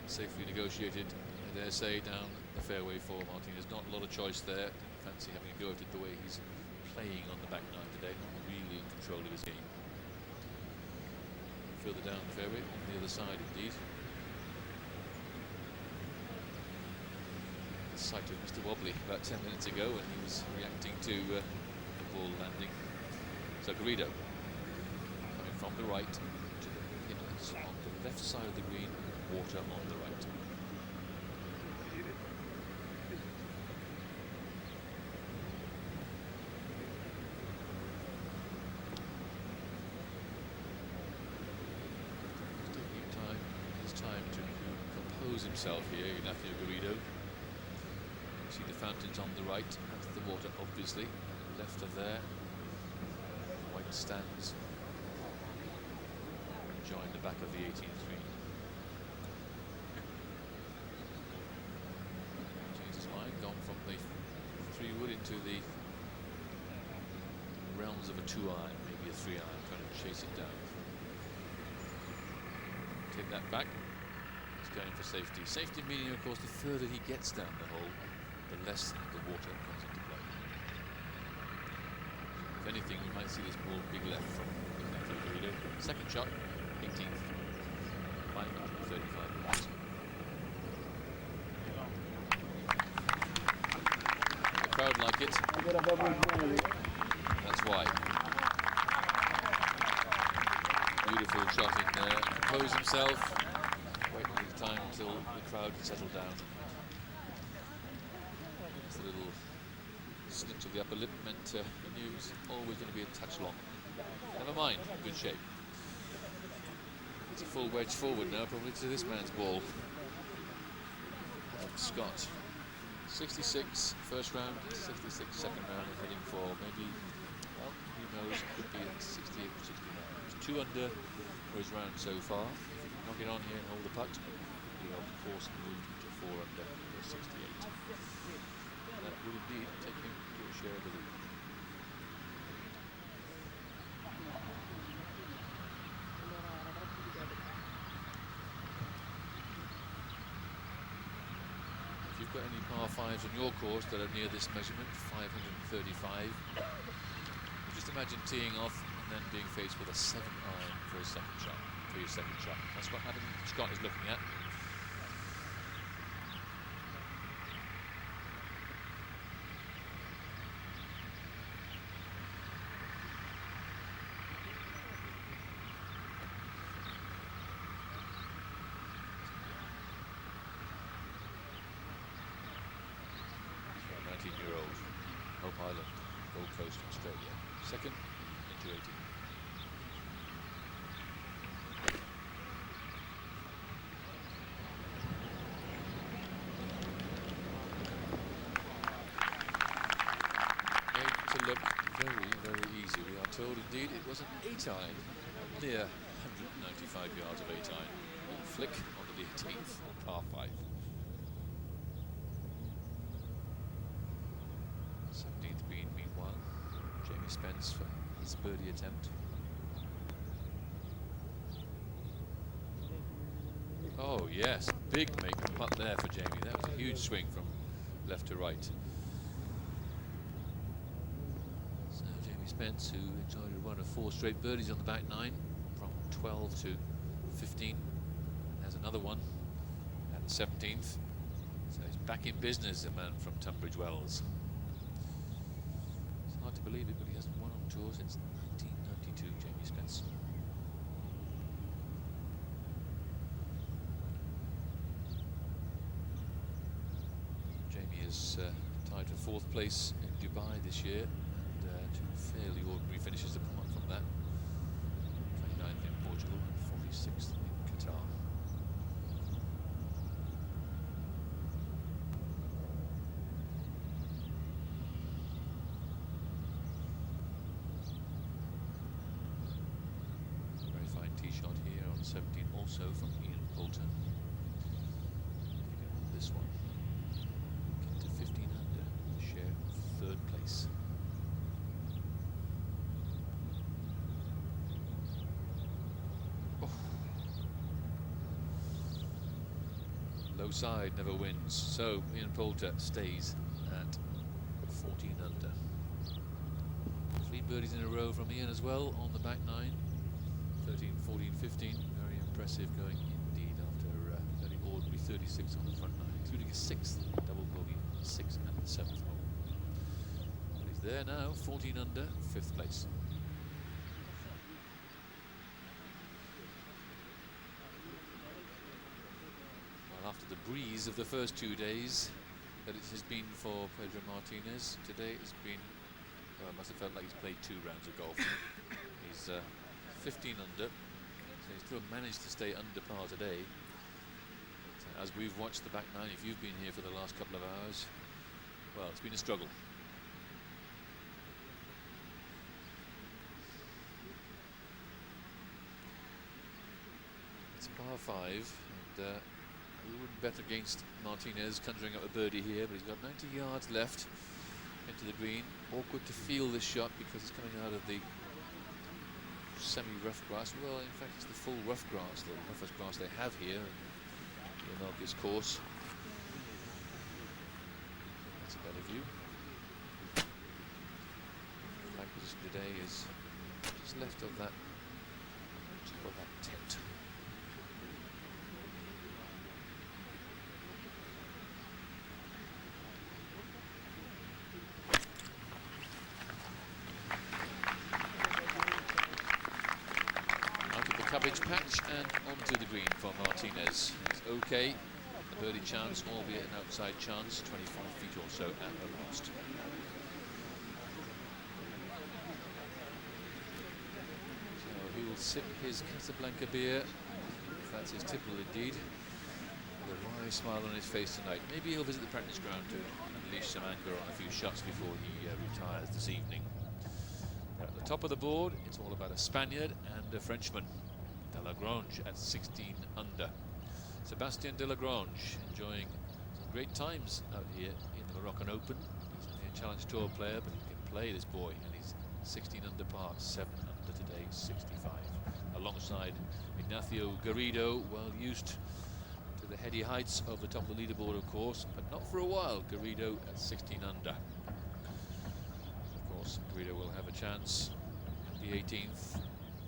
Safely negotiated, I dare say, down the fairway for Martinez. Not a lot of choice there. Didn't fancy having to go at it the way he's playing on the back nine today. Not really in control of his game. Further down the fairway, on the other side indeed. The sight of Mr. Wobbly about 10 minutes ago when he was reacting to the ball landing. So Garrido coming from the right to the pinners on the left side of the green. Water on the right. Taking his time to compose himself here, Ignacio Garrido. You see the fountains on the right, that's the water obviously. Left of there, white stands join the back of the 18th green. Gone from the 3-wood into the realms of a 2-iron, maybe a 3-iron, trying to chase it down. Take that back. He's going for safety. Safety meaning, of course, the further he gets down the hole, the less the water comes into play. If anything, we might see this ball big left from Ignacio Garrido. Second shot, 18th, 535 yards. Crowd like it. That's why. Beautiful shot in there. Compose himself. Wait a little time until the crowd settle down. It's a little snitch of the upper lip meant he knew it was always going to be a touch long. Never mind, good shape. It's a full wedge forward now, probably to this man's ball. Scott. 66 first round, 66 second round, and heading for maybe, well, who knows, could be at 68 or 69. He's 2 under for his round so far. If he can knock it on here and hold the putt, he'll of course move to 4 under for 68. And that would indeed take him to a share of the lead. Got any par 5s on your course that are near this measurement, 535. Just imagine teeing off and then being faced with a 7-iron for a second shot, for your second shot. That's what Adam Scott is looking at. Hope Island, Gold Coast, Australia. Second into 18. Made to look very, very easy. We are told indeed it was an 8-iron, near 195 yards of 8-iron. Flick onto the 18th on par 5. 17th green, meanwhile, Jamie Spence for his birdie attempt. Oh yes, big make putt there for Jamie. That was a huge swing from left to right. So Jamie Spence, who enjoyed a run of 4 straight birdies on the back nine, from 12 to 15, has another one at the 17th. So he's back in business, the man from Tunbridge Wells. Hard to believe it, but he hasn't won on tour since 1992, Jamie Spence. was tied for 4th place in Dubai this year, and 2 fairly ordinary finishes apart from that. 29th in Portugal and 46th in Qatar. Very fine tee shot here on 17, also from Ian Poulter. This one get to 15 under, share 3rd place. Oh. Low side never wins, so Ian Poulter stays at 14 under. 3 birdies in a row from Ian as well on the back 9. 13, 14, 15. Very impressive going indeed after very ordinary 36 on the front 9, including a 6th double bogey, 6th and 7th hole. But he's there now, 14 under, 5th place. Well, after the breeze of the first 2 days that it has been for Pedro Martinez, today it's been, well, it must have felt like he's played 2 rounds of golf. He's 15 under, so he's still managed to stay under par today. But, as we've watched the back 9, if you've been here for the last couple of hours, well, it's been a struggle. It's par 5, and we wouldn't bet against Martinez conjuring up a birdie here, but he's got 90 yards left into the green. Awkward to feel this shot because it's coming out of the semi-rough grass. Well, in fact, it's the full rough grass, the roughest grass they have here in the Marrakesh course. That's a better view. The flag position today is just left of that, tent. Cabbage patch and onto the green for Martinez. It's okay, the birdie chance, albeit an outside chance, 25 feet or so at the most. So he will sip his Casablanca beer, if that's his tipple indeed, with a wry smile on his face tonight. Maybe he'll visit the practice ground to unleash some anger on a few shots before he retires this evening. At the top of the board, it's all about a Spaniard and a Frenchman. Delagrange at 16 under. Sebastian Delagrange enjoying some great times out here in the Moroccan Open. He's only a Challenge Tour player, but he can play, this boy, and he's 16 under par, 7 under today, 65. Alongside Ignacio Garrido, well used to the heady heights of the top of the leaderboard, of course, but not for a while. Garrido at 16 under. Of course, Garrido will have a chance at the 18th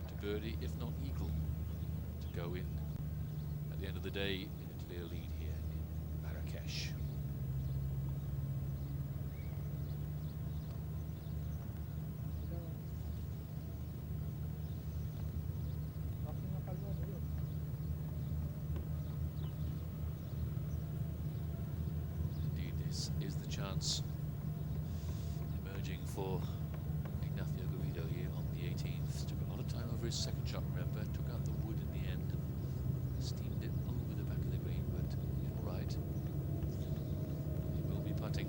to birdie, if not eagle, to go in at the end of the day in a clear lead here in Marrakesh. Indeed, this is the chance emerging for Ignacio Garrido here on the 18th. Took a lot of time over his second shot, remember, took out the wood in the end, steamed it over the back of the green, but all right, he will be putting.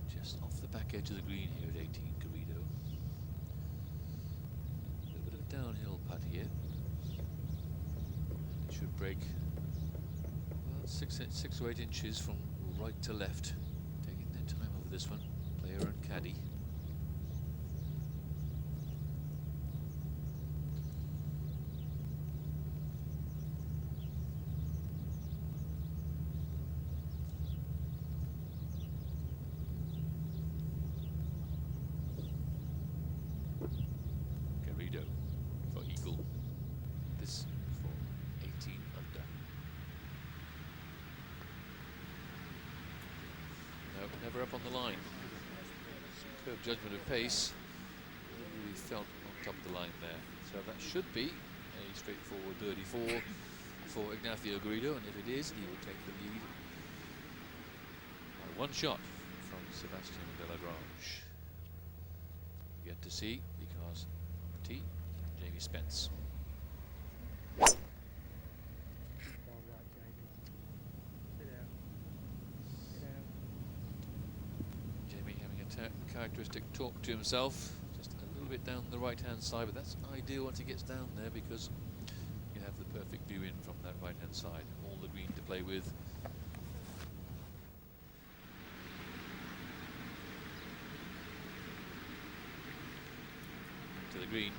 Just off the back edge of the green here at 18, Garrido. A little bit of a downhill putt here. It should break, well, 6 or 8 inches from right to left. Taking their time over this one, player and caddy. Garrido for eagle. This for 18 under. No, never up on the line. Superb judgment of pace. Really felt on top of the line there. So that should be a straightforward birdie for Ignacio Garrido, and if it is, he will take the lead by one shot from Sebastian Delagrange. Yet to see, because on the tee, Jamie Spence. Jamie having a characteristic talk to himself, just a little bit down the right-hand side, but that's ideal once he gets down there because you have the perfect view in from that right-hand side. All the green to play with. To the green.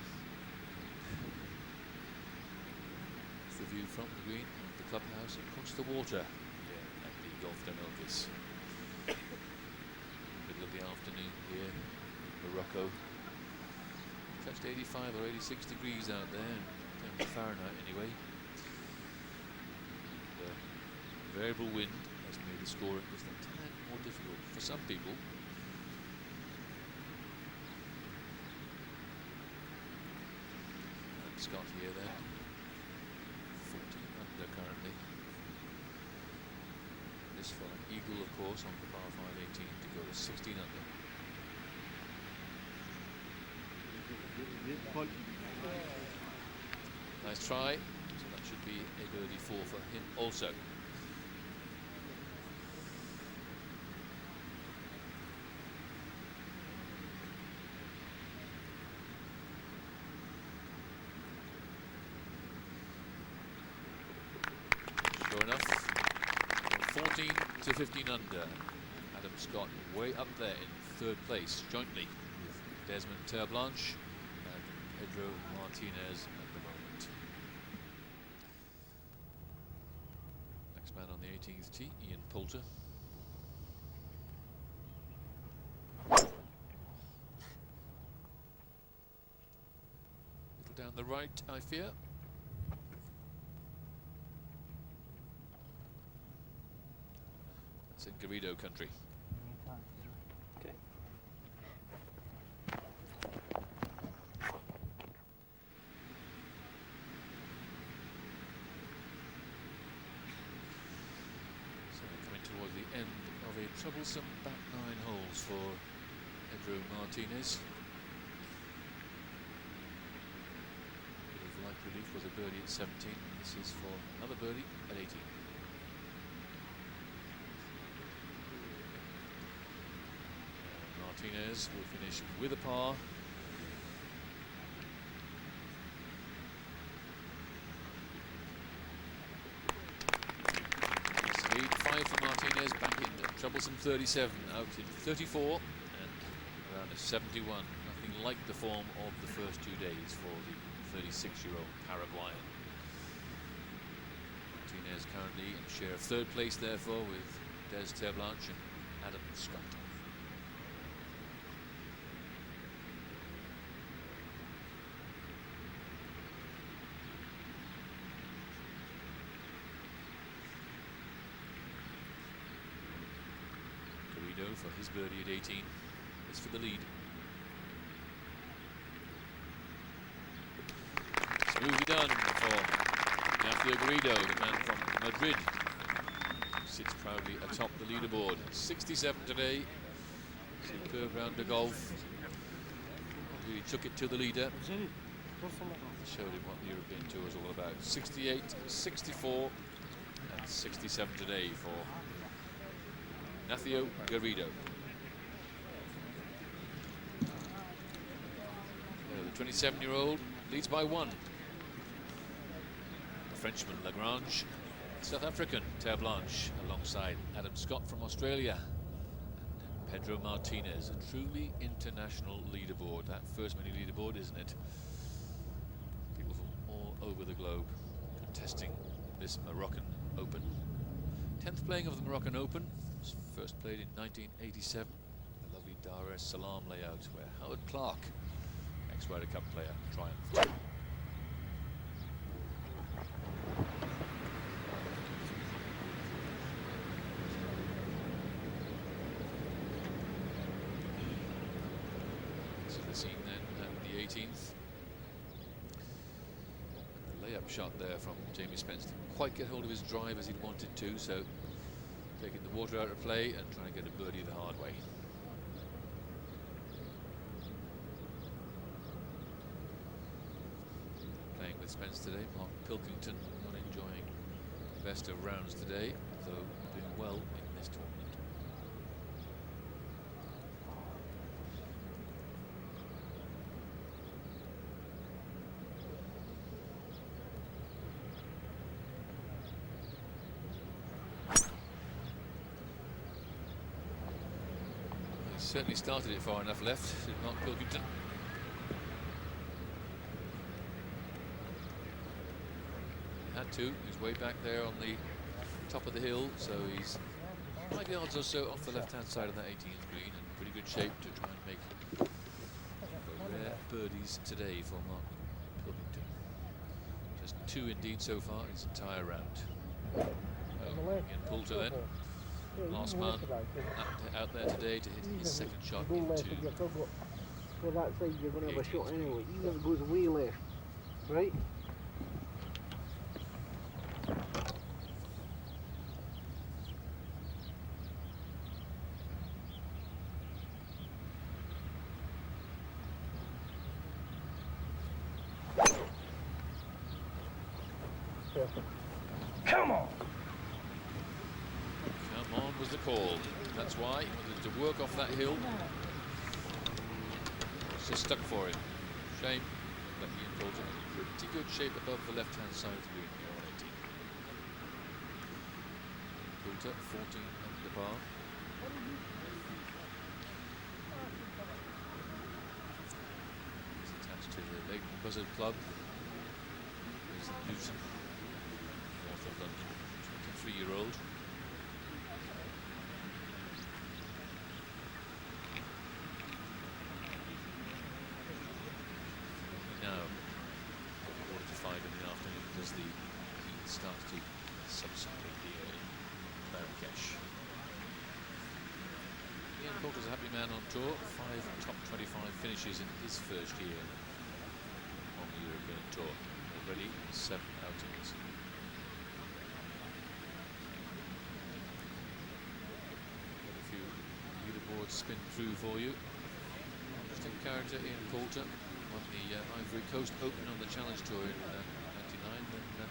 It's the view from the green of the clubhouse across the water here at the Golf de Melkis. Middle of the afternoon here in Morocco. Touched 85 or 86 degrees out there, in terms of Fahrenheit anyway. The variable wind has made the scoring just a tad more difficult for some people. And Scott here then, 14 under currently. This for an eagle, of course, on the par 5 18 to go to 16 under. Nice try, so that should be a birdie 4 for him also. Sure enough, from 14 to 15 under, Adam Scott way up there in third place jointly with Desmond Terblanche and Pedro Martinez at the moment. Next man on the 18th tee, Ian Poulter. Little down the right, I fear. That's in Garrido country. Okay. So we're coming towards the end of a troublesome back 9 holes for Pedro Martinez. Bit of light relief was a birdie at 17. This is for another birdie at 18. Martinez will finish with a par. Nice lead, 5 for Martinez, back in troublesome 37, out in 34 and around a 71. Nothing like the form of the first 2 days for the 36-year-old Paraguayan. Martinez currently in share of third place, therefore, with Des Terblanche and Adam Scott. For his birdie at 18 is for the lead. Smoothly done for Ignacio Garrido, the man from Madrid. Sits proudly atop the leaderboard. 67 today. Superb round of golf. Really took it to the leader. Showed him what the European Tour is all about. 68, 64 and 67 today for Ignacio Garrido. The 27-year-old leads by 1. The Frenchman Lagrange, South African Terblanche, alongside Adam Scott from Australia, and Pedro Martinez. A truly international leaderboard. That first mini leaderboard, isn't it? People from all over the globe contesting this Moroccan Open. 10th playing of the Moroccan Open. First played in 1987, the lovely Dar es Salaam layout where Howard Clark, ex-Ryder Cup player, triumphed. seen then at the 18th. The layup shot there from Jamie Spence didn't quite get hold of his drive as he'd wanted to, so taking the water out of play and trying to get a birdie the hard way. Playing with Spence today, Mark Pilkington not enjoying the best of rounds today, though doing well in this tournament. Certainly started it far enough left, did Mark Pilkington. He had to, he's way back there on the top of the hill, so he's 5 yards or so off the left-hand side of that 18th green, in pretty good shape to try and make rare birdies today for Mark Pilkington. Just 2 indeed so far his entire round. Oh, Ian Poulter then. Last man out there today to hit his second shot into well, that side you're going to have a shot anyway, even if it goes way left, right? Come on! Come on was the call. That's why he wanted to work off that hill. It's just stuck for him. Shame, but Ian Poulter in pretty good shape above the left-hand side of the green here on 18. Poulter 14 under par. He's attached to the Leighton Buzzard Club. Here's Newton, north of London, 23-year-old. Now, 4:45 in the afternoon as the heat starts to subside here in Marrakesh. Ian Poulter's a happy man on tour, 5 top 25 finishes in his first year on the European Tour. Already 7 outings. Got a few leaderboards spin through for you. Interesting character, Ian Poulter. Won the Ivory Coast Open on the Challenge Tour in '99, then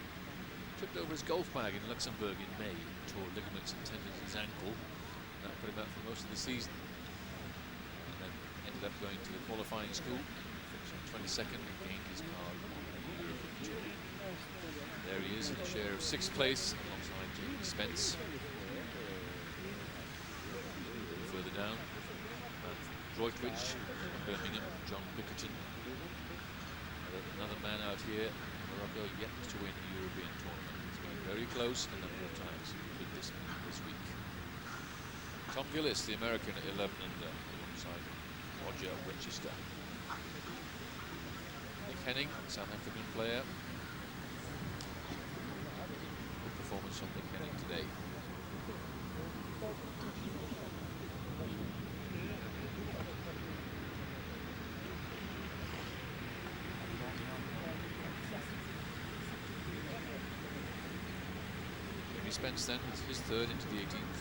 tripped over his golf bag in Luxembourg in May, tore ligaments and tendons in his ankle. That put him out for most of the season. And then ended up going to the qualifying school, finished on 22nd and gained his card on the European Tour. There he is in a share of 6th place alongside Jamie Spence. Further down, Droitwich, Birmingham, John Bickerton. Another man out here in Morocco yet to win the European tournament. He's been very close a number of times with this week. Tom Gillis, the American, at 11 under, alongside Roger Winchester. Nick Henning, South African player. Good performance from Nick Henning today. Spence then with his 3rd into the 18th.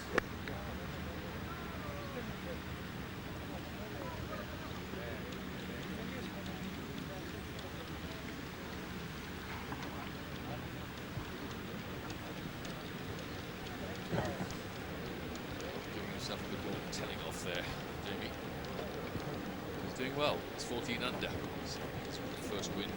Giving himself a good ball telling off there, Jamie. He's doing well. It's 14 under. So it's the first win.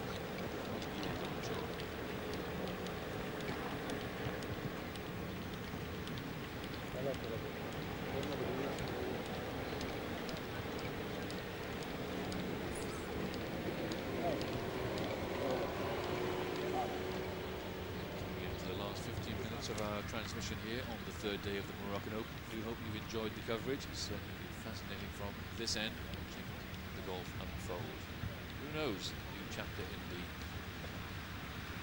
Of our transmission here on the 3rd day of the Moroccan Open. We hope you've enjoyed the coverage. It's certainly been fascinating from this end, watching the golf unfold. Who knows, a new chapter in the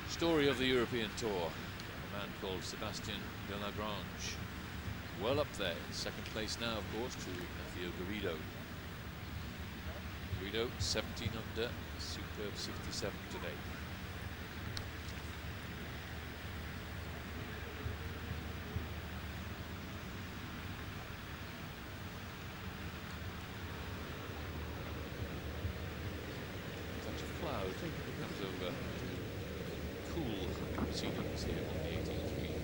story of the European Tour. A man called Sébastien Delagrange, well up there in 2nd place now, of course, to Mathieu Garrido. Garrido, 17 under, superb 67 today. Touch of cloud comes over cool ceilings here on the 18th green.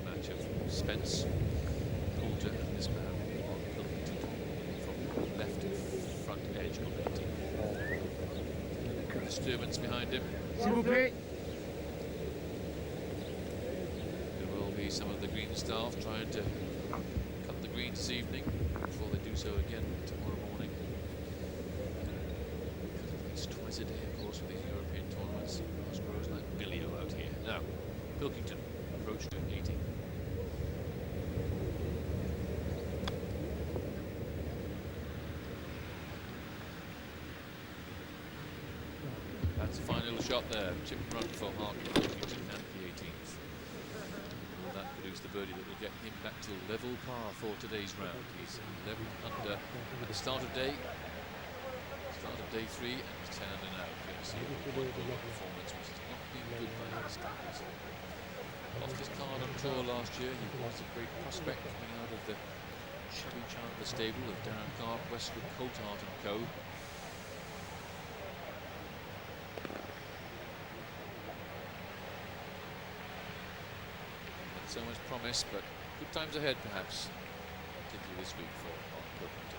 Match of Spence, Poulter, and this man on Pilkington from left front edge on 18. Disturbance behind him. There will be some of the green staff trying to cut the greens this evening before they do so again tomorrow morning. It's twice a day, of course, with these European tournaments. Grass grows like Billio out here. Now, Pilkington approach to 18. That's a fine little shot there. Chip and run for Mark Pilkington at the 18th. Will that produce the birdie that will get him back to level par for today's round? He's 11 under at the start of day 3 and 10 under now. You can see a good performance, which has not been good by his standards. Off his card on tour last year, he was a great prospect coming out of the Chevy Chandler stable of Darren Clark, Westwood, Coulthard and Co. So much promise, but good times ahead perhaps, particularly this week for Mark Pilkington.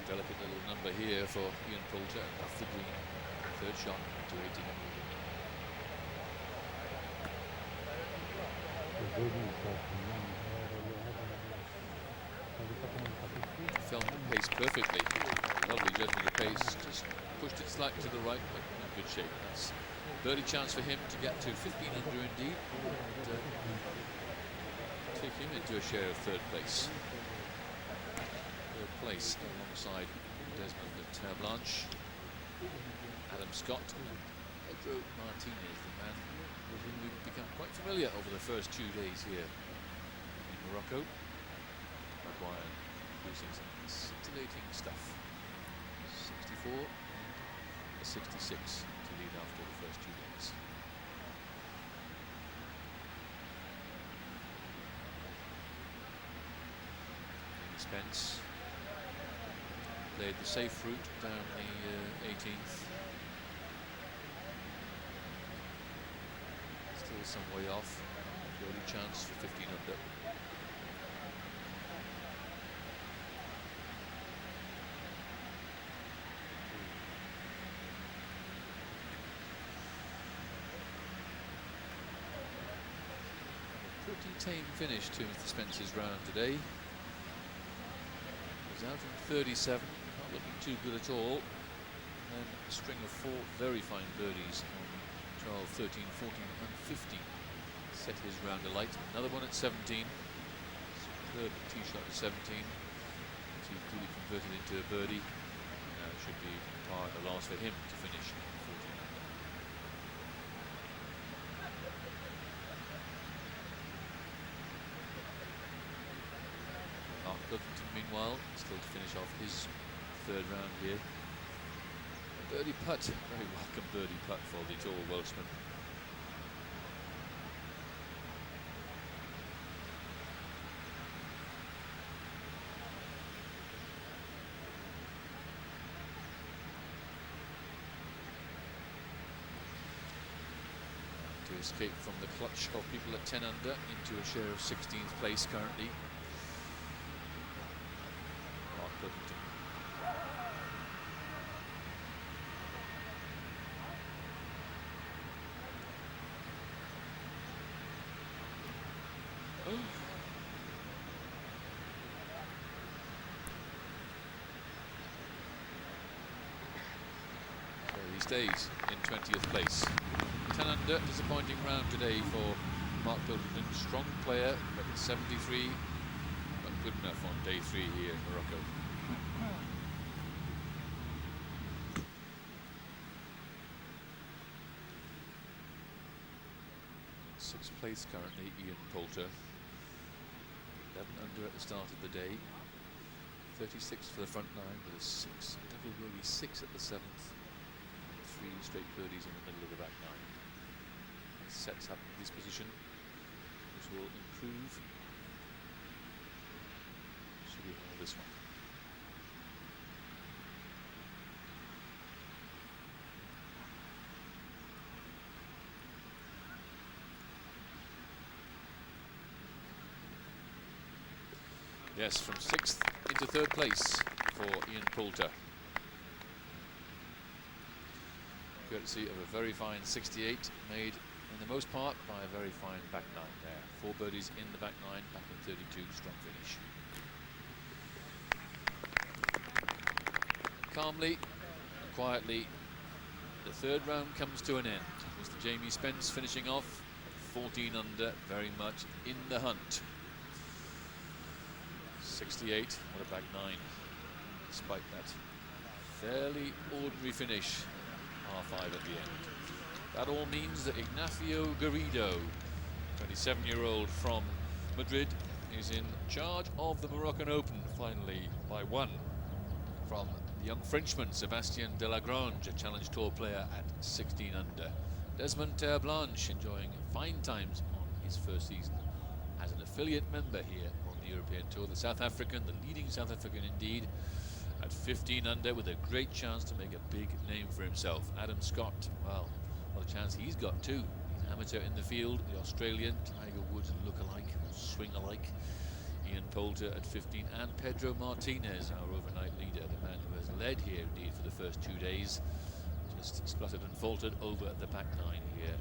Delicate little number here for Ian Poulter, off the green, third shot to 18. Filmed the pace perfectly. Lovely judgment of pace, just pushed it slightly to the right, but in good shape. That's birdie chance for him to get to 15 under indeed, and take him into a share of third place. Third place alongside Desmond at Terre Blanche, Adam Scott, and Pedro Martinez, the man with whom we've become quite familiar over the first 2 days here in Morocco. Maguire producing some scintillating stuff. 64 and a 66 to lead after the first 2 days. Spence played the safe route down the 18th. Still some way off. Birdie chance for 15 under. Pretty tame finish to Mr. Spence's round today. He's out in 37, not looking too good at all. And a string of 4 very fine birdies on 12, 13, 14 and 15 set his round alight. Another one at 17. Superb tee shot at 17. Which he duly converted into a birdie. Now it should be par at the last for him to finish 14 under. Mark Pilkington, meanwhile, still to finish off his third round here. A birdie putt, very welcome birdie putt for the tall Welshman. To escape from the clutch of people at 10 under into a share of 16th place currently. Mark Pilkington. So he stays in 20th place. 10 under, disappointing round today for Mark Pilkington. Strong player, but 73, not good enough on day 3 here in Morocco. Sixth place currently, Ian Poulter. 11 under at the start of the day. 36 for the front nine with a 6, double bogey 6 at the 7th. 3 straight birdies in the middle of the back nine. It sets up this position, which will improve. Should we hold this one? Yes, from 6th into 3rd place for Ian Poulter. Courtesy of a very fine 68, made in the most part by a very fine back nine there. 4 birdies in the back nine, back in 32, strong finish. Calmly and quietly, the 3rd round comes to an end. Mr. Jamie Spence finishing off 14 under, very much in the hunt. 68, what a back nine, despite that fairly ordinary finish, par 5 at the end. That all means that Ignacio Garrido, 27-year-old from Madrid, is in charge of the Moroccan Open, finally, by 1 from the young Frenchman, Sébastien Delagrange, a Challenge Tour player at 16 under. Desmond Terre-Blanche enjoying fine times on his first season as an affiliate member here on the European Tour. The South African, the leading South African indeed, at 15 under with a great chance to make a big name for himself. Adam Scott, well, what a chance he's got too. He's an amateur in the field, the Australian, Tiger Woods look-alike, swing-alike. Ian Poulter at 15, and Pedro Martinez, our overnight leader, the man who has led here indeed for the first 2 days, just spluttered and faltered over the back nine here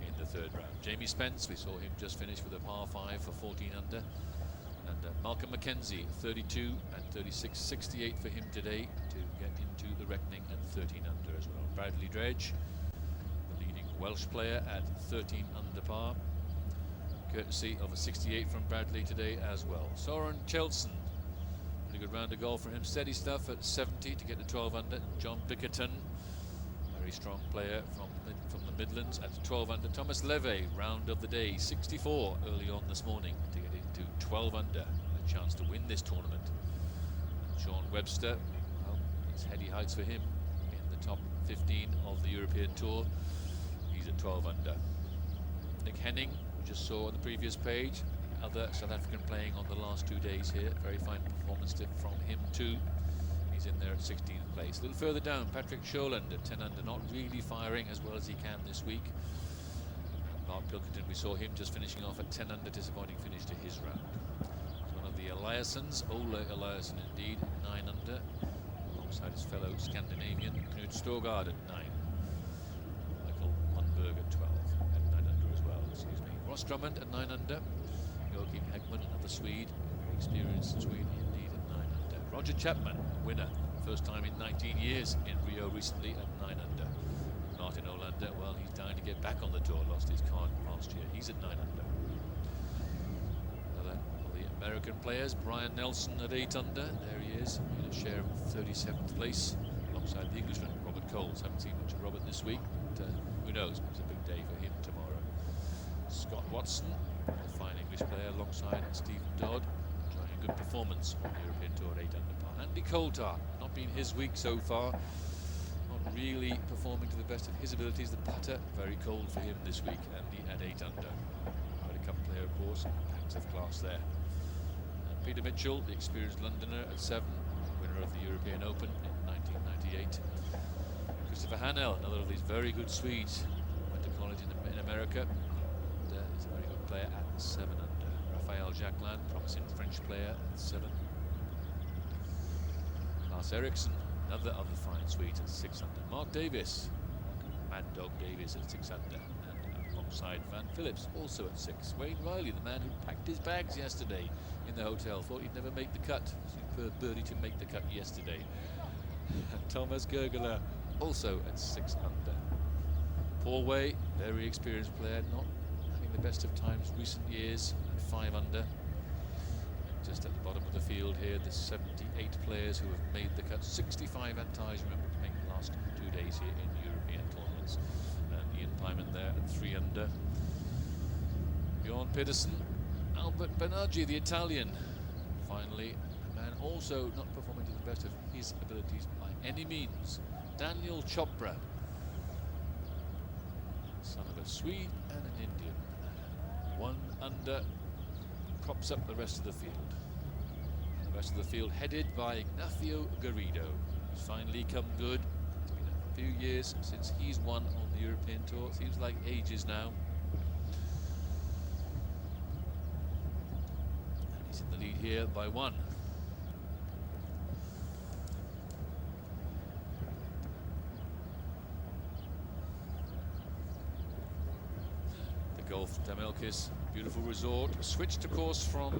in the 3rd round. Jamie Spence, we saw him just finish with a par 5 for 14 under. And Malcolm Mackenzie, 32 and 36, 68 for him today to get into the reckoning, and 13 under as well. Bradley Dredge, the leading Welsh player, at 13 under par, courtesy of a 68 from Bradley today as well. Soren Chelson, pretty good round of golf for him, steady stuff at 70 to get to 12 under. John Bickerton, very strong player from the Midlands, at 12 under. Thomas Levy, round of the day, 64 early on this morning to get into 12 under, a chance to win this tournament. Sean Webster, well, it's heady heights for him in the top 15 of the European Tour. He's at 12 under. Nick Henning, we just saw on the previous page, other South African playing on the last 2 days here. Very fine performance from him too. He's in there at 16th place. A little further down, Patrick Sholand at 10 under, not really firing as well as he can this week. Mark Pilkington, we saw him just finishing off at 10 under, disappointing finish to his round. One of the Eliassons, Ole Eliasson indeed, 9 under, alongside his fellow Scandinavian, Knut Storgard at 9. Michael Lundberg at 12, at 9 under as well, excuse me. Ross Drummond at 9 under. Joachim Hegman, another Swede, experienced Swede indeed, at 9 under. Roger Chapman, winner, first time in 19 years in Rio recently, at 9 under. Martin Olander, well, he's dying to get back on the tour, lost his card last year, he's at 9 under. Another of the American players, Brian Nelson at 8 under, there he is, in a share of 37th place, alongside the Englishman, Robert Coles. Haven't seen much of Robert this week, but who knows, it's a big day for him tomorrow. Scott Watson, a fine English player, alongside Stephen Dodd, enjoying a good performance on the European Tour at 8 under par. Andy Coulthard, not been his week so far, not really performing to the best of his abilities. The putter, very cold for him this week, Andy at 8 under. Ryder Cup player, of course, packs of class there. And Peter Mitchell, the experienced Londoner, at 7, winner of the European Open in 1998. Christopher Hanel, another of these very good Swedes, went to college in America. He's a very good player at 7 under. Raphael Jacquelin, promising French player at 7. Lars Eriksson, another of the fine Swedes, at 6 under. Mark Davis, Mad Dog Davis at 6 under, and alongside Van Phillips, also at 6. Wayne Riley, the man who packed his bags yesterday in the hotel, thought he'd never make the cut. Superb birdie to make the cut yesterday. And Thomas Gergela, also at 6 under. Paul Way, very experienced player, not having the best of times recent years, at 5 under. Just at the bottom of the field here, the 78 players who have made the cut. 65 antis, remember, to make the last 2 days here in European tournaments. And Ian Pyman there at 3 under. Bjorn Pedersen, Albert Benaggi, the Italian. Finally, a man also not performing to the best of his abilities by any means, Daniel Chopra, son of a Swede and an Indian. 1 under props up the rest of the field. The rest of the field headed by Ignacio Garrido, who's finally come good. It's been a few years since he's won on the European Tour. Seems like ages now. And he's in the lead here by 1. Gulf Damelkis, beautiful resort, switched of course from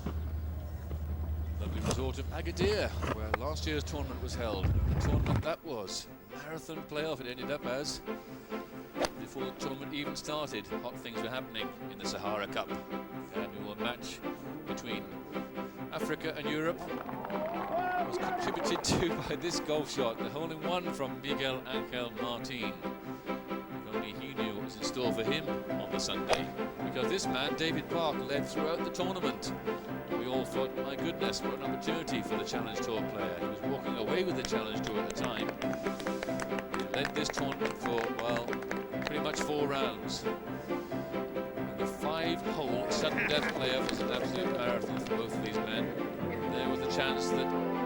the lovely resort of Agadir, where last year's tournament was held. The tournament that was, marathon playoff it ended up as, before the tournament even started. Hot things were happening in the Sahara Cup. The annual match between Africa and Europe was contributed to by this golf shot, the hole-in-one from Miguel Angel Martin. If only he knew what was in store for him on the Sunday, because this man, David Park, led throughout the tournament. And we all thought, my goodness, what an opportunity for the Challenge Tour player. He was walking away with the Challenge Tour at the time. He led this tournament for, well, pretty much 4 rounds. And the 5-hole sudden death playoff was an absolute marathon for both of these men. There was the chance that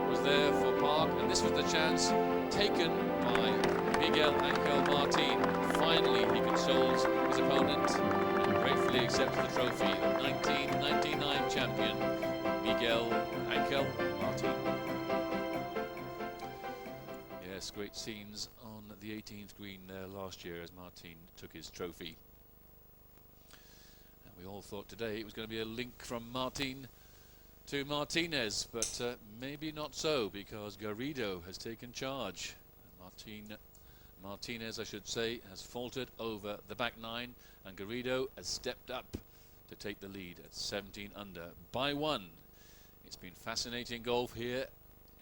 was there for Park, and this was the chance taken by Miguel Angel Martin. Finally, he consoles his opponent and gratefully accepts the trophy. The 1999 champion, Miguel Angel Martin. Yes, great scenes on the 18th green there last year as Martin took his trophy. And we all thought today it was going to be a link from Martin to Martinez, but maybe not so, because Garrido has taken charge. Martinez, I should say, has faltered over the back 9, and Garrido has stepped up to take the lead at 17 under by 1. It's been fascinating golf here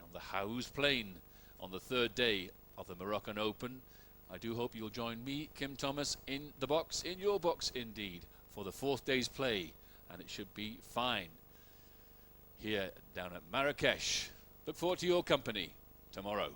on the Howes Plain on the 3rd day of the Moroccan Open. I do hope you'll join me, Kim Thomas, in the box, in your box indeed, for the 4th day's play, and it should be fine here down at Marrakesh. Look forward to your company tomorrow.